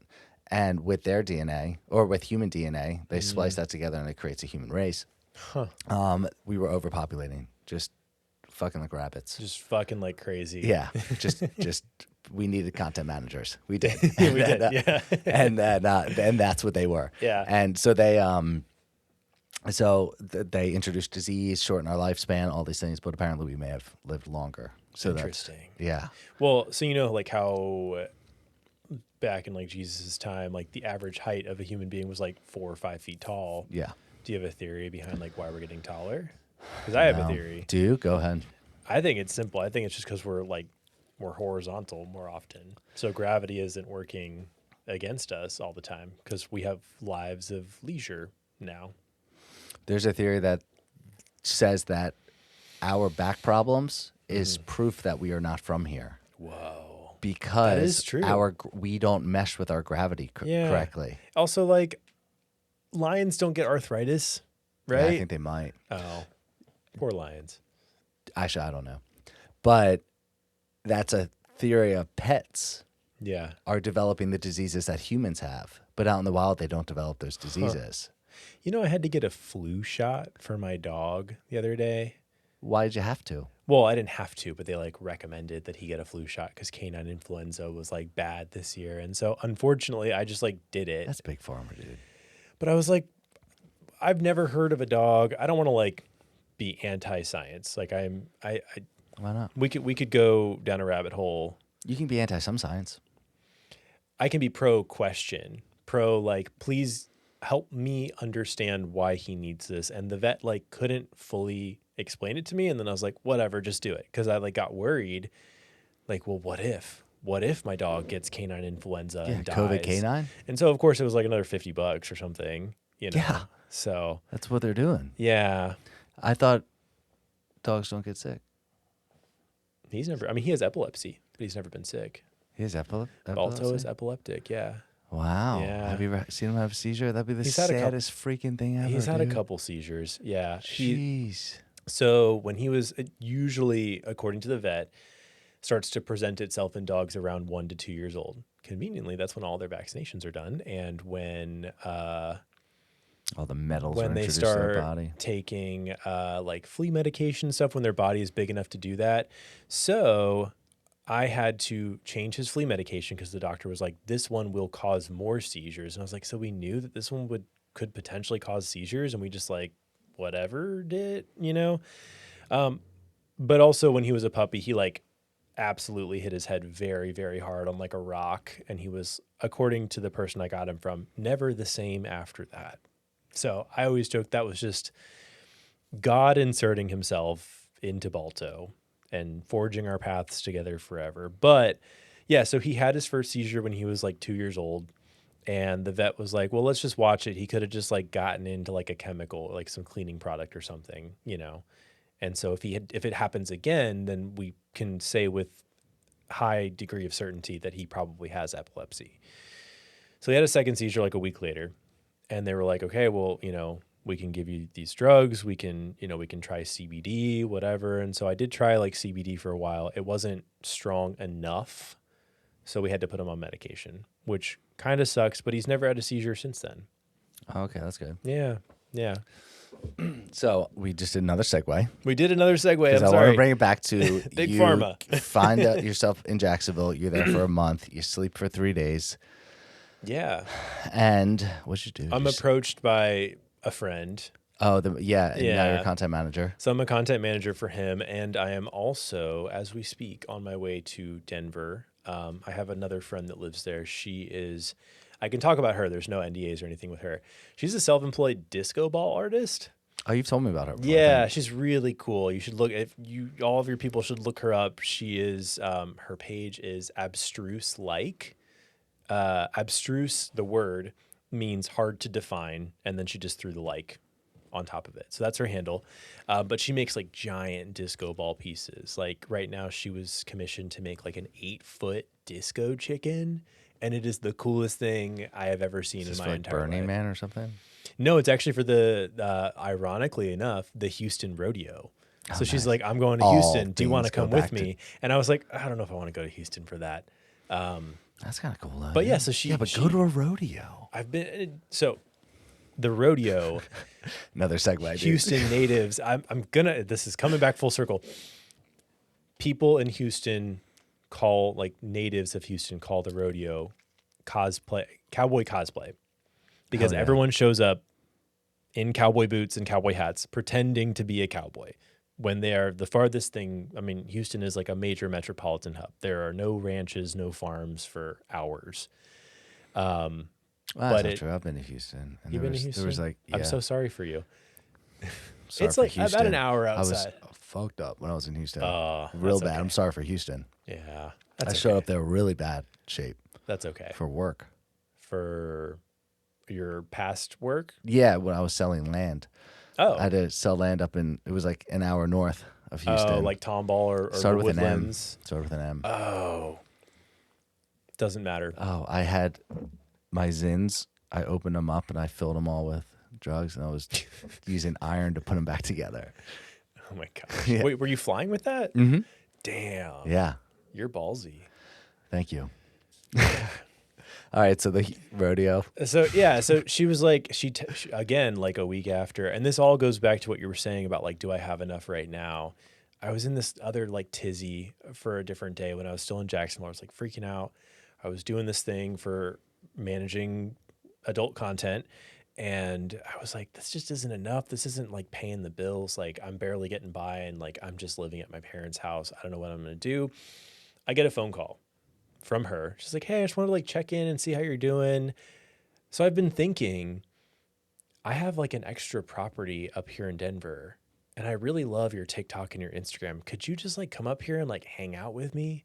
And with their DNA or with human DNA, they splice that together and it creates a human race. We were overpopulating, just fucking like rabbits. Just fucking like crazy. Yeah, just we needed content managers. We did. We did. Yeah. and that's what they were. Yeah. And so they introduced disease, shortened our lifespan, all these things, but apparently we may have lived longer. So Interesting. Yeah. Well, so you know, like how back in like Jesus' time, like the average height of a human being was like 4 or 5 feet tall. Yeah. Do you have a theory behind like why we're getting taller? Because I have a theory. Do you? Go ahead. I think it's simple. I think it's just because we're horizontal more often. So gravity isn't working against us all the time because we have lives of leisure now. There's a theory that says that our back problems is proof that we are not from here. Whoa. Because that is true. We don't mesh with our gravity correctly. Also, like, lions don't get arthritis, right? Yeah, I think they might. Oh, poor lions. Actually, I don't know. But that's a theory of pets. Yeah. Are developing the diseases that humans have. But out in the wild, they don't develop those diseases. You know, I had to get a flu shot for my dog the other day. Why did you have to? Well, I didn't have to, but they like recommended that he get a flu shot because canine influenza was like bad this year. And so unfortunately, I just like did it. That's big pharma, dude. But I was like, I've never heard of a dog. I don't want to like be anti-science. Like I Why not? we could go down a rabbit hole. You can be anti some science. I can be pro question, pro like, please help me understand why he needs this. And the vet like couldn't fully explain it to me. And then I was like, whatever, just do it. Cause I like got worried. Like, well, what if my dog gets canine influenza and dies? COVID canine? And so of course it was like another $50 or something, you know? Yeah. So That's what they're doing. yeah. I thought dogs don't get sick. He has epilepsy, but he's never been sick. He has epilepsy? Balto is epileptic. Yeah. Wow. Yeah. Have you ever seen him have a seizure? That'd be the He's had a saddest freaking thing ever. He's had dude. a couple seizures. Yeah. Jeez. So when he was usually, according to the vet, starts to present itself in dogs around 1 to 2 years old. Conveniently, that's when all their vaccinations are done. And when all the metals when are they introduced to their start body. taking like flea medication stuff, when their body is big enough to do that. So I had to change his flea medication because the doctor was like, this one will cause more seizures. And I was like, so we knew that this one could potentially cause seizures, and we just like whatever did, you know? But also when he was a puppy, he like absolutely hit his head very, very hard on like a rock. And he was, according to the person I got him from, never the same after that. So I always joke that was just God inserting himself into Balto and forging our paths together forever. But yeah, so he had his first seizure when he was like 2 years old. And the vet was like, well, let's just watch it. He could have just like gotten into like a chemical, like some cleaning product or something, you know? And so if it happens again, then we can say with high degree of certainty that he probably has epilepsy. So he had a second seizure like a week later, and they were like, okay, well, you know, we can give you these drugs. We can try CBD, whatever. And so I did try like CBD for a while. It wasn't strong enough. So we had to put him on medication, which kind of sucks, but he's never had a seizure since then. Okay, that's good. Yeah. Yeah. So we just did another segue. We did another segue. Because I want to bring it back to Big you Pharma. find out yourself in Jacksonville. You're there for a month. You sleep for 3 days. Yeah. And what'd you do? I'm approached by a friend. Oh, and now you're Yeah. a content manager. So I'm a content manager for him, and I am also, as we speak, on my way to Denver. I have another friend that lives there. She is, I can talk about her. There's no NDAs or anything with her. She's a self-employed disco ball artist. Oh, you've told me about her before, Yeah, she's really cool. You should look, all of your people should look her up. She is, her page is abstruse like. Abstruse, the word, means hard to define, and then she just threw the like on top of it. So that's her handle. But she makes like giant disco ball pieces. Like right now she was commissioned to make like an 8-foot disco chicken. And it is the coolest thing I have ever seen Is in this my for like entire Burning life. Man or something? No, it's actually for the, ironically enough, the Houston rodeo. So she's nice. like, I'm going to All Houston. Do you want to things go come with back to. me? And I was like, I don't know if I want to go to Houston for that. That's kind of cool, though. But yeah, dude. so she, Yeah, but go to a rodeo. I've been, so the rodeo, Another segue, dude. Houston natives, this is coming back full circle. People in Houston call, like natives of Houston call the rodeo cowboy cosplay. Because Hell yeah. everyone shows up in cowboy boots and cowboy hats pretending to be a cowboy when they are the farthest thing. I mean, Houston is like a major metropolitan hub. There are no ranches, no farms for hours. Well, but that's not true. I've been to Houston. And You've been to There was Houston? like, yeah. I'm so sorry for you. Sorry It's for like about Houston. an hour I was outside. fucked up when I was in Houston. that's Real bad. okay. I'm sorry for Houston. Yeah, I that's showed okay. up there really bad shape That's okay. for work. For your past work? Yeah, when I was selling land. Oh. I had to sell land up in, it was like an hour north of Houston. Oh, like Tomball or Started the with an M. Woodlands. Started with an M. Oh. Doesn't matter. Oh, I had my Zins. I opened them up and I filled them all with drugs, and I was using iron to put them back together. Oh my gosh. Yeah. Wait, were you flying with that? Mm-hmm. Damn. Yeah. You're ballsy. Thank you. All right, so the rodeo. So yeah, so she was like, she again, like a week after, and this all goes back to what you were saying about like, do I have enough right now? I was in this other like tizzy for a different day when I was still in Jacksonville. I was like freaking out. I was doing this thing for managing adult content, and I was like, this just isn't enough. This isn't like paying the bills. Like I'm barely getting by, and like I'm just living at my parents' house. I don't know what I'm gonna do. I get a phone call from her. She's like, hey, I just wanted to like check in and see how you're doing. So I've been thinking, I have like an extra property up here in Denver, and I really love your TikTok and your Instagram. Could you just like come up here and like hang out with me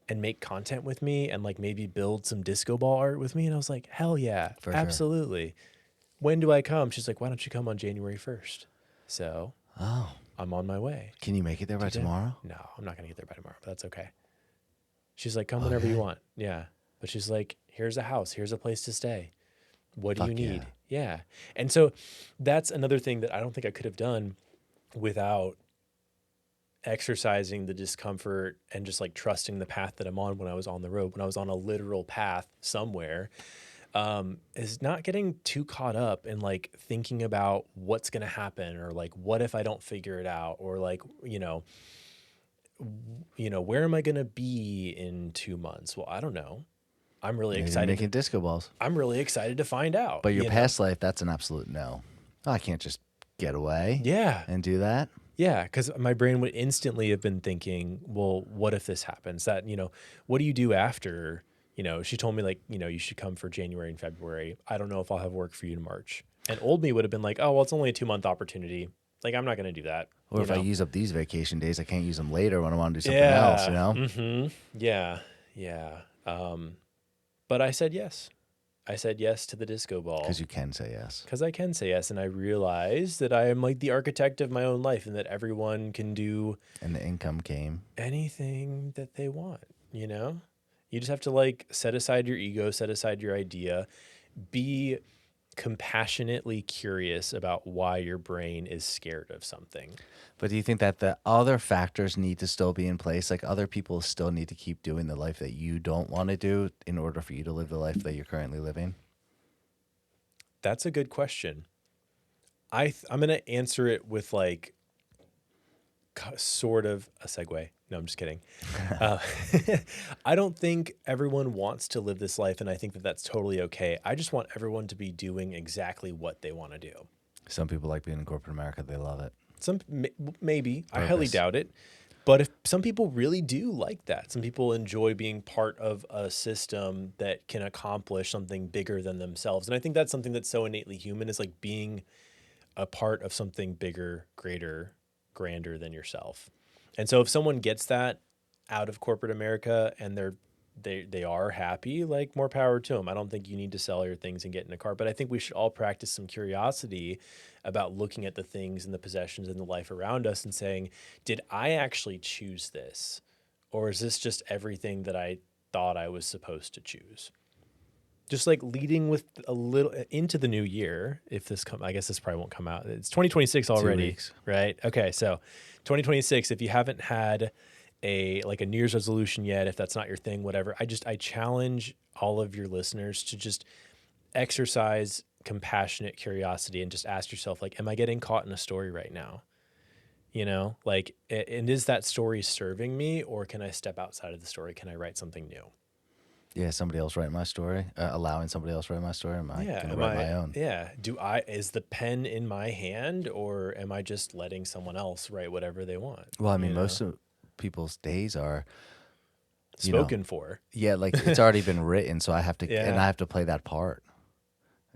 and make content with me and like maybe build some disco ball art with me? And I was like, hell yeah, For sure. absolutely. When do I come? She's like, why don't you come on January 1st? So Oh, I'm on my way. can you make it there by tomorrow? No, I'm not going to get there by tomorrow, but that's okay. She's like, come whenever you want. Yeah. But she's like, here's a house. Here's a place to stay. What do you Fuck need? Yeah. And so that's another thing that I don't think I could have done without exercising the discomfort and just like trusting the path that I'm on when I was on the road, when I was on a literal path somewhere, is not getting too caught up in like thinking about what's going to happen, or like, what if I don't figure it out, or like, where am I going to be in 2 months? Well, I don't know. I'm really Maybe excited. making disco balls. I'm really excited to find out. But your past life, that's an absolute no. Oh, I can't just get away Yeah. and do that. Yeah. Because my brain would instantly have been thinking, well, what if this happens? That, what do you do after? She told me like, you should come for January and February. I don't know if I'll have work for you in March. And old me would have been like, oh, well, it's only a 2-month opportunity. Like, I'm not going to do that. Or if I use up these vacation days, I can't use them later when I want to do something else, Mm-hmm. Yeah. Yeah. But I said yes. I said yes to the disco ball. Because you can say yes. Because I can say yes. And I realized that I am like the architect of my own life, and that everyone can do And the income came. anything that they want, You just have to like set aside your ego, set aside your idea, be compassionately curious about why your brain is scared of something. But do you think that the other factors need to still be in place? Like other people still need to keep doing the life that you don't want to do in order for you to live the life that you're currently living? That's a good question. I'm going to answer it with like sort of a segue. No, I'm just kidding. I don't think everyone wants to live this life, and I think that that's totally okay. I just want everyone to be doing exactly what they want to do. Some people like being in corporate America. They love it. Maybe. I highly doubt it. But if some people really do like that, some people enjoy being part of a system that can accomplish something bigger than themselves. And I think that's something that's so innately human, is like being a part of something bigger, greater, grander than yourself. And so if someone gets that out of corporate America and they're they are happy, like more power to them. I don't think you need to sell your things and get in a car, but I think we should all practice some curiosity about looking at the things and the possessions and the life around us and saying, did I actually choose this? Or is this just everything that I thought I was supposed to choose? Just like leading with a little into the new year. If this I guess this probably won't come out. It's 2026 already, 2 weeks. right? Okay, so 2026. If you haven't had a New Year's resolution yet, if that's not your thing, whatever, I challenge all of your listeners to just exercise compassionate curiosity and just ask yourself, like, am I getting caught in a story right now? You know, like, and is that story serving me, or can I step outside of the story? Can I write something new? Yeah, somebody else write my story, allowing somebody else write my story. Am I going to write my own? Yeah. Is the pen in my hand, or am I just letting someone else write whatever they want? Well, I mean, most of people's days are spoken for. Yeah, like it's already been written, so I have to, Yeah. and I have to play that part.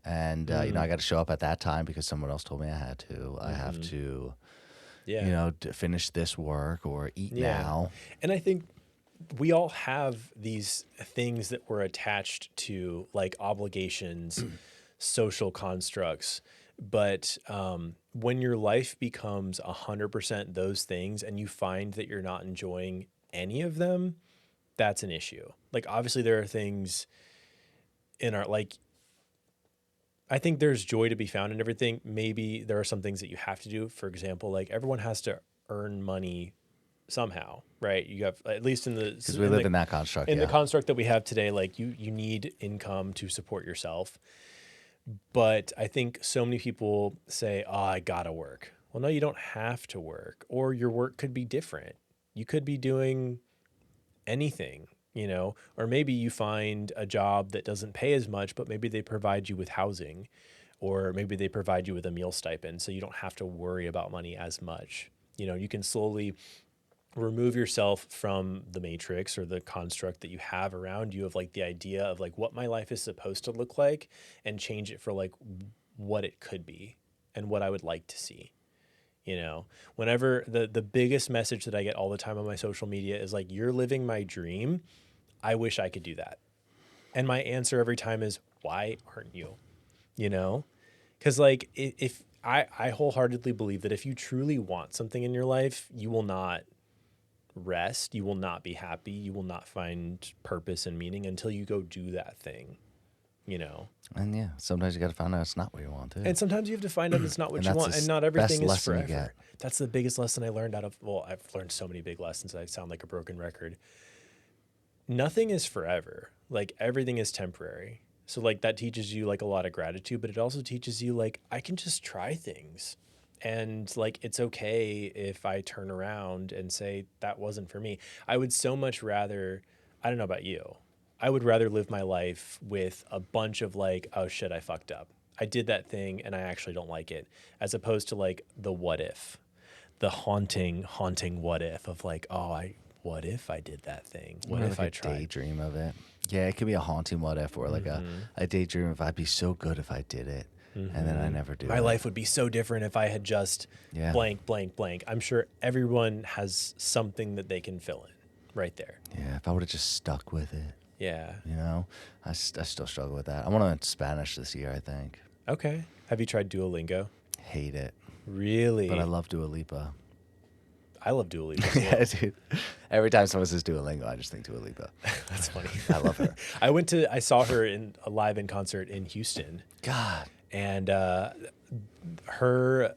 And I got to show up at that time because someone else told me I had to. I have to, finish this work or eat now. And I think we all have these things that we're attached to, like obligations, social constructs. But when your life becomes 100% those things and you find that you're not enjoying any of them, that's an issue. Like, obviously there are things in our, like, I think there's joy to be found in everything. Maybe there are some things that you have to do. For example, like, everyone has to earn money somehow, right? You have, at least in the, because we live in that construct. In the construct that we have today, like, you need income to support yourself. But I think so many people say, oh, I gotta work. Well, no, you don't have to work, or your work could be different. You could be doing anything, or maybe you find a job that doesn't pay as much, but maybe they provide you with housing, or maybe they provide you with a meal stipend, so you don't have to worry about money as much. You can slowly remove yourself from the matrix or the construct that you have around you of, like, the idea of, like, what my life is supposed to look like, and change it for, like, what it could be and what I would like to see. Whenever the biggest message that I get all the time on my social media is, like, you're living my dream. I wish I could do that. And my answer every time is, why aren't you? Because, like, if I wholeheartedly believe that if you truly want something in your life, you will not rest. You will not be happy. You will not find purpose and meaning until you go do that thing, And yeah, sometimes you got to find out it's not what you want to. And sometimes you have to find out it's not what And you that's want, the and not everything best is lesson you forever. get. That's the biggest lesson I learned I've learned so many big lessons. I sound like a broken record. Nothing is forever. Like, everything is temporary. So, like, that teaches you, like, a lot of gratitude, but it also teaches you, like, I can just try things. And, like, it's okay if I turn around and say that wasn't for me. I would so much rather, I don't know about you, I would rather live my life with a bunch of, like, oh shit, I fucked up. I did that thing and I actually don't like it, as opposed to, like, the what if, the haunting what if of, like, what if I did that thing? What if I tried? Daydream of it. Yeah, it could be a haunting what if, or like a daydream of, I'd be so good if I did it. And then I never do. My life would be so different if I had just blank, blank, blank. I'm sure everyone has something that they can fill in right there. Yeah, if I would have just stuck with it. Yeah. I still struggle with that. I want to learn Spanish this year, I think. Okay. Have you tried Duolingo? Hate it. Really? But I love Dua Lipa. I love Dua Lipa. Yeah, dude. Every time someone says Duolingo, I just think Dua Lipa. That's funny. I love her. I saw her live in concert in Houston. God. And her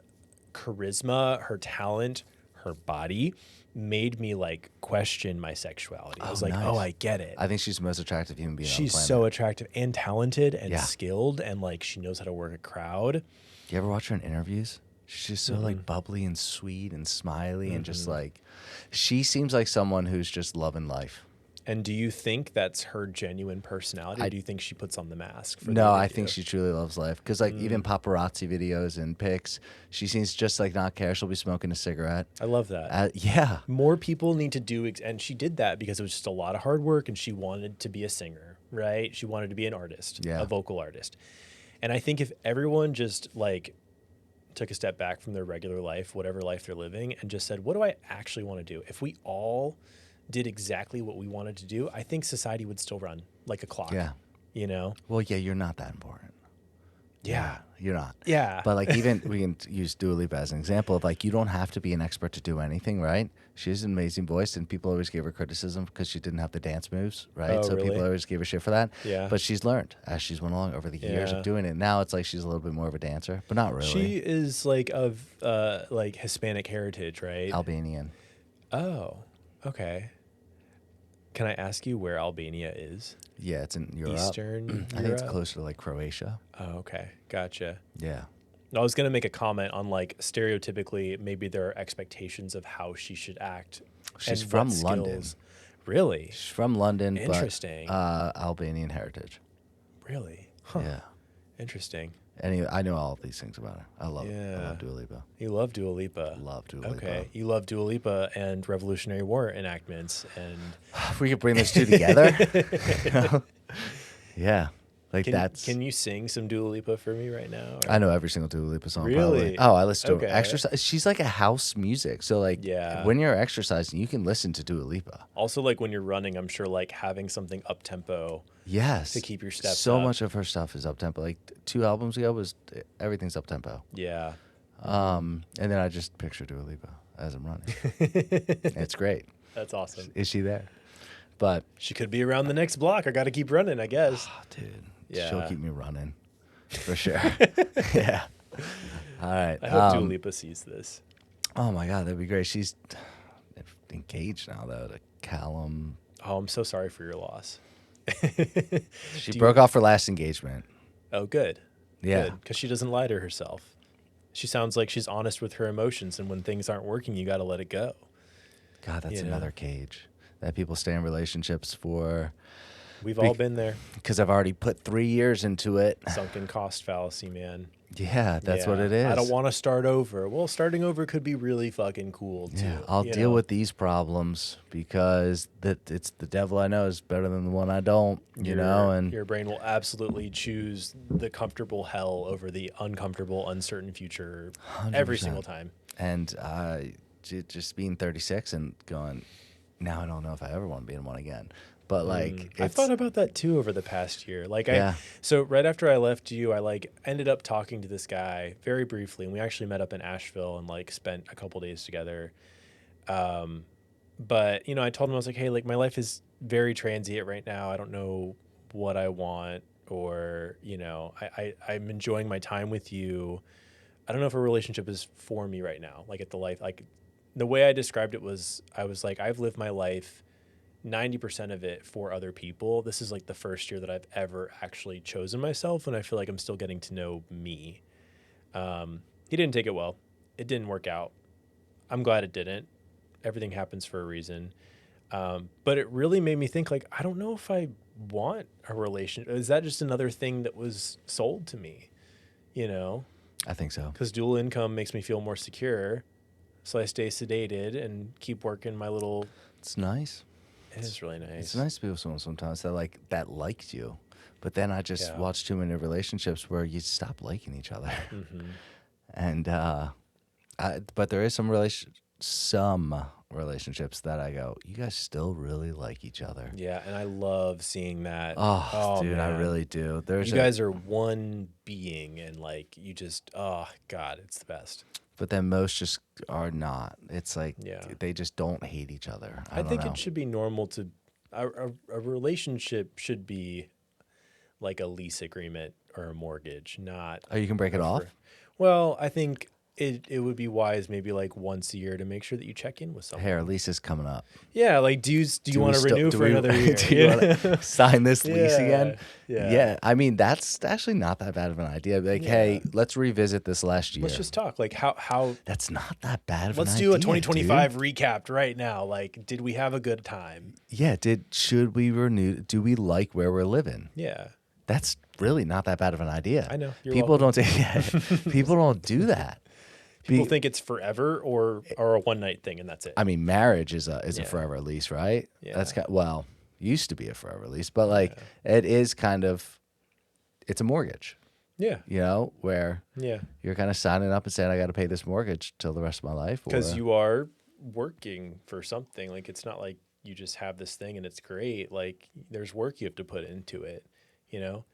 charisma, her talent, her body made me, like, question my sexuality. I was like, nice. oh, I get it. I think she's the most attractive human being on the She's planet. so attractive and talented and skilled, and, like, she knows how to work a crowd. You ever watch her in interviews? She's just so like bubbly and sweet and smiley and just like, she seems like someone who's just loving life. And do you think that's her genuine personality, or do you think she puts on the mask? No, I think she truly loves life. Because, like, even paparazzi videos and pics, she seems just, like, not care. She'll be smoking a cigarette. I love that. Yeah. More people need to do, and she did that because it was just a lot of hard work, and she wanted to be a singer, right? She wanted to be an artist, a vocal artist. And I think if everyone just, like, took a step back from their regular life, whatever life they're living, and just said, what do I actually want to do? If we all did exactly what we wanted to do, I think society would still run like a clock. Yeah. You know? Well, yeah, you're not that important. Yeah. You're not. Yeah. But like even we can use Dua Lipa as an example of like you don't have to be an expert to do anything, right? She has an amazing voice, and people always gave her criticism because she didn't have the dance moves, right? Oh, So really? people always gave her shit for that. Yeah. But she's learned as she's went along over the years Yeah. of doing it. Now it's like she's a little bit more of a dancer, but not really. She is like of like Hispanic heritage, right? Albanian. Oh, okay. Can I ask you where Albania is? Yeah, it's in Europe. Eastern I think it's Europe? closer to like Croatia. Oh, okay. Gotcha. Yeah. I was going to make a comment on like stereotypically, maybe there are expectations of how she should act. She's and from what London. skills. Really? She's from London, Interesting. but Albanian heritage. Really? Huh. Yeah. Interesting. Anyway, I know all of these things about her. I love it. I Yeah. love Dua Lipa. You love Dua Lipa. Love Dua Lipa. Okay. You love Dua Lipa and Revolutionary War enactments. And If we could bring those two together. Yeah. Like can you sing some Dua Lipa for me right now? Or- I know every single Dua Lipa song. Really? Probably. Oh, I listen to Okay. her. Exercise. She's like a house music. So like Yeah. when you're exercising, you can listen to Dua Lipa. Also, like when you're running, I'm sure like having something up tempo. Yes. To keep your steps So up. much of her stuff is up tempo. Like 2 albums ago was everything's up tempo. Yeah. And then I just picture Dua Lipa as I'm running. It's great. That's awesome. Is she there? But She could be around the next block. I got to keep running, I guess. oh, dude, Yeah. she'll keep me running for sure. Yeah. All right. I hope Dua Lipa sees this. Oh my God, that'd be great. She's engaged now though to Callum. Oh, I'm so sorry for your loss. She broke off her last engagement. Oh, good. Yeah. Because she doesn't lie to herself. She sounds like she's honest with her emotions, and when things aren't working, you got to let it go. God, that's You know? another cage that people stay in relationships for. We've all been there. Because I've already put 3 years into it. Sunken cost fallacy, man. Yeah, that's what Yeah. it is. I don't want to start over. Well, starting over could be really fucking cool, too. Yeah, I'll you deal know? with these problems because it's the devil I know is better than the one I don't, you know? And your brain will absolutely choose the comfortable hell over the uncomfortable, uncertain future every 100%. single time. And just being 36 and going, now I don't know if I ever want to be in one again. But like, I've thought about that too over the past year. Like, Yeah. so right after I left you, I like ended up talking to this guy very briefly, and we actually met up in Asheville and like spent a couple days together. But you know, I told him, I was like, hey, like my life is very transient right now. I don't know what I want, or you know, I'm enjoying my time with you. I don't know if a relationship is for me right now. Like at the life, like the way I described it was, I was like, I've lived my life 90% of it for other people. This is like the first year that I've ever actually chosen myself, and I feel like I'm still getting to know me. He didn't take it well. It didn't work out. I'm glad it didn't. Everything happens for a reason. But it really made me think, like, I don't know if I want a relationship. Is that just another thing that was sold to me? You know? I think so. Because dual income makes me feel more secure. So I stay sedated and keep working my little... It's nice. It is really nice. It's nice to be with someone sometimes that likes you. But then I just watch too many relationships where you stop liking each other. Mm-hmm. And but there is some relationships that I go, you guys still really like each other. Yeah, and I love seeing that. Oh, dude, I man. really do. You guys are one being, and like you just, oh God, it's the best. But then most just are not. It's like Yeah. they just don't hate each other. I think it should be normal to a relationship should be like a lease agreement or a mortgage, not. Oh, you can break it off? Well, I think it would be wise maybe like once a year to make sure that you check in with someone. Hey, our lease is coming up. Yeah, like do you we want to still- renew do for we- another year? Do you want to sign this lease again? Yeah. I mean, that's actually not that bad of an idea. Like, hey, let's revisit this last year. Let's just talk. Like how That's not that bad of an let's idea. do a 2025 dude. recapped right now. Like, did we have a good time? Yeah, should we renew? Do we like where we're living? Yeah. That's really not that bad of an idea. I know. You're People welcome. people don't do that. People think it's forever or a one night thing and that's it. I mean, marriage is a Yeah. forever lease, right? Yeah. That's used to be a forever lease, but like it is kind of, it's a mortgage, Yeah. you know, where Yeah. you're kind of signing up and saying, I got to pay this mortgage till the rest of my life. Because you are working for something. Like, it's not like you just have this thing and it's great. Like there's work you have to put into it, you know?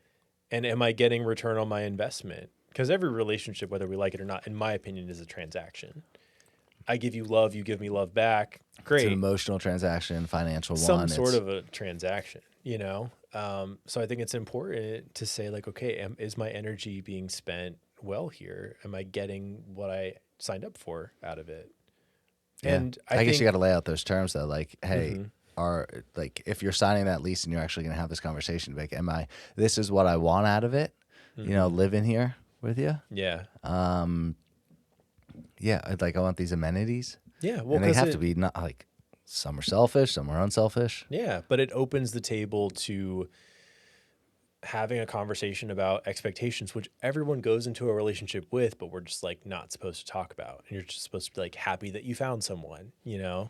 And am I getting return on my investment? Because every relationship, whether we like it or not, in my opinion, is a transaction. I give you love, you give me love back. It's an Great. emotional transaction, financial Some one. sort of a transaction, you know? So I think it's important to say, like, okay, is my energy being spent well here? Am I getting what I signed up for out of it? Yeah. And I guess you got think, to lay out those terms though. Like, hey, Mhm. like if you're signing that lease and you're actually going to have this conversation, like, this is what I want out of it, living here with you. Yeah. Yeah. Like I want these amenities Yeah. Well, and they because have to be not like some are selfish, some are unselfish. yeah, but it opens the table to having a conversation about expectations, which everyone goes into a relationship with, but we're just like not supposed to talk about. And you're just supposed to be like happy that you found someone, you know?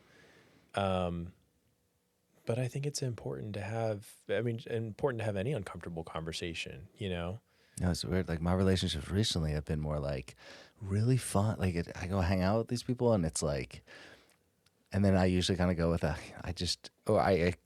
But I think it's important to have, important to have any uncomfortable conversation, you know? It's weird. Like my relationships recently have been more like really fun. Like I go hang out with these people and it's like, and then I usually kind of go with I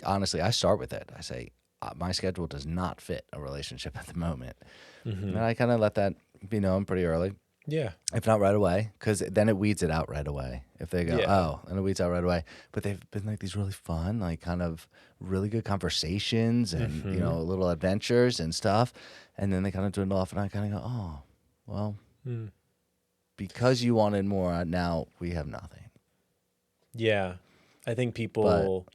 honestly, I start with it. I say, my schedule does not fit a relationship at the moment. And I kind of let that be known pretty early, Yeah. if not right away, because then it weeds it out right away. If they go, Yeah. oh, and it weeds out right away. But they've been like these really fun, like kind of really good conversations and, little adventures and stuff. And then they kind of dwindle off and I kind of go, oh, well, because you wanted more, now we have nothing. Yeah. I think people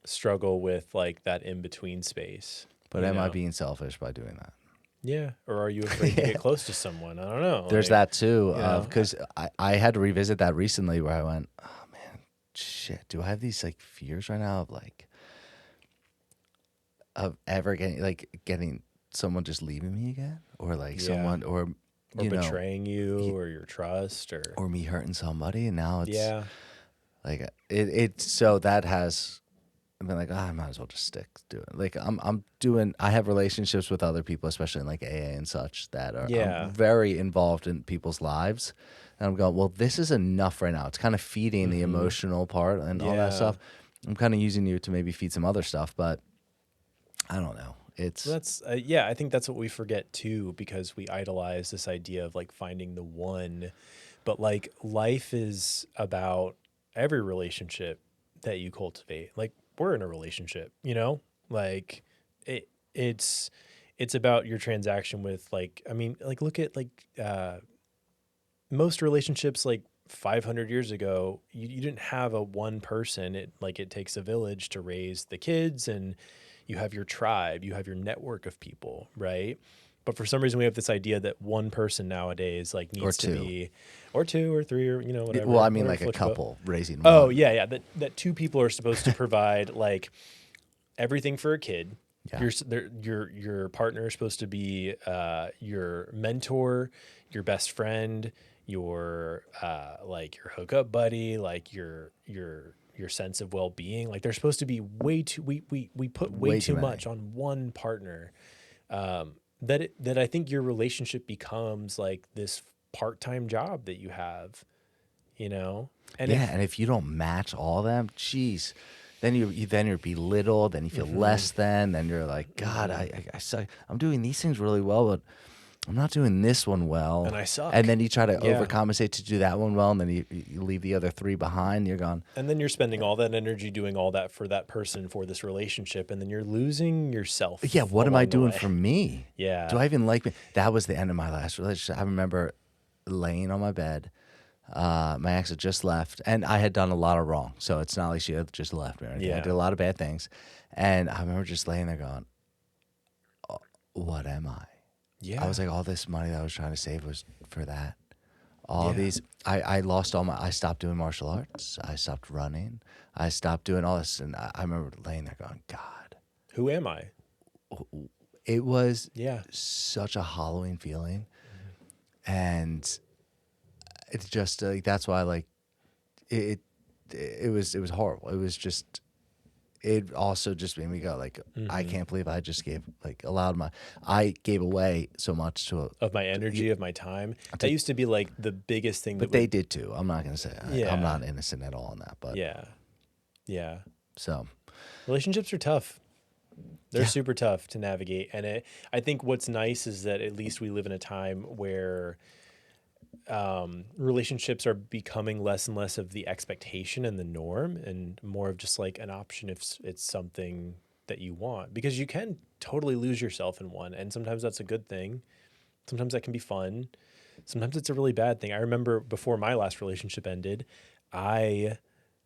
struggle with like that in between space. But am I being selfish by doing that? Yeah. Or are you afraid to get close to someone? I don't know. There's like, that too, you know? because I had to revisit that recently where I went, oh man, shit, do I have these like fears right now of ever getting someone just leaving me again, or like someone, or betraying you or your trust or me hurting somebody, and now it's like so that has been like, I might as well just stick to it. Like I have relationships with other people, especially in like AA and such, that are I'm very involved in people's lives. And I'm going, well, this is enough right now. It's kind of feeding the emotional part and all that stuff. I'm kind of using you to maybe feed some other stuff, but I don't know. I think that's what we forget too, because we idolize this idea of like finding the one, but like life is about every relationship that you cultivate. Like we're in a relationship, like it's about your transaction with look at most relationships like 500 years ago, you didn't have a one person. It takes a village to raise the kids, and you have your tribe, you have your network of people, right? But for some reason, we have this idea that one person nowadays needs to be, or two, or three, or whatever. Well, I mean, whatever like a couple raising one. Oh yeah. That two people are supposed to provide like everything for a kid. Yeah. Your partner is supposed to be your mentor, your best friend, your your hookup buddy, like your sense of well-being. Like they're supposed to be way too we put way too much on one partner. That I think your relationship becomes like this part-time job that you have, And and if you don't match all of them, geez, then you're belittled, then you feel less than, then you're like, God, I suck. I'm doing these things really well, but I'm not doing this one well. And I suck. And then you try to overcompensate to do that one well, and then you leave the other three behind. You're gone. And then you're spending all that energy doing all that for that person, for this relationship, and then you're losing yourself. Yeah, what am I doing for me? Yeah. Do I even like me? That was the end of my last relationship. I remember laying on my bed. My ex had just left, and I had done a lot of wrong. So it's not like she had just left me or anything. Yeah. I did a lot of bad things. And I remember just laying there going, oh, what am I? Yeah. I was like, all this money that I was trying to save was for that. All these, I lost I stopped doing martial arts. I stopped running. I stopped doing all this. And I remember laying there going, God. Who am I? It was such a hollowing feeling. And it's just that's why it was horrible. It was just, it also just made me go I can't believe I just gave I gave away so much of my energy, of my time. That used to be like the biggest thing. But they did too. I'm not gonna say I'm not innocent at all in that. But yeah. So Relationships are tough. They're Yeah. super tough to navigate. And I think what's nice is that at least we live in a time where relationships are becoming less and less of the expectation and the norm and more of just like an option if it's something that you want. Because you can totally lose yourself in one. And sometimes that's a good thing. Sometimes that can be fun. Sometimes it's a really bad thing. I remember before my last relationship ended, I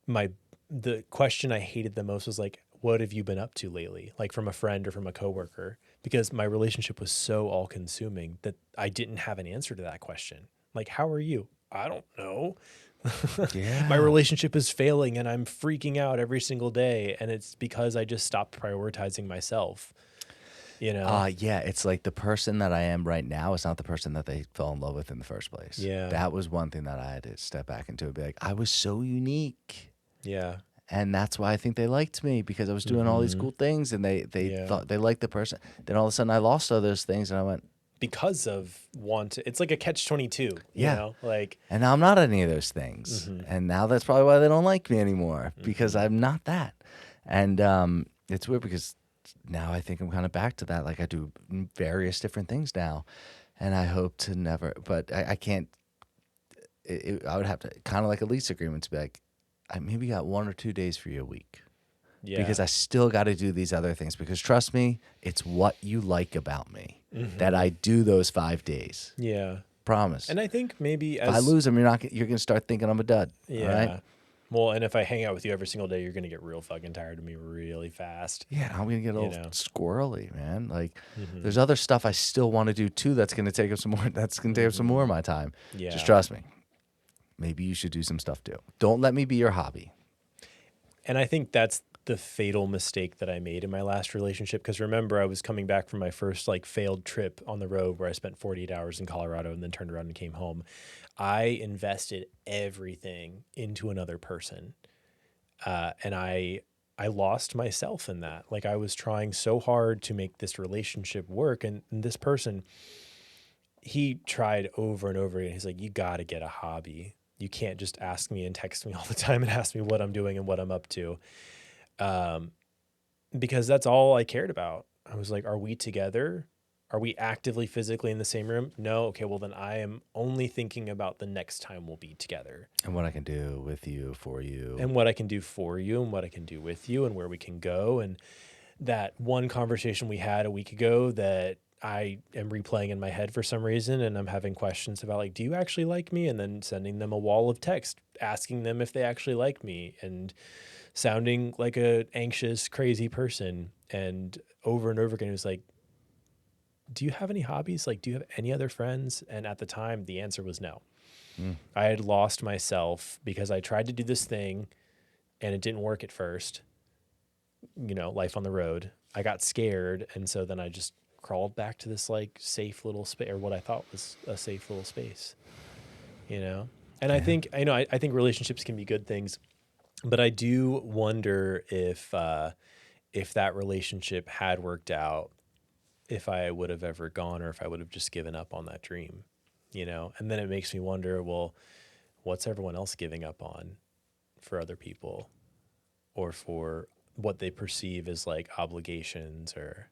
my the question I hated the most was like, what have you been up to lately? Like from a friend or from a coworker, because my relationship was so all consuming that I didn't have an answer to that question. Like, how are you? I don't know. My yeah. relationship is failing and I'm freaking out every single day. And it's because I just stopped prioritizing myself, you know? Yeah, it's like the person that I am right now is not the person that they fell in love with in the first place. Yeah. That was one thing that I had to step back into and be like, I was so unique. Yeah. And that's why I think they liked me, because I was doing all these cool things, and they Yeah. thought they liked the person. Then all of a sudden I lost all those things, and I went, Because of it's like a catch-22, you Yeah. know, like, and now I'm not any of those things. And now that's probably why they don't like me anymore, because I'm not that. And it's weird because now I think I'm kind of back to that. Like I do various different things now, and I hope to never, but I can't, I would have to kind of like a lease agreement to be like, I maybe got 1 or 2 days for you a week. yeah. Because I still got to do these other things. Because trust me, it's what you like about me that I do those 5 days. Yeah. Promise. And I think maybe If I lose them, you're gonna start thinking I'm a dud. yeah. All right? Well, and if I hang out with you every single day, you're going to get real fucking tired of me really fast. Yeah, I'm gonna get a You little know. squirrely, man. Like, there's other stuff I still want to do too. That's gonna take up some more. That's gonna take up some more of my time. Yeah. Just trust me. Maybe you should do some stuff too. Don't let me be your hobby. And I think that's the fatal mistake that I made in my last relationship. Because remember, I was coming back from my first like failed trip on the road where I spent 48 hours in Colorado and then turned around and came home. I invested everything into another person. And I lost myself in that. Like I was trying so hard to make this relationship work. And this person, he tried over and over again. He's like, you got to get a hobby. You can't just ask me and text me all the time and ask me what I'm doing and what I'm up to. Because that's all I cared about. I was like, are we together? Are we actively physically in the same room? No. Okay. Well, then I am only thinking about the next time we'll be together And what I can do with you, for you. and what I can do for you and what I can do with you and where we can go. And that one conversation we had a week ago that I am replaying in my head for some reason. And I'm having questions about like, do you actually like me? And then sending them a wall of text, asking them if they actually like me and sounding like a anxious, crazy person. And over and over again, it was like, do you have any hobbies? Like, do you have any other friends? And at the time, the answer was no. I had lost myself because I tried to do this thing and it didn't work at first. You know, life on the road. I got scared. And so then I just crawled back to this like safe little space, or what I thought was a safe little space, you know? And I think, I think relationships can be good things, but I do wonder if that relationship had worked out, if I would have ever gone or if I would have just given up on that dream, you know? And then it makes me wonder, well, what's everyone else giving up on for other people or for what they perceive as like obligations or,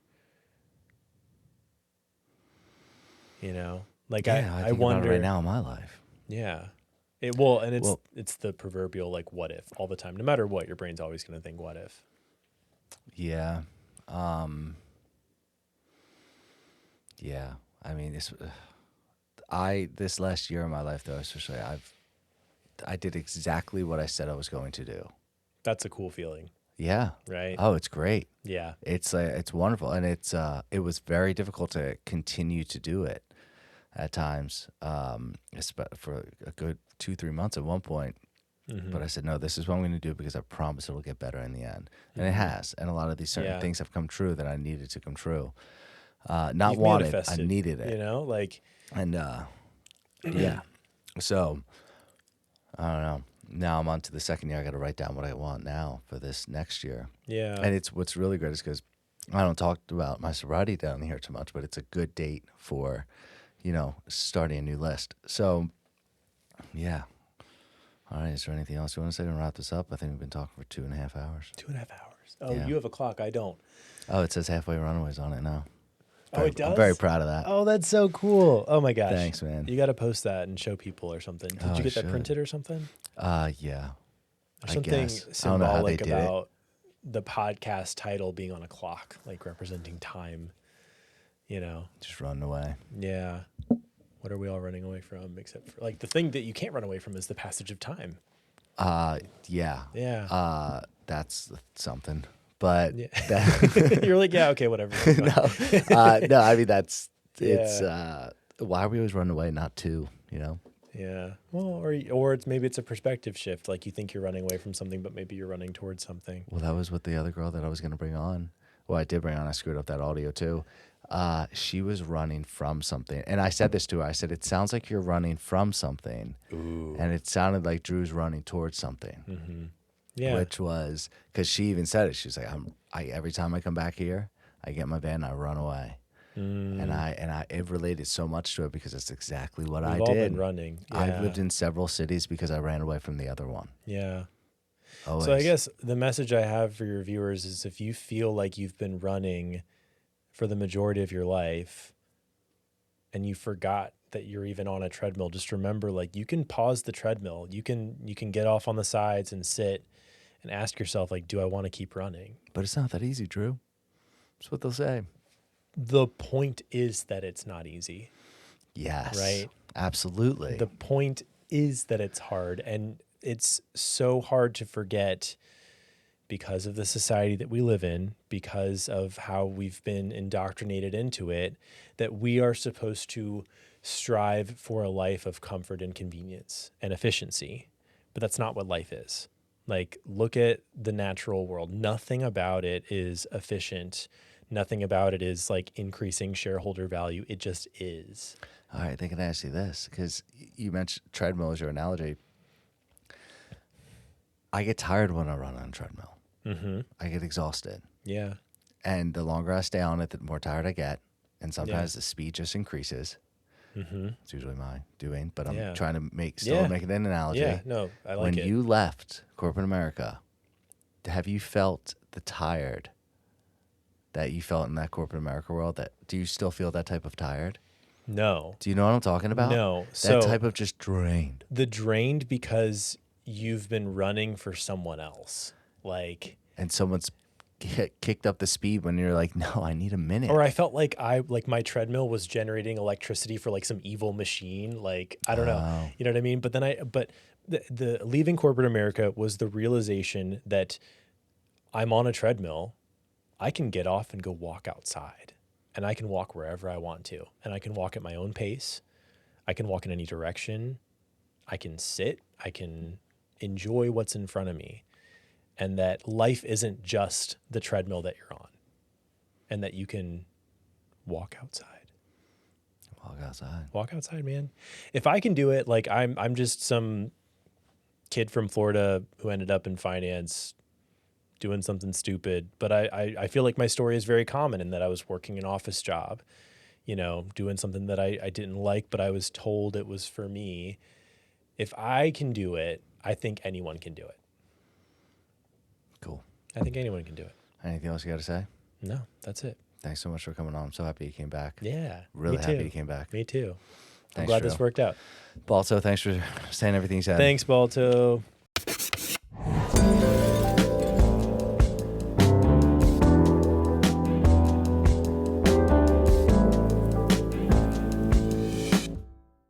you know, like Yeah, I think wonder about it right now in my life. Yeah. And Well, it's the proverbial like what if all the time. No matter what, your brain's always going to think what if. yeah. Yeah. I mean, this last year of my life though, especially, I did exactly what I said I was going to do. That's a cool feeling, Yeah. right? Oh, it's great. Yeah. It's wonderful, and it was very difficult to continue to do it at times, for a good 2-3 months at one point. But I said, no, this is what I'm going to do because I promise it'll get better in the end, and it has. And a lot of these certain Yeah. things have come true that I needed to come true. Not You've wanted, I manifested, needed it, you know, like and yeah. So I don't know. Now I'm on to the second year. I got to write down what I want now for this next year. yeah. And it's what's really great is because I don't talk about my sobriety down here too much, but it's a good date for, starting a new list. So, yeah, All right. Is there anything else you want to say to wrap this up? I think we've been talking for 2.5 hours. 2.5 hours. Oh, Yeah. you have a clock. I don't. Oh, it says Halfway Runaways on it now. Oh, it does? I'm very proud of that. Oh, that's so cool. Oh, my gosh. Thanks, man. You got to post that and show people or something. Did Oh, you I get that should. printed or something? Yeah. There's I something guess. I don't know how they symbolic did it. about the podcast title being on a clock, like representing time, you know? Just running away. Yeah. What are we all running away from? Except for, like, the thing that you can't run away from is the passage of time. Yeah. Yeah. That's something. But Yeah. that, You're like, yeah, okay, whatever. no, I mean it's Yeah. why are we always running away, not to, you know? Yeah. Well, or it's maybe it's a perspective shift. Like you think you're running away from something, but maybe you're running towards something. Well, that was with the other girl that I was gonna bring on. Well, I did bring on. I screwed up that audio too. She was running from something, and I said this to her. I said, "It sounds like you're running from something," Ooh. and it sounded like Drew's running towards something. Mm-hmm. Yeah. Which was because she even said it. She's like, every time I come back here, I get in my van, and I run away." And I it related so much to it because it's exactly what I We've all did. been running. Yeah. I've lived in several cities because I ran away from the other one. Yeah. Always. So I guess the message I have for your viewers is if you feel like you've been running for the majority of your life and you forgot that you're even on a treadmill, just remember, like, you can pause the treadmill. You can get off on the sides and sit and ask yourself, like, do I want to keep running? But it's not that easy, Drew. That's what they'll say. The point is that it's not easy. Yes. Right? Absolutely. The point is that it's hard, and it's so hard to forget because of the society that we live in, because of how we've been indoctrinated into it, that we are supposed to strive for a life of comfort and convenience and efficiency. But that's not what life is. Like, look at the natural world. Nothing about it is efficient. Nothing about it is like increasing shareholder value. It just is. All right, they can ask you this because you mentioned treadmill as your analogy. I get tired when I run on a treadmill. Mm-hmm. I get exhausted. Yeah. And the longer I stay on it, the more tired I get. And sometimes the speed just increases. Mm-hmm. It's usually my doing, but I'm Yeah. trying to still make it an analogy. Yeah, no, I like when it. you left corporate America, have you felt the tired that you felt in that corporate America world? Do you still feel that type of tired? No. Do you know what I'm talking about? No. That So type of just drained. the drained because you've been running for someone else. Like, And someone's kicked up the speed when you're like, no, I need a minute. or I felt like my treadmill was generating electricity for like some evil machine. Like, I don't know. You know what I mean? But then the leaving corporate America was the realization that I'm on a treadmill. I can get off and go walk outside, and I can walk wherever I want to, and I can walk at my own pace. I can walk in any direction. I can sit. I can enjoy what's in front of me, and that life isn't just the treadmill that you're on, and that you can walk outside. Walk outside. Walk outside, man. If I can do it, like I'm just some kid from Florida who ended up in finance doing something stupid, but I feel like my story is very common in that I was working an office job, you know, doing something that I didn't like, but I was told it was for me. If I can do it, I think anyone can do it. Cool. I think anyone can do it. Anything else you got to say? No, that's it. Thanks so much for coming on. I'm so happy you came back. Yeah. Really me happy too. you came back. Me too. I'm Thanks, glad Drew. this worked out. Balto, thanks for saying everything you said. Thanks, Balto.